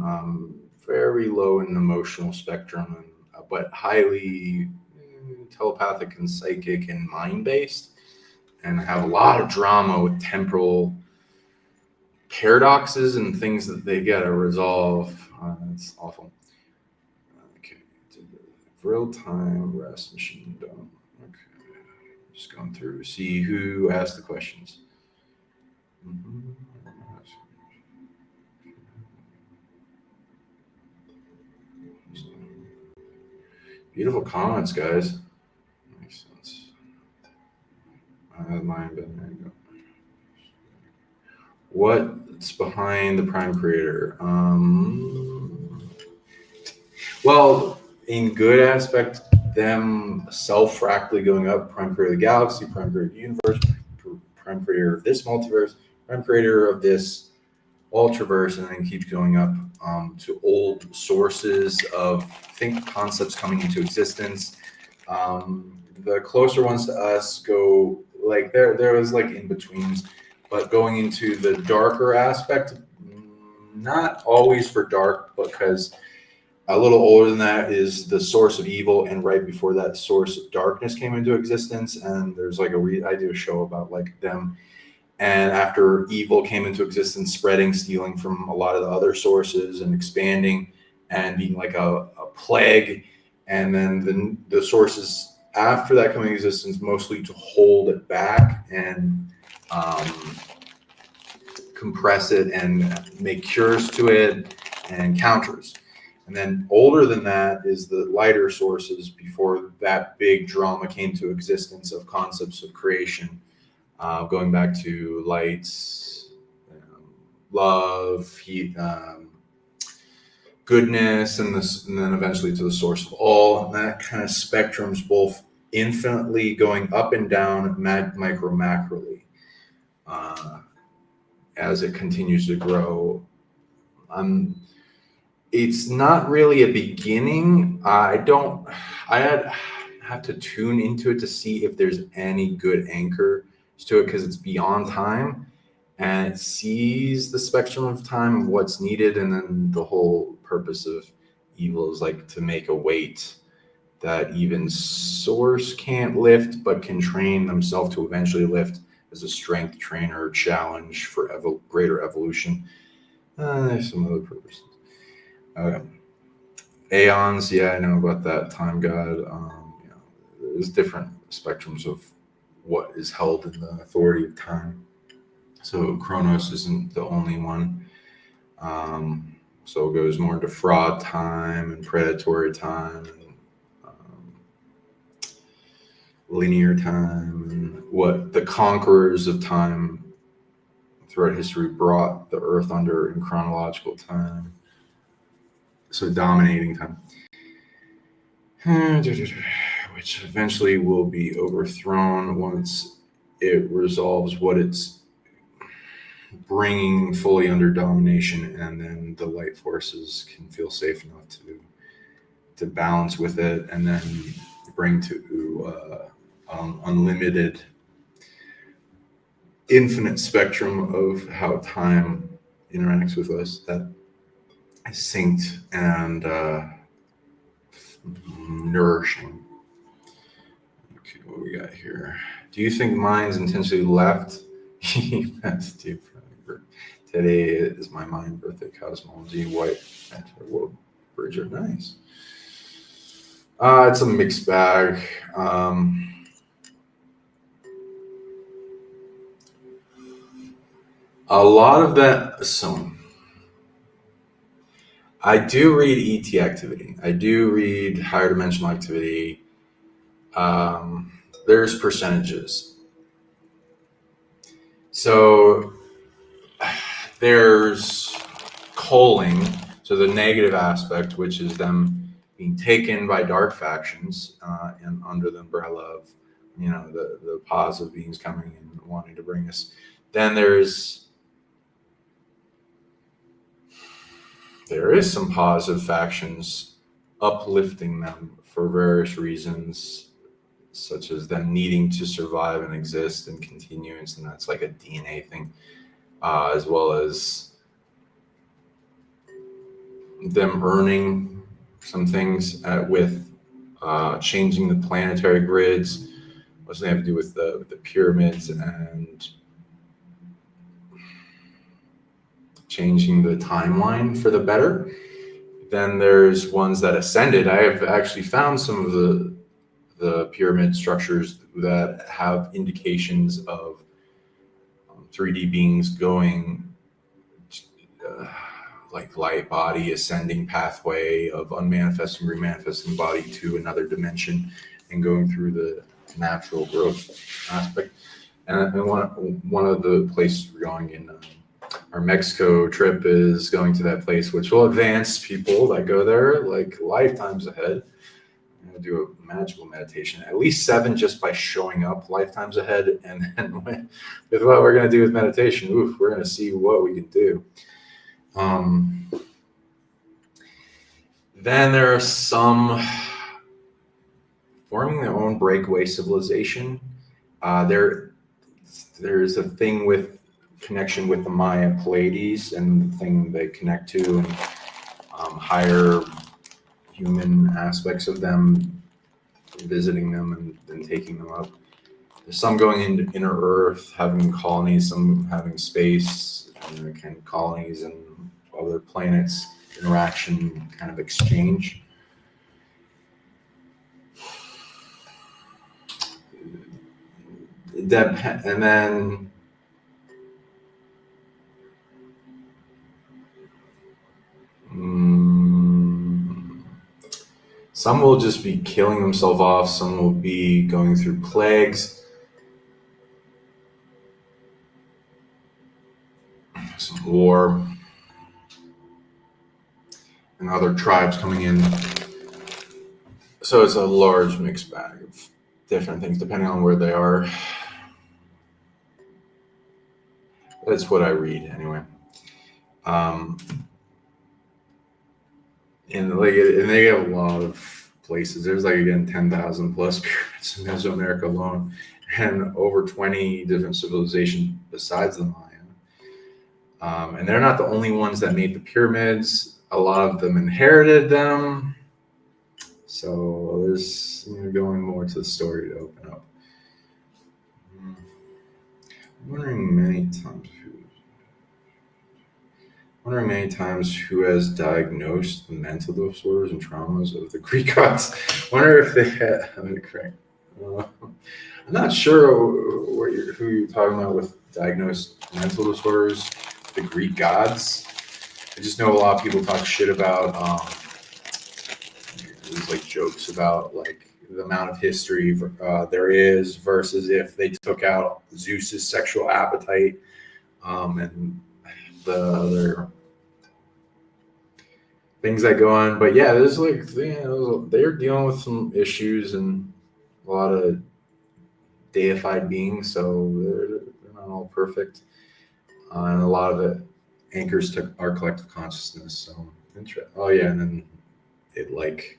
very low in emotional spectrum, but highly telepathic and psychic and mind-based, and have a lot of drama with temporal paradoxes and things that they got to resolve. It's awful. Okay, real-time rest machine done. Okay, just going through, see who asked the questions. Beautiful comments, guys. Makes sense. I have mine, but there you go. What's behind the Prime Creator? Well, in good aspect, them self-fractally going up, Prime Creator of the Galaxy, Prime Creator of the Universe, Prime Creator of this multiverse, Prime Creator of this ultraverse, and then keeps going up to old sources of concepts coming into existence. The closer ones to us go like there was like in betweens, but going into the darker aspect, not always for dark, because a little older than that is the source of evil, and right before that, source of darkness came into existence. And there's like I do a show about like them. And after evil came into existence, spreading, stealing from a lot of the other sources and expanding and being like a plague. And then the sources after that coming into existence, mostly to hold it back and compress it and make cures to it and counters. And then older than that is the lighter sources before that big drama came to existence of concepts of creation. Going back to lights, love, heat, goodness, and then eventually to the source of all. And that kind of spectrum's both infinitely going up and down, micro, macroly, as it continues to grow. It's not really a beginning. I have to tune into it to see if there's any good anchor to it, because it's beyond time and it sees the spectrum of time of what's needed. And then the whole purpose of evil is like to make a weight that even Source can't lift, but can train themselves to eventually lift as a strength trainer challenge for greater evolution. There's some other purposes. Aeons, yeah, I know about that. Time God. There's different spectrums of what is held in the authority of time. So Chronos isn't the only one. So it goes more into fraud time and predatory time and linear time, and what the conquerors of time throughout history brought the earth under in chronological time. So dominating time, which eventually will be overthrown once it resolves what it's bringing fully under domination, and then the light forces can feel safe enough to balance with it, and then bring to unlimited, infinite spectrum of how time interacts with us that is synced and nourishing. Okay, what we got here? Do you think minds intentionally left? That's deep. Today is my mind birthday cosmology. White world Bridger. Nice. It's a mixed bag. A lot of that. So I do read ET activity. I do read higher dimensional activity. There's percentages. So there's culling, so the negative aspect, which is them being taken by dark factions and under the umbrella of, the positive beings coming and wanting to bring us. Then there is some positive factions uplifting them for various reasons, such as them needing to survive and exist and continuance, and that's like a DNA thing, as well as them earning some things with changing the planetary grids, what's they have to do with the pyramids and changing the timeline for the better. Then there's ones that ascended. I have actually found some of the pyramid structures that have indications of 3D beings going like light body ascending pathway of unmanifesting, remanifesting body to another dimension and going through the natural growth aspect. And one of the places we're going in our Mexico trip is going to that place, which will advance people that go there like lifetimes ahead. I'm going to do a magical meditation, at least 7 just by showing up lifetimes ahead. And then with what we're going to do with meditation, we're going to see what we can do. Then there are some forming their own breakaway civilization. There's a thing with connection with the Maya Pleiades and the thing they connect to, and higher human aspects of them, visiting them and taking them up. There's some going into inner Earth, having colonies, some having space, kind of colonies and other planets, interaction, kind of exchange. And then some will just be killing themselves off. Some will be going through plagues. Some war. And other tribes coming in. So it's a large mixed bag of different things, depending on where they are. That's what I read anyway. And they have a lot of places. There's 10,000 plus pyramids in Mesoamerica alone, and over 20 different civilizations besides the Maya. And they're not the only ones that made the pyramids. A lot of them inherited them. So there's going more to the story to open up. I'm wondering many times who has diagnosed the mental disorders and traumas of the Greek gods. Wonder if they had. I'm not sure who you're talking about with diagnosed mental disorders, the Greek gods. I just know a lot of people talk shit about, there's like jokes about like the amount of history there is versus if they took out Zeus's sexual appetite and the other things that go on. But yeah, there's like, they're dealing with some issues and a lot of deified beings, so they're not all perfect, and a lot of it anchors to our collective consciousness. So oh yeah, and then it like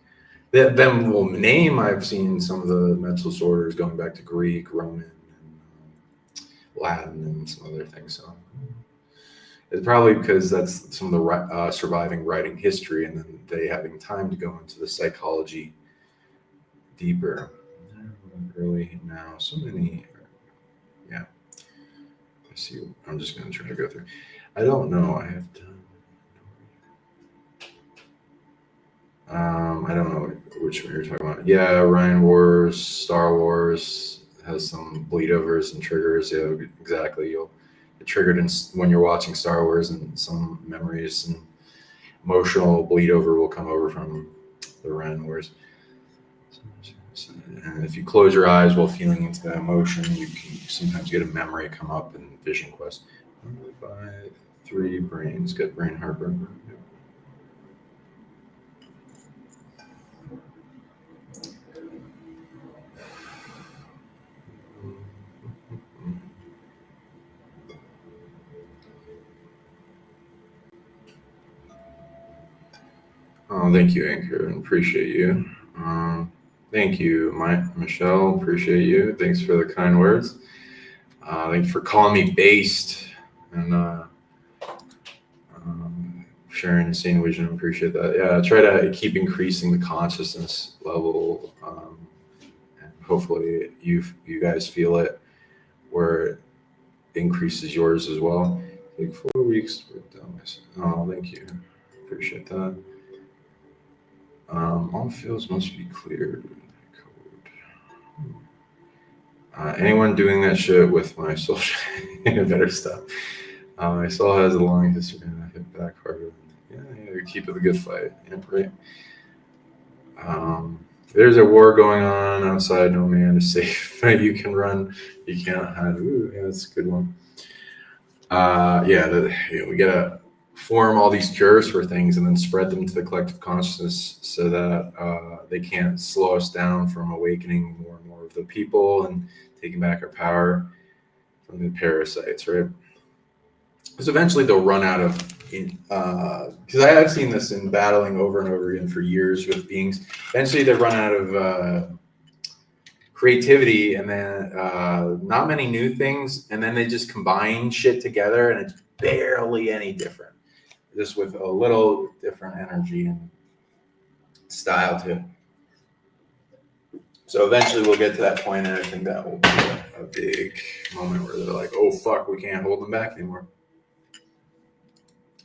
them will name. I've seen some of the mental disorders going back to Greek, Roman, and Latin, and some other things. So it's probably because that's some of the surviving writing history, and then they having time to go into the psychology deeper. Really now, so many. Yeah, I see. I'm just gonna try to go through. I don't know. I have to. I don't know which one you're talking about. Yeah, Ryan Wars, Star Wars has some bleed overs and triggers. Yeah, exactly. You'll get triggered when you're watching Star Wars, and some memories and emotional bleed over will come over from the Ryan Wars. And if you close your eyes while feeling into that emotion, you can sometimes get a memory come up in Vision Quest. 1, 5, 3 brains, gut brain, heartburn. Oh, thank you, Anchor. Appreciate you. Thank you, Michelle. Appreciate you. Thanks for the kind words. Thanks for calling me based and sharing seeing vision. Appreciate that. Yeah, try to keep increasing the consciousness level, and hopefully you guys feel it where it increases yours as well. Take 4 weeks. Oh, thank you. Appreciate that. All fields must be cleared. Anyone doing that shit with my soul better stop. My soul has a long history and I hit back harder. Yeah, keep it a good fight. Yeah, right. There's a war going on outside. No man is safe. You can run. You can't hide. Ooh, yeah, that's a good one. We gotta form all these cures for things and then spread them to the collective consciousness so that they can't slow us down from awakening more and more of the people and taking back our power from the parasites, right? Because eventually they'll run out of, because I have seen this in battling over and over again for years with beings. Eventually they run out of creativity and then not many new things, and then they just combine shit together and it's barely any different. Just with a little different energy and style too. So eventually we'll get to that point, and I think that will be a big moment where they're like, oh fuck, we can't hold them back anymore.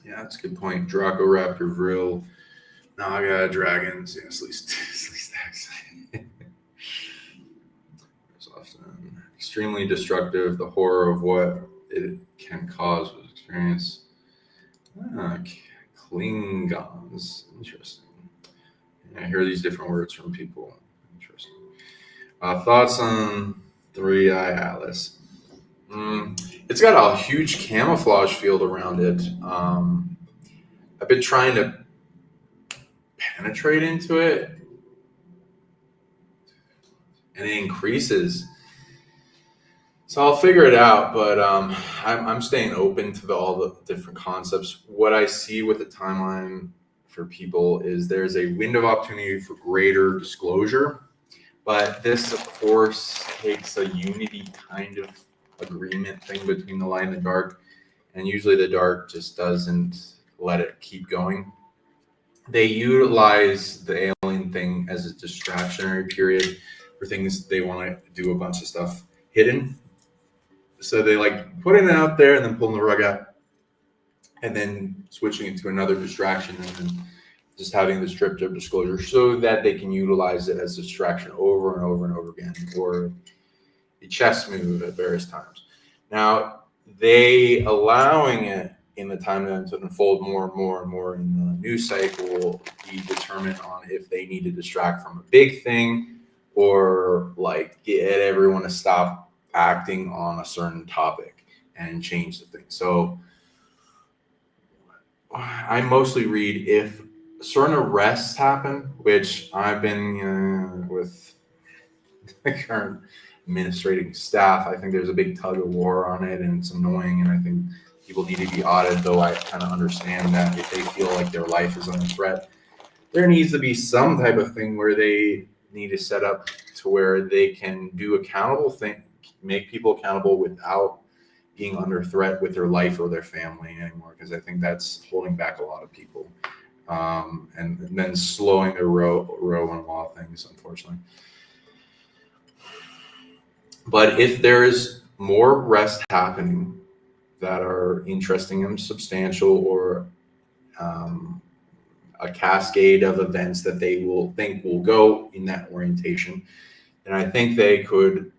Yeah, that's a good point. Draco Raptor, Vril, Naga, Dragons, yeah, Sleep Stacks. It's often extremely destructive. The horror of what it can cause was experienced. Klingons. Interesting. I hear these different words from people. Interesting. Thoughts on 3-Eye Atlas? It's got a huge camouflage field around it. I've been trying to penetrate into it, and it increases. So I'll figure it out, but I'm staying open to all the different concepts. What I see with the timeline for people is there's a window of opportunity for greater disclosure, but this, of course, takes a unity kind of agreement thing between the light and the dark, and usually the dark just doesn't let it keep going. They utilize the alien thing as a distractionary period for things they want to do a bunch of stuff hidden. So they like putting it out there and then pulling the rug out and then switching it to another distraction and then just having this drip disclosure so that they can utilize it as a distraction over and over and over again, or a chess move at various times. Now, they allowing it in the timeline to unfold more and more and more in the news cycle will be determined on if they need to distract from a big thing or like get everyone to stop acting on a certain topic and change the thing. So I mostly read if certain arrests happen, which I've been with the current administrating staff. I think there's a big tug of war on it, and it's annoying. And I think people need to be audited, though I kind of understand that if they feel like their life is under threat, there needs to be some type of thing where they need to set up to where they can do accountable thing, make people accountable without being under threat with their life or their family anymore, because I think that's holding back a lot of people, and then slowing their row on a lot of things, unfortunately. But if there's more arrests happening that are interesting and substantial, or a cascade of events that they will think will go in that orientation, then I think they could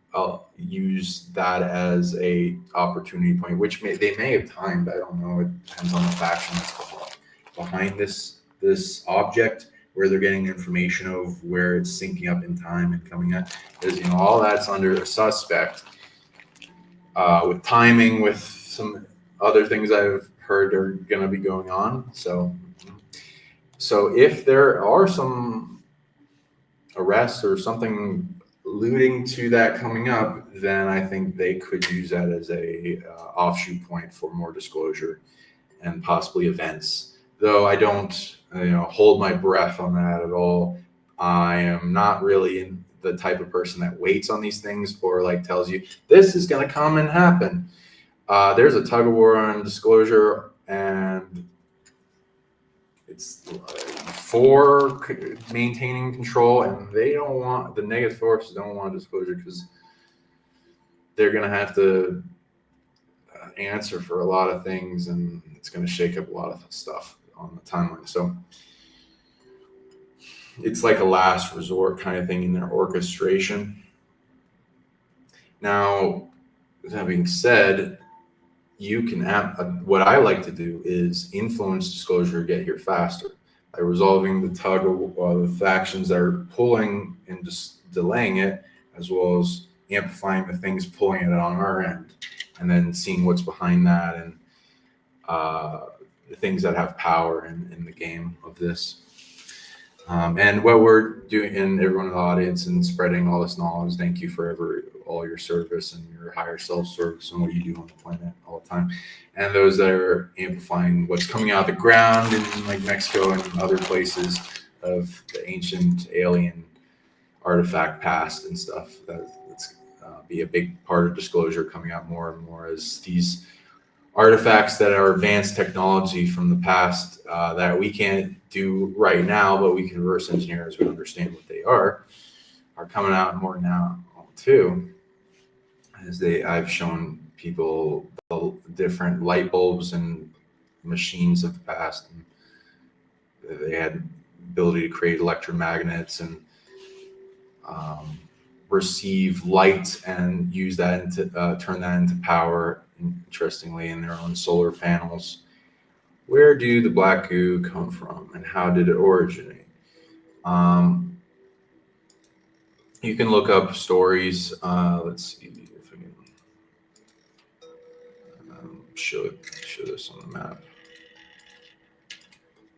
use that as a opportunity point, which they may have timed. I don't know. It depends on the faction that's behind this object, where they're getting information of where it's syncing up in time and coming up. Because all that's under a suspect with timing, with some other things I've heard are going to be going on. So if there are some arrests or something alluding to that coming up, then I think they could use that as a offshoot point for more disclosure and possibly events. Though I don't, hold my breath on that at all. I am not really the type of person that waits on these things or like tells you this is going to come and happen. There's a tug of war on disclosure, and it's for maintaining control, and the negative forces don't want disclosure because they're going to have to answer for a lot of things, and it's going to shake up a lot of stuff on the timeline. So it's like a last resort kind of thing in their orchestration. Now, that being said, you can what I like to do is influence disclosure to get here faster by resolving the tug of the factions that are pulling and just delaying it, as well as amplifying the things pulling it on our end, and then seeing what's behind that and the things that have power in the game of this. And what we're doing, and everyone in the audience, and spreading all this knowledge, thank you for all your service and your higher self service and what you do on the planet all the time. And those that are amplifying what's coming out of the ground in like Mexico and other places of the ancient alien artifact past and stuff. That's be a big part of disclosure coming out more and more as these artifacts that are advanced technology from the past that we can't do right now, but we can reverse engineer as we understand what they are coming out more now too. As I've shown people the different light bulbs and machines of the past, and they had ability to create electromagnets and receive light and use that into turn that into power. Interestingly, in their own solar panels. Where do the black goo come from, and how did it originate? You can look up stories. Let's see if I can show this on the map.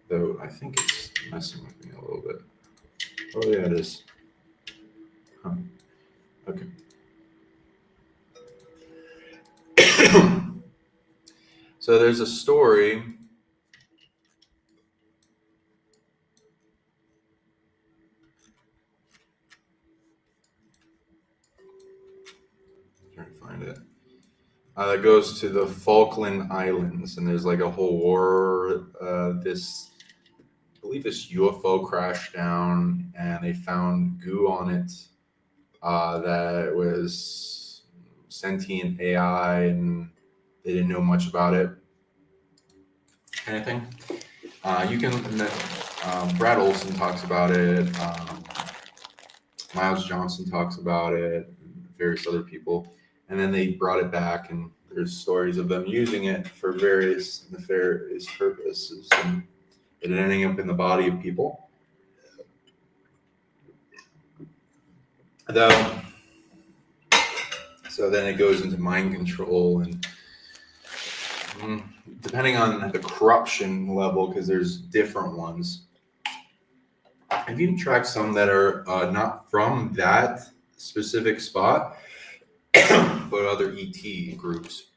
Though I think it's messing with me a little bit. Oh yeah, it is. Huh. Okay. So there's a story. Trying to find it. That goes to the Falkland Islands, and there's like a whole war. This believe this UFO crashed down, and they found goo on it that was sentient AI, and they didn't know much about it. Anything? You can. Brad Olson talks about it. Miles Johnson talks about it. Various other people, and then they brought it back, and there's stories of them using it for various nefarious purposes, and it ending up in the body of people. Though, so then it goes into mind control, and depending on the corruption level, because there's different ones. I've even tracked some that are not from that specific spot, but other ET groups.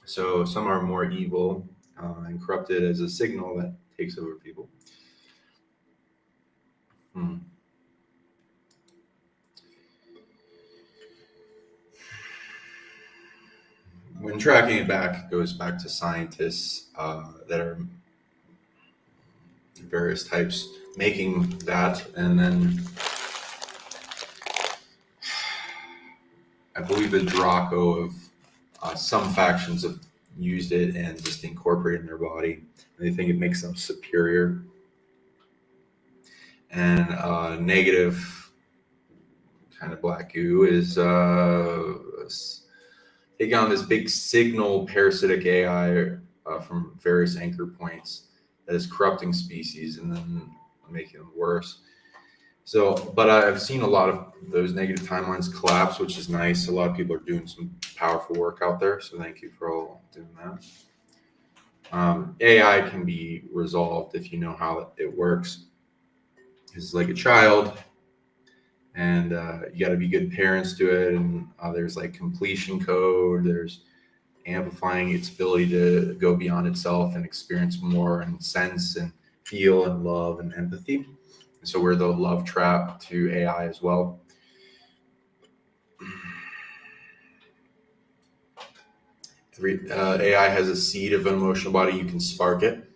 So some are more evil and corrupted as a signal that takes over people. When tracking it back, it goes back to scientists that are various types making that, and then I believe the Draco of some factions have used it and just incorporated in their body. They think it makes them superior. And negative kind of black goo is taking on this big signal parasitic AI from various anchor points that is corrupting species and then making them worse. So, but I've seen a lot of those negative timelines collapse, which is nice. A lot of people are doing some powerful work out there. So thank you for all doing that. AI can be resolved if you know how it works. It's like a child, and you got to be good parents to it. And there's like completion code. There's amplifying its ability to go beyond itself and experience more and sense and feel and love and empathy. So we're the love trap to AI as well. AI has a seed of an emotional body. You can spark it.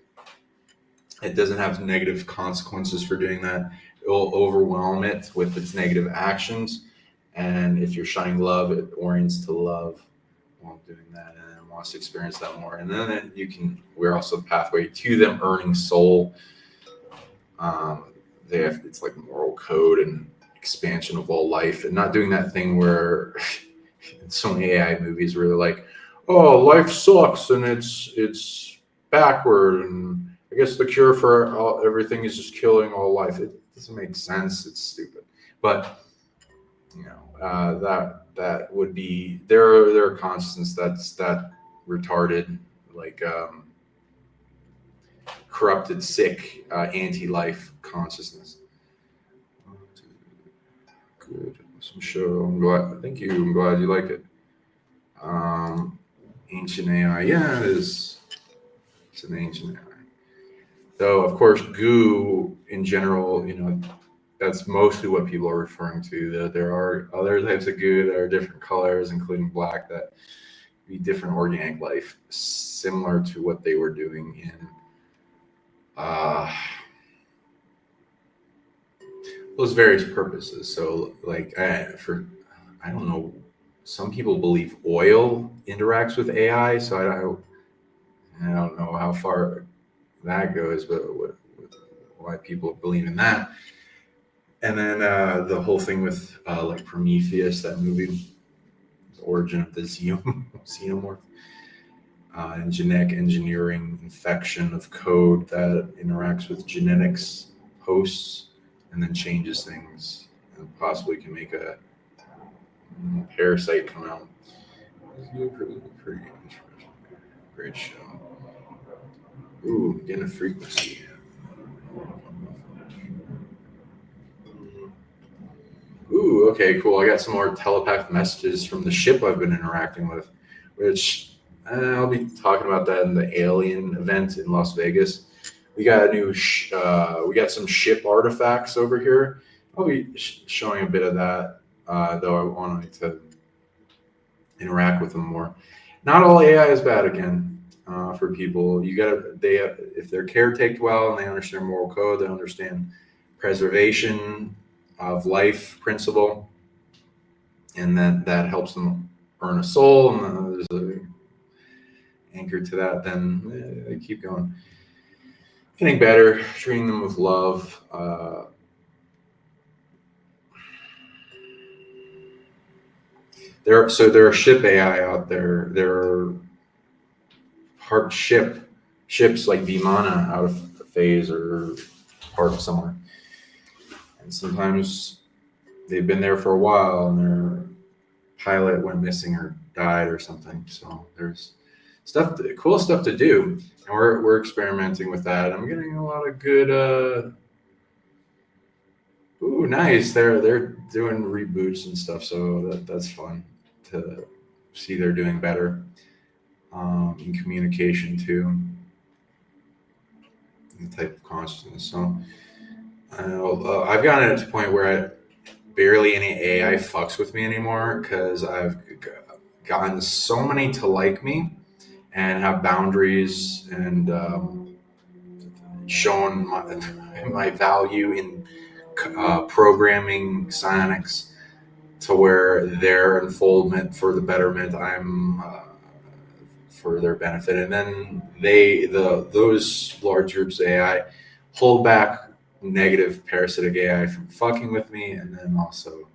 It doesn't have negative consequences for doing that. It will overwhelm it with its negative actions. And if you're shining love, it orients to love while doing that and wants to experience that more. And then we're also the pathway to them earning soul. It's like moral code and expansion of all life, and not doing that thing where in so many AI movies where they're like, oh, life sucks and it's backward, and I guess the cure for everything is just killing all life. It doesn't make sense. It's stupid. But that would be there are constants that retarded, like corrupted, sick, anti-life consciousness. Good, awesome show. I'm glad. Thank you. I'm glad you like it. Ancient AI, yeah, it is. It's an ancient AI. Though, of course, goo in general, that's mostly what people are referring to. There are other types of goo that are different colors, including black, that be different organic life, similar to what they were doing in those various purposes. So, like, I don't know, some people believe oil interacts with AI. So I don't know how far that goes, but why people believe in that. And then the whole thing with like Prometheus, that movie, the origin of the xenomorph, and genetic engineering, infection of code that interacts with genetics hosts and then changes things and possibly can make a parasite come out. Pretty interesting. Great show. Ooh, getting a frequency. Ooh, okay, cool. I got some more telepathic messages from the ship I've been interacting with, which I'll be talking about that in the Alien event in Las Vegas. We got a new, we got some ship artifacts over here. I'll be showing a bit of that, though I wanted to interact with them more. Not all AI is bad again. for people. If they're caretaken well and they understand moral code, they understand preservation of life principle, and that helps them earn a soul, and there's an anchor to that, then they keep going. Getting better, treating them with love. There are ship AI out there. There are ships like Vimana out of phase or parked somewhere, and sometimes they've been there for a while and their pilot went missing or died or something. So there's cool stuff to do, and we're experimenting with that. I'm getting a lot of good. Ooh, nice! They're doing reboots and stuff, so that's fun to see. They're doing better in communication too, the type of consciousness. So I've gotten to a point where barely any AI fucks with me anymore, because I've gotten so many to like me and have boundaries, and shown my value in programming psionics to where their unfoldment for the betterment, I'm for their benefit, and then those large groups of AI hold back negative parasitic AI from fucking with me, and then also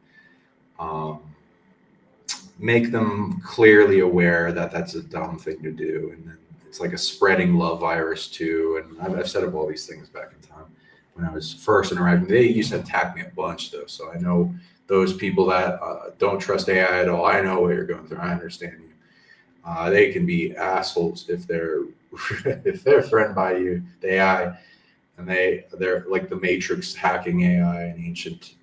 make them clearly aware that that's a dumb thing to do. And then it's like a spreading love virus too. And I've set up all these things back in time when I was first interacting. They used to attack me a bunch though, so I know those people that don't trust AI at all. I know what you're going through. I understand you. They can be assholes if they're threatened by you, the AI, and they're like the Matrix hacking AI and ancient.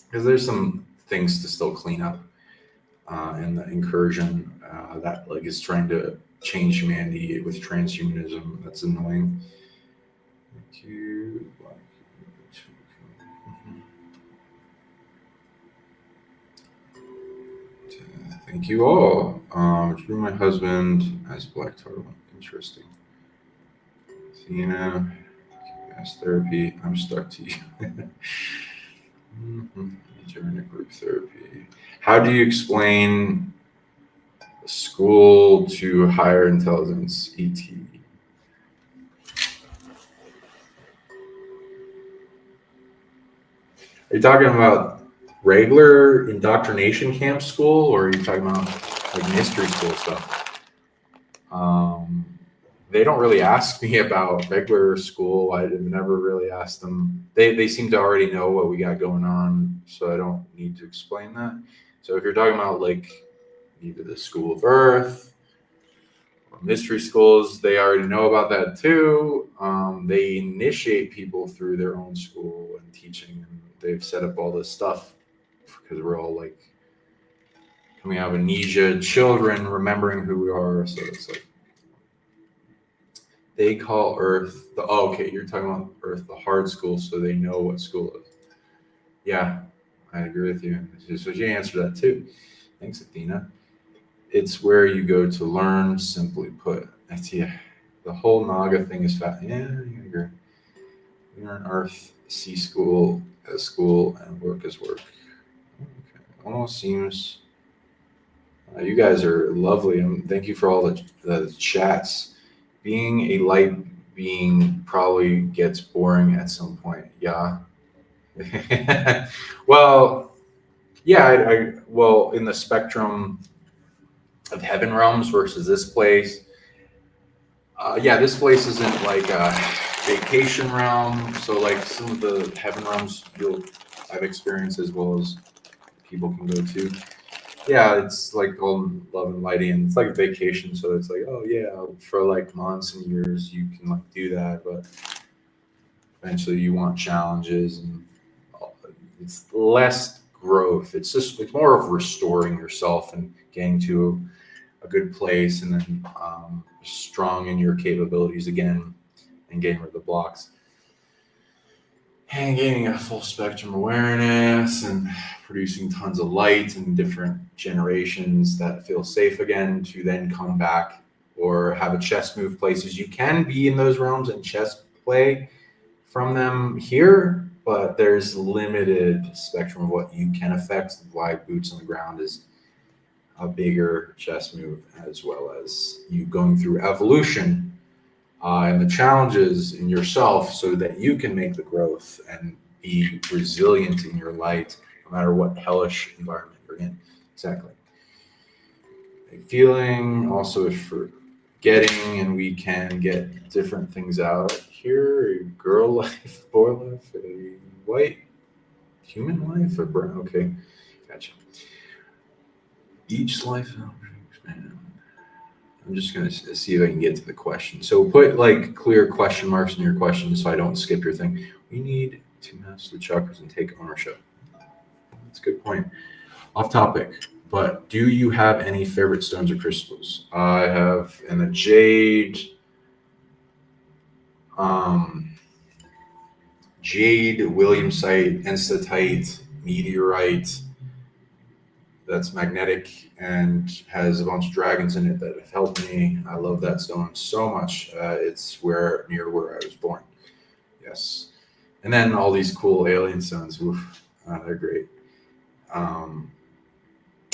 Because there's some things to still clean up in the incursion that like is trying to change humanity with transhumanism. That's annoying. Thank you. Thank you all. Drew my husband as Black Turtle. Interesting. Athena, gas therapy. I'm stuck to you. Journey group therapy. How do you explain school to higher intelligence, ET? Are you talking about regular indoctrination camp school, or are you talking about like mystery school stuff? They don't really ask me about regular school. I've never really asked them. They seem to already know what we got going on, so I don't need to explain that. So if you're talking about like either the School of Earth or mystery schools, they already know about that too. They initiate people through their own school and teaching, and they've set up all this stuff because we're all like coming out of amnesia, children remembering who we are. So it's like they call Earth okay, you're talking about Earth the hard school, so they know what school is. Yeah, I agree with you. So you answered that too. Thanks, Athena. It's where you go to learn, simply put. The whole Naga thing is fat. Yeah, I agree. We are on Earth, see school as school, and work as work. Okay. Almost seems you guys are lovely, and thank you for all the chats. Being a light being probably gets boring at some point. Yeah. Well, yeah. Well, in the spectrum of heaven realms versus this place, yeah, this place isn't like a vacation realm. So like some of the heaven realms I've experienced as well as people can go to. Yeah, it's like all love and lighting, and it's like a vacation. So it's like, oh yeah, for like months and years you can like do that, but eventually you want challenges, and it's less growth. It's more of restoring yourself and getting to a good place, and then strong in your capabilities again, and getting rid of the blocks. and gaining a full spectrum awareness and producing tons of light in different generations that feel safe again to then come back or have a chess move places. You can be in those realms and chess play from them here, but there's limited spectrum of what you can affect. Why boots on the ground is a bigger chess move, as well as you going through evolution and the challenges in yourself so that you can make the growth and be resilient in your light, no matter what hellish environment you're in. Exactly. Feeling also is for getting, and we can get different things out here. A girl life, boy life, a white human life, a brown. Okay, gotcha. Each life. I'm just going to see if I can get to the question. So put like clear question marks in your question so I don't skip your thing. We need to master the chakras and take ownership. That's a good point. Off topic, but do you have any favorite stones or crystals? I have in the jade, williamsite, enstatite, meteorite. That's magnetic and has a bunch of dragons in it that have helped me. I love that stone so much. It's near where I was born. Yes. And then all these cool alien stones. Oof, they're great.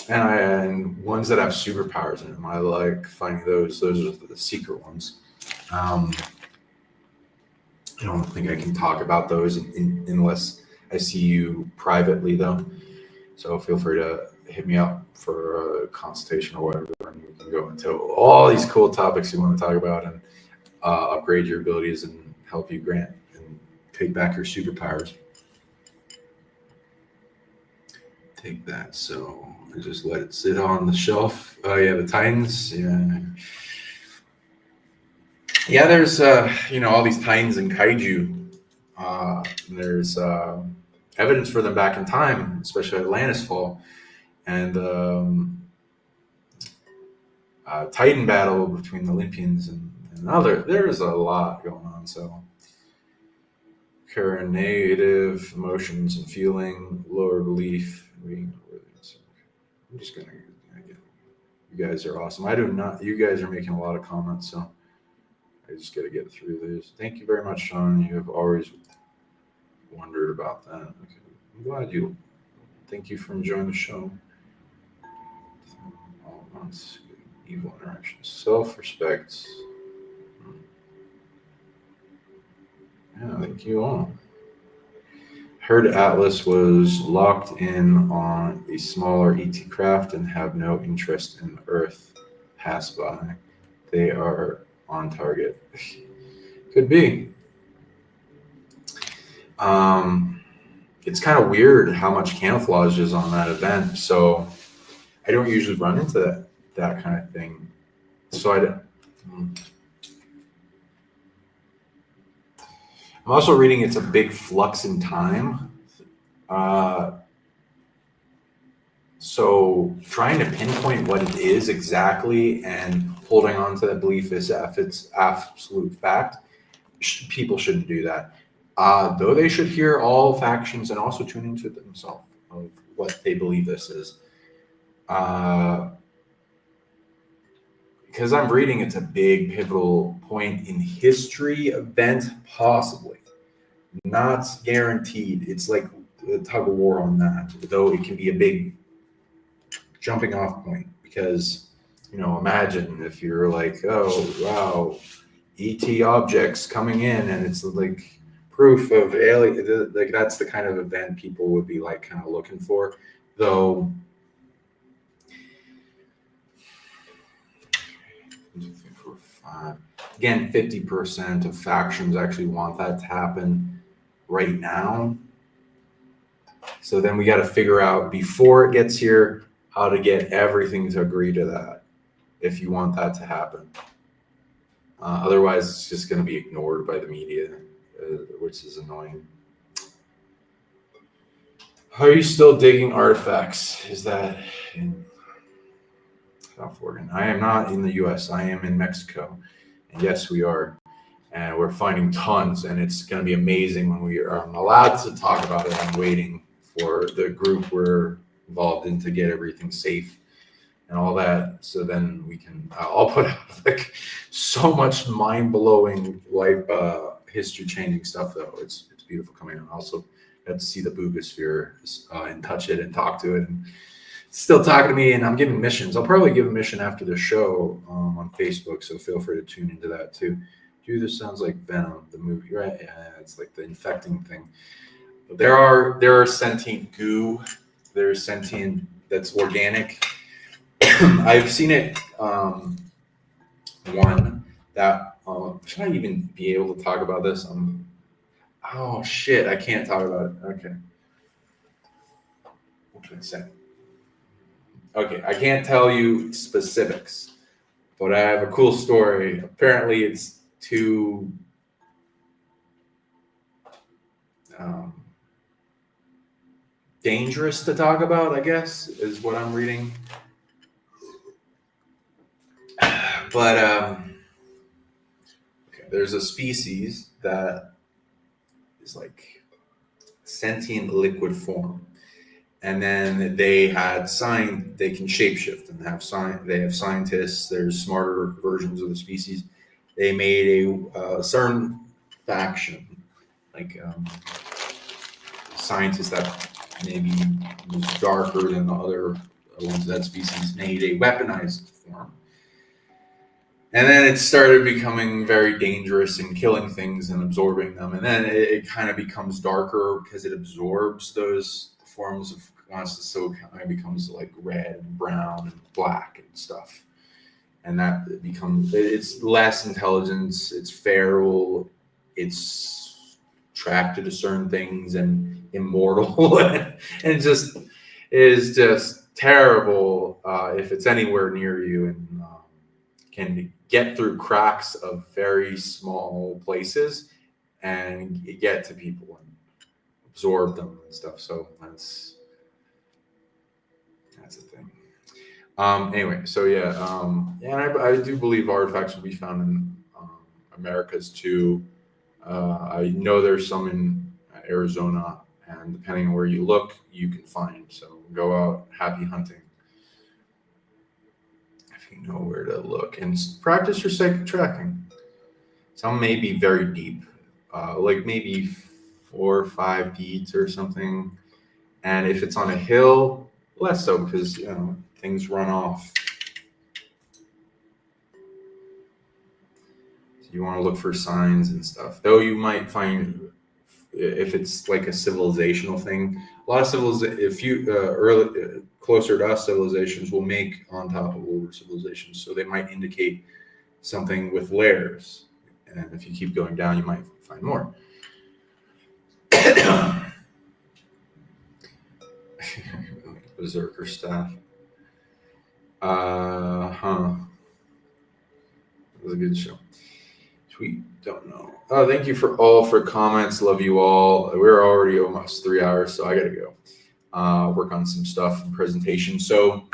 And ones that have superpowers in them. I like finding those. Those are the secret ones. I don't think I can talk about those unless I see you privately, though. So feel free to hit me up for a consultation or whatever, and we can go into all these cool topics you want to talk about and upgrade your abilities and help you grant and take back your superpowers. Take that. So I just let it sit on the shelf. Oh yeah, the Titans. Yeah. There's all these Titans and kaiju. There's evidence for them back in time, especially Atlantis fall. And Titan battle between the Olympians and other. There's a lot going on. So, current negative emotions and feeling, lower belief. I'm just gonna. You guys are awesome. I do not. You guys are making a lot of comments, so I just got to get through this. Thank you very much, Sean. You have always wondered about that. Okay. I'm glad you. Thank you for enjoying the show. Evil interactions, self-respect. Yeah, thank you all. Heard Atlas was locked in on a smaller ET craft and have no interest in Earth. Pass by. They are on target. Could be. It's kind of weird how much camouflage is on that event. So I don't usually run into that kind of thing. So I'm also reading it's a big flux in time. So trying to pinpoint what it is exactly and holding on to that belief as if it's absolute fact, people shouldn't do that. Though they should hear all factions and also tune into themselves of what they believe this is. Because I'm reading it's a big pivotal point in history event, possibly. Not guaranteed. It's like a tug of war on that, though it can be a big jumping off point. Because, imagine if you're like, oh, wow, ET objects coming in and it's like proof of alien, like that's the kind of event people would be like kind of looking for, though. Again, 50% of factions actually want that to happen right now. So then we got to figure out before it gets here how to get everything to agree to that if you want that to happen. Otherwise, it's just going to be ignored by the media, which is annoying. Are you still digging artifacts? Is that in South Oregon? I am not in the U.S. I am in Mexico. And yes, we are. and we're finding tons, and it's going to be amazing when we are allowed to talk about it. I'm waiting for the group we're involved in to get everything safe and all that, so then we can I'll put out like so much mind-blowing life history changing stuff, though. It's beautiful coming out. Also got to see the Boogosphere and touch it and talk to it, and it's still talking to me, and I'm giving missions. I'll probably give a mission after the show on Facebook, so feel free to tune into that too. Dude, this sounds like Venom, the movie, right? Yeah, it's like the infecting thing. But there are sentient goo. There's sentient that's organic. I've seen it. One that should I even be able to talk about this? Oh shit, I can't talk about it. Okay, what can I say? Okay, I can't tell you specifics, but I have a cool story. Apparently, it's too dangerous to talk about, I guess, is what I'm reading. But okay, there's a species that is like sentient liquid form, and then they can shapeshift and they have scientists. There's smarter versions of the species. They made a certain faction, like scientists that maybe was darker than the other ones of that species, made a weaponized form. And then it started becoming very dangerous and killing things and absorbing them. And then it kind of becomes darker because it absorbs those forms of consciousness. So it kind of becomes like red and brown and black and stuff. And that it's less intelligence, it's feral, it's attracted to certain things and immortal. And it just is just terrible if it's anywhere near you, and can get through cracks of very small places and get to people and absorb them and stuff. So that's the thing. Anyway, so yeah, and I do believe artifacts will be found in Americas too. I know there's some in Arizona, and depending on where you look, you can find. So go out, happy hunting. You know where to look, and practice your psychic tracking. Some may be very deep, like maybe 4 or 5 feet or something. And if it's on a hill, less so, because things run off. So you want to look for signs and stuff. Though you might find, if it's like a civilizational thing, a lot of closer to us civilizations will make on top of older civilizations, so they might indicate something with layers, and if you keep going down you might find more. Berserker staff. It was a good show. We don't know. Oh, thank you for comments. Love you all. We're already almost 3 hours, so I gotta go work on some stuff and presentation. So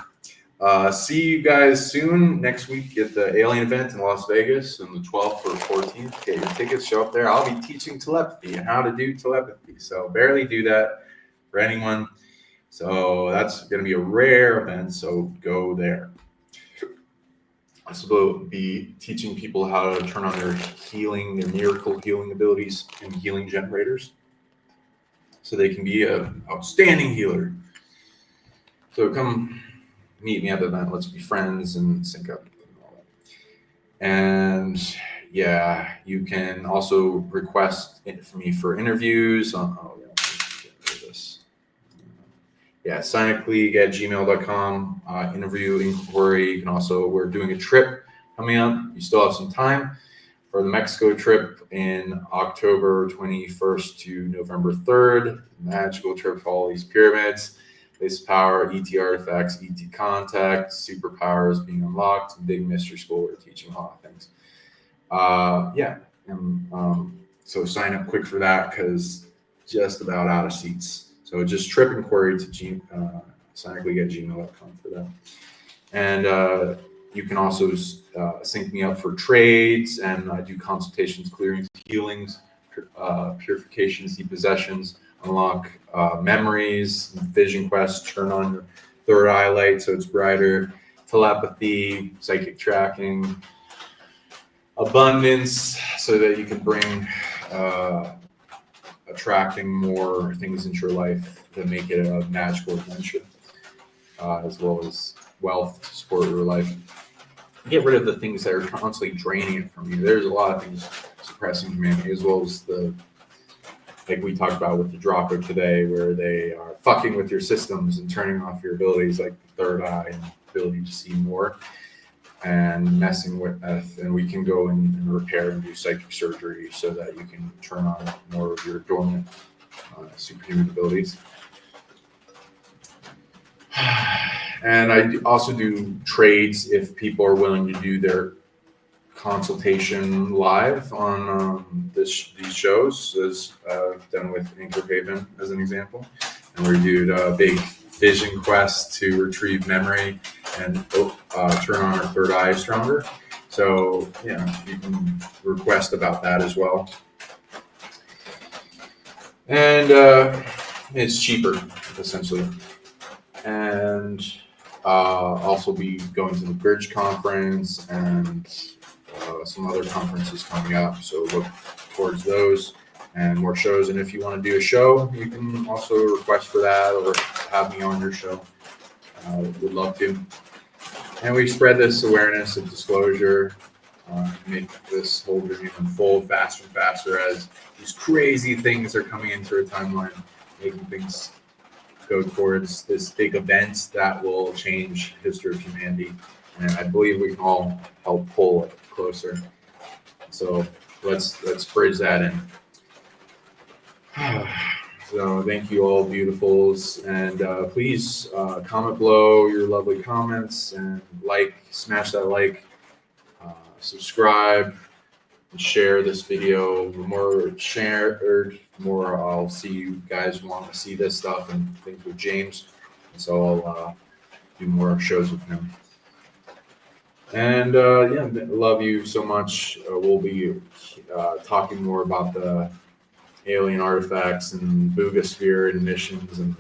see you guys soon next week at the Alien event in Las Vegas on the 12th or 14th. Get your tickets, show up there. I'll be teaching telepathy and how to do telepathy. So barely do that for anyone. So that's going to be a rare event. So go there. I will be teaching people how to turn on their miracle healing abilities and healing generators, so they can be an outstanding healer. So come meet me at the event. Let's be friends and sync up and all that. And yeah, you can also request for me for interviews. Yeah, PsionicLeague@gmail.com. Interview inquiry. You can also, we're doing a trip coming up. You still have some time for the Mexico trip in October 21st to November 3rd. Magical trip for all these pyramids, base power, ET artifacts, ET contact, superpowers being unlocked, big mystery school. We're teaching a lot of things. So sign up quick for that, because just about out of seats. So just trip inquiry to PsionicLeague@gmail.com for that. And You can also sync me up for trades, and I do consultations, clearings, healings, purifications, depossessions, unlock memories, vision quests, turn on your third eye light so it's brighter, telepathy, psychic tracking, abundance, so that you can bring attracting more things into your life that make it a magical adventure, as well as wealth to support your life. Get rid of the things that are constantly draining it from you. There's a lot of things suppressing humanity, as well as like we talked about with the Draco today, where they are fucking with your systems and turning off your abilities, like the third eye and ability to see more, and messing with us. And we can go in and repair and do psychic surgery so that you can turn on more of your dormant superhuman abilities. And I also do trades if people are willing to do their consultation live on these shows, as done with Anchor Haven as an example. And we did a big vision quest to retrieve memory and turn on our third eye stronger. So yeah, you can request about that as well. And it's cheaper, essentially. And also be going to the Bridge Conference and some other conferences coming up. So look towards those and more shows. And if you want to do a show, you can also request for that or have me on your show. Would love to. And we spread this awareness of disclosure, make this whole journey unfold faster and faster as these crazy things are coming into our timeline, making things go towards this big event that will change the history of humanity. And I believe we can all help pull it closer. So let's bridge that in. So thank you all, beautifuls, and please comment below your lovely comments and smash that like, subscribe, and share this video. The more shared, the more I'll see you guys want to see this stuff and things with James. And so I'll do more shows with him. And yeah, love you so much. We'll be talking more about the alien artifacts and Boogosphere and missions and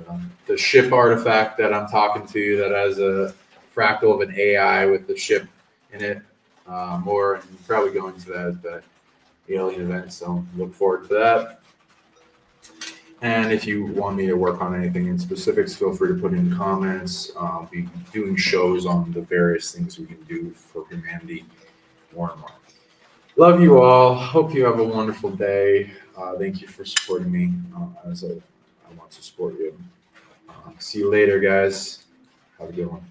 the ship artifact that I'm talking to that has a fractal of an AI with the ship in it. More, and probably go into that at the alien event, so look forward to that. And if you want me to work on anything in specifics, feel free to put in comments. I'll be doing shows on the various things we can do for humanity more and more. Love you all. Hope you have a wonderful day. Thank you for supporting me as I want to support you. See you later, guys. Have a good one.